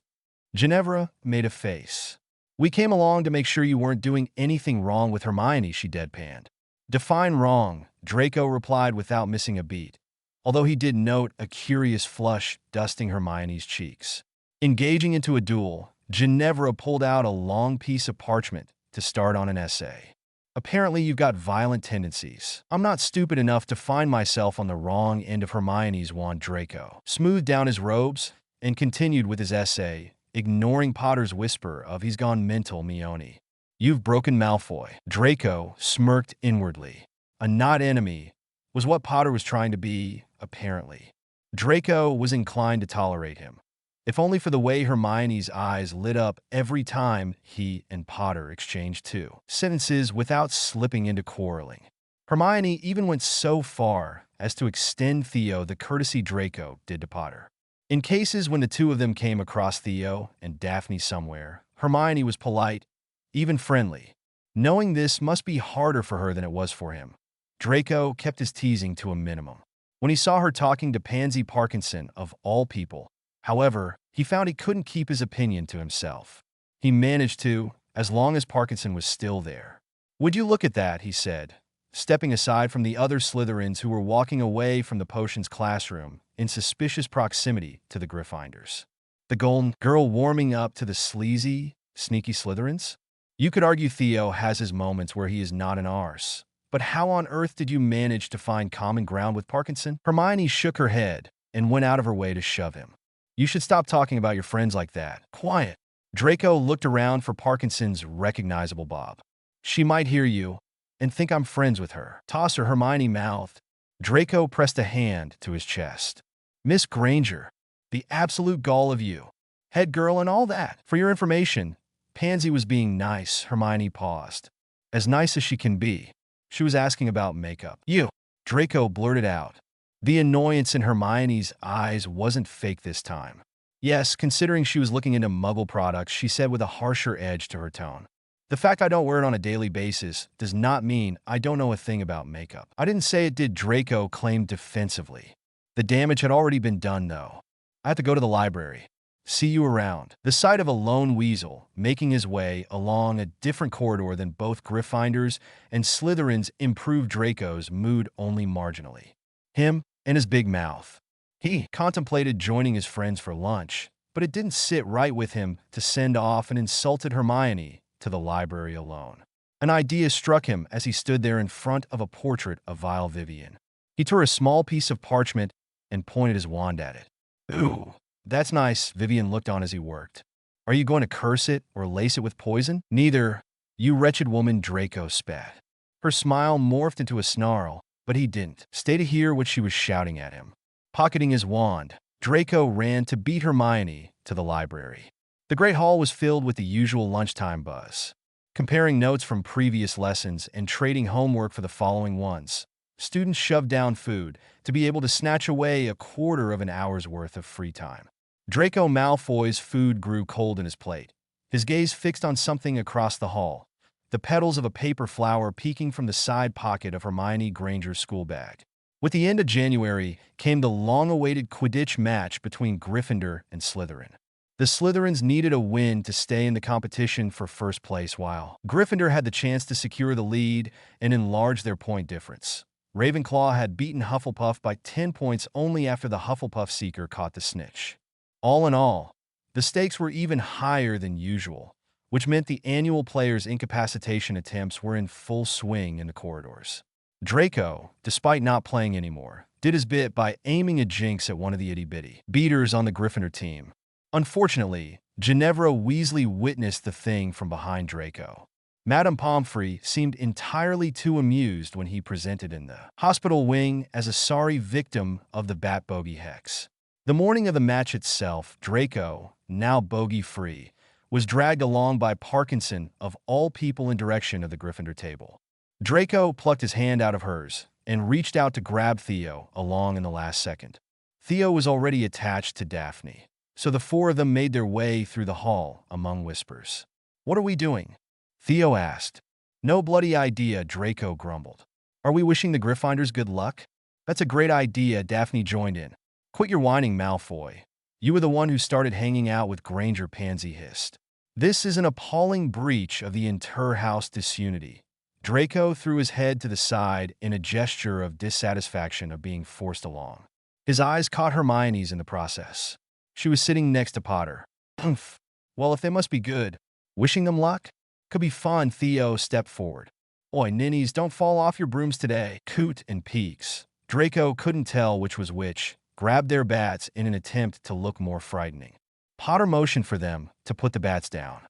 Ginevra made a face. We came along to make sure you weren't doing anything wrong with Hermione, she deadpanned. Define wrong, Draco replied without missing a beat, although he did note a curious flush dusting Hermione's cheeks. Engaging into a duel, Ginevra pulled out a long piece of parchment to start on an essay. Apparently you've got violent tendencies. I'm not stupid enough to find myself on the wrong end of Hermione's wand. Draco smoothed down his robes and continued with his essay, ignoring Potter's whisper of he's gone mental. Hermione. You've broken Malfoy. Draco smirked inwardly. A not enemy was what Potter was trying to be, apparently. Draco was inclined to tolerate him, if only for the way Hermione's eyes lit up every time he and Potter exchanged two sentences without slipping into quarreling. Hermione even went so far as to extend Theo the courtesy Draco did to Potter. In cases when the two of them came across Theo and Daphne somewhere, Hermione was polite, even friendly. Knowing this must be harder for her than it was for him. Draco kept his teasing to a minimum. When he saw her talking to Pansy Parkinson, of all people, however, he found he couldn't keep his opinion to himself. He managed to, as long as Parkinson was still there. Would you look at that, he said, stepping aside from the other Slytherins who were walking away from the potions classroom in suspicious proximity to the Gryffindors. The golden girl warming up to the sleazy, sneaky Slytherins? You could argue Theo has his moments where he is not an arse. But how on earth did you manage to find common ground with Parkinson? Hermione shook her head and went out of her way to shove him. You should stop talking about your friends like that. Quiet. Draco looked around for Parkinson's recognizable bob. She might hear you and think I'm friends with her. Toss her, Hermione mouthed. Draco pressed a hand to his chest. Miss Granger, the absolute gall of you. Head girl and all that. For your information, Pansy was being nice. Hermione paused. As nice as she can be. She was asking about makeup. You. Draco blurted out. The annoyance in Hermione's eyes wasn't fake this time. Yes, considering she was looking into Muggle products, she said with a harsher edge to her tone. The fact I don't wear it on a daily basis does not mean I don't know a thing about makeup. I didn't say it did, Draco claimed defensively. The damage had already been done, though. I have to go to the library. See you around. The sight of a lone weasel making his way along a different corridor than both Gryffindors and Slytherins improved Draco's mood only marginally. Him and his big mouth. He contemplated joining his friends for lunch, but it didn't sit right with him to send off an insulted Hermione to the library alone. An idea struck him as he stood there in front of a portrait of Vile Vivian. He tore a small piece of parchment and pointed his wand at it. Ooh. That's nice, Vivian looked on as he worked. Are you going to curse it or lace it with poison? Neither, you wretched woman, Draco spat. Her smile morphed into a snarl, but he didn't. Stay to hear what she was shouting at him. Pocketing his wand, Draco ran to beat Hermione to the library. The Great Hall was filled with the usual lunchtime buzz. Comparing notes from previous lessons and trading homework for the following ones. Students shoved down food to be able to snatch away a quarter of an hour's worth of free time. Draco Malfoy's food grew cold in his plate, his gaze fixed on something across the hall, the petals of a paper flower peeking from the side pocket of Hermione Granger's school bag. With the end of January came the long-awaited Quidditch match between Gryffindor and Slytherin. The Slytherins needed a win to stay in the competition for first place, while Gryffindor had the chance to secure the lead and enlarge their point difference. Ravenclaw had beaten Hufflepuff by 10 points only after the Hufflepuff Seeker caught the snitch. All in all, the stakes were even higher than usual, which meant the annual players' incapacitation attempts were in full swing in the corridors. Draco, despite not playing anymore, did his bit by aiming a jinx at one of the itty-bitty beaters on the Gryffindor team. Unfortunately, Ginevra Weasley witnessed the thing from behind Draco. Madame Pomfrey seemed entirely too amused when he presented in the hospital wing as a sorry victim of the Bat Bogey Hex. The morning of the match itself, Draco, now bogey-free, was dragged along by Parkinson of all people in direction of the Gryffindor table. Draco plucked his hand out of hers and reached out to grab Theo along in the last second. Theo was already attached to Daphne, so the four of them made their way through the hall among whispers. "What are we doing?" Theo asked. "No bloody idea," Draco grumbled. "Are we wishing the Gryffindors good luck?" "That's a great idea," Daphne joined in. "Quit your whining, Malfoy. You were the one who started hanging out with Granger," Pansy hissed. "This is an appalling breach of the inter-house disunity." Draco threw his head to the side in a gesture of dissatisfaction of being forced along. His eyes caught Hermione's in the process. She was sitting next to Potter. "Humph. Well, if they must be good. Wishing them luck? Could be fun." Theo stepped forward. "Oi, ninnies, don't fall off your brooms today." Coot and Peaks, Draco couldn't tell which was which, grabbed their bats in an attempt to look more frightening. Potter motioned for them to put the bats down.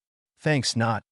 "Thanks, not.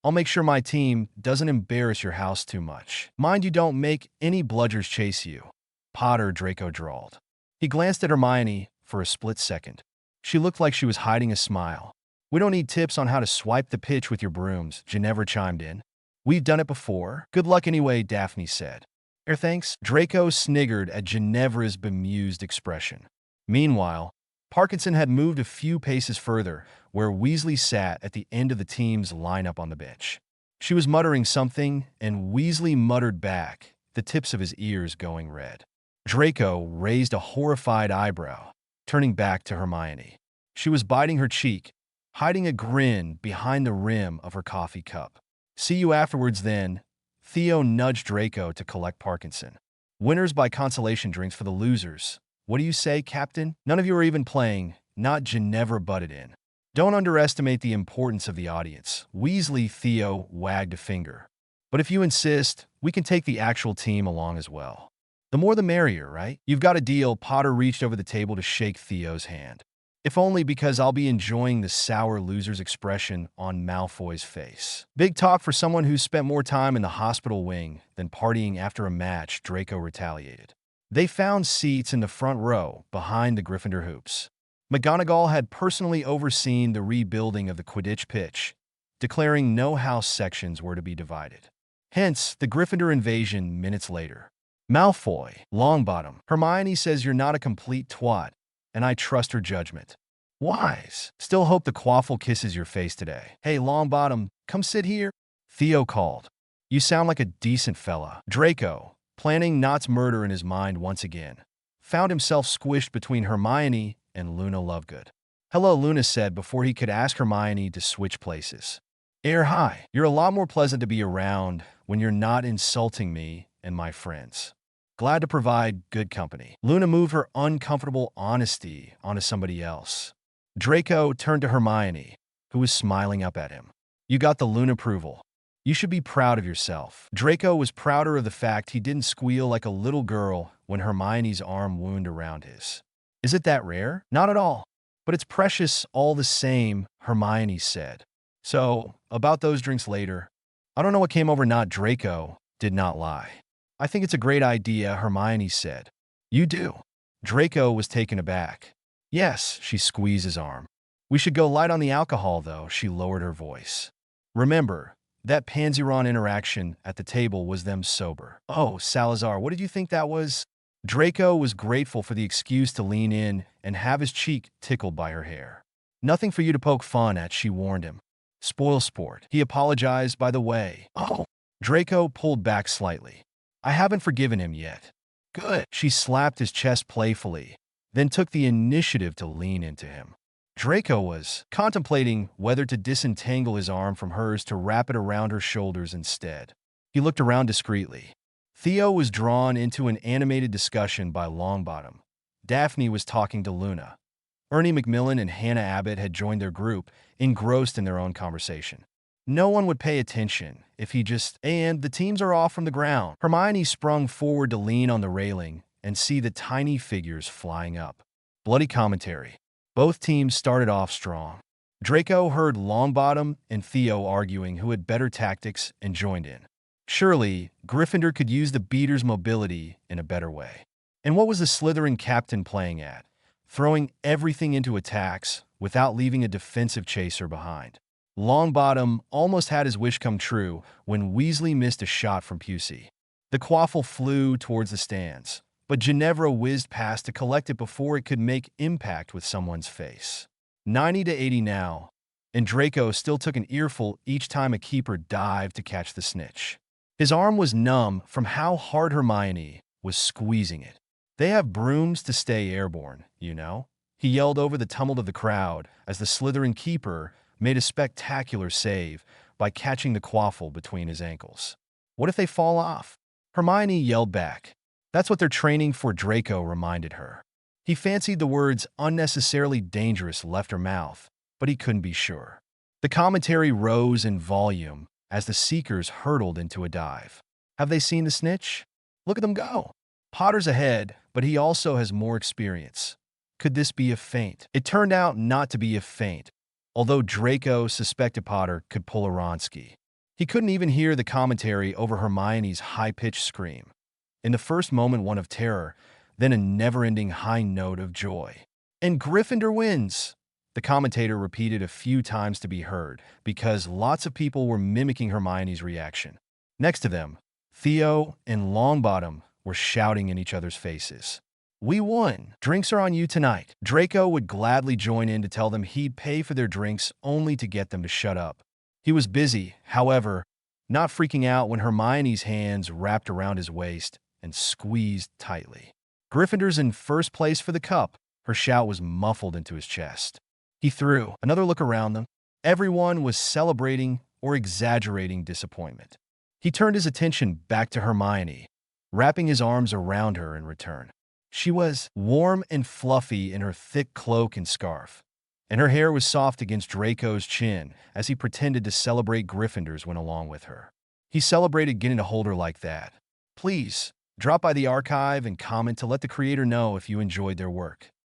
I'll make sure my team doesn't embarrass your house too much. Mind you don't make any bludgers chase you." "Potter," Draco drawled. He glanced at Hermione for a split second. She looked like she was hiding a smile. "We don't need tips on how to swipe the pitch with your brooms," Ginevra chimed in. "We've done it before." "Good luck anyway," Daphne said. Thanks." Draco sniggered at Ginevra's bemused expression. Meanwhile, Parkinson had moved a few paces further, where Weasley sat at the end of the team's lineup on the bench. She was muttering something, and Weasley muttered back, the tips of his ears going red. Draco raised a horrified eyebrow, turning back to Hermione. She was biting her cheek, hiding a grin behind the rim of her coffee cup. "See you afterwards, then." Theo nudged Draco to collect Parkinson. "Winners by consolation drinks for the losers. What do you say, Captain?" "None of you are even playing," not Ginevra butted in. "Don't underestimate the importance of the audience." Weasley Theo wagged a finger. "But if you insist, we can take the actual team along as well. The more the merrier, right?" "You've got a deal." Potter reached over the table to shake Theo's hand. If only because I'll be enjoying the sour loser's expression on Malfoy's face. "Big talk for someone who's spent more time in the hospital wing than partying after a match," Draco retaliated. They found seats in the front row behind the Gryffindor hoops. McGonagall had personally overseen the rebuilding of the Quidditch pitch, declaring no house sections were to be divided. Hence, the Gryffindor invasion minutes later. "Malfoy, Longbottom, Hermione says you're not a complete twat, and I trust her judgment. Wise. Still hope the quaffle kisses your face today." "Hey, Longbottom, come sit here," Theo called. "You sound like a decent fella." Draco, planning Knott's murder in his mind once again, found himself squished between Hermione and Luna Lovegood. "Hello," Luna said before he could ask Hermione to switch places. Hi. You're a lot more pleasant to be around when you're not insulting me and my friends. Glad to provide good company." Luna moved her uncomfortable honesty onto somebody else. Draco turned to Hermione, who was smiling up at him. "You got the Luna approval. You should be proud of yourself." Draco was prouder of the fact he didn't squeal like a little girl when Hermione's arm wound around his. "Is it that rare?" "Not at all. But it's precious all the same," Hermione said. "So, about those drinks later. I don't know what came over Not." Draco did not lie. "I think it's a great idea," Hermione said. "You do?" Draco was taken aback. "Yes," she squeezed his arm. "We should go light on the alcohol, though." She lowered her voice. "Remember, that Panzeron interaction at the table was them sober." "Oh, Salazar, what did you think that was?" Draco was grateful for the excuse to lean in and have his cheek tickled by her hair. "Nothing for you to poke fun at," she warned him. "Spoil sport." He apologized, by the way. "Oh." Draco pulled back slightly. "I haven't forgiven him yet." "Good." She slapped his chest playfully, then took the initiative to lean into him. Draco was contemplating whether to disentangle his arm from hers to wrap it around her shoulders instead. He looked around discreetly. Theo was drawn into an animated discussion by Longbottom. Daphne was talking to Luna. Ernie Macmillan and Hannah Abbott had joined their group, engrossed in their own conversation. No one would pay attention if he just, and the teams are off from the ground. Hermione sprung forward to lean on the railing and see the tiny figures flying up. Bloody commentary. Both teams started off strong. Draco heard Longbottom and Theo arguing who had better tactics and joined in. Surely, Gryffindor could use the beater's mobility in a better way. And what was the Slytherin captain playing at? Throwing everything into attacks without leaving a defensive chaser behind. Longbottom almost had his wish come true when Weasley missed a shot from Pusey. The quaffle flew towards the stands, but Ginevra whizzed past to collect it before it could make impact with someone's face. 90-80 now, and Draco still took an earful each time a keeper dived to catch the snitch. His arm was numb from how hard Hermione was squeezing it. They have brooms to stay airborne, you know? He yelled over the tumult of the crowd as the Slytherin keeper made a spectacular save by catching the quaffle between his ankles. What if they fall off? Hermione yelled back. That's what they're training for, Draco reminded her. He fancied the words unnecessarily dangerous left her mouth, but he couldn't be sure. The commentary rose in volume as the Seekers hurtled into a dive. Have they seen the snitch? Look at them go. Potter's ahead, but he also has more experience. Could this be a feint? It turned out not to be a feint, although Draco suspected Potter could pull a Wronski. He couldn't even hear the commentary over Hermione's high-pitched scream. In the first moment, one of terror, then a never-ending high note of joy. And Gryffindor wins! The commentator repeated a few times to be heard, because lots of people were mimicking Hermione's reaction. Next to them, Theo and Longbottom were shouting in each other's faces. We won! Drinks are on you tonight. Draco would gladly join in to tell them he'd pay for their drinks only to get them to shut up. He was busy, however, not freaking out when Hermione's hands wrapped around his waist and squeezed tightly. Gryffindor's in first place for the cup. Her shout was muffled into his chest. He threw another look around them. Everyone was celebrating or exaggerating disappointment. He turned his attention back to Hermione, wrapping his arms around her in return. She was warm and fluffy in her thick cloak and scarf, and her hair was soft against Draco's chin as he pretended to celebrate Gryffindors went along with her. He celebrated getting to hold her like that. Please, drop by the archive and comment to let the creator know if you enjoyed their work.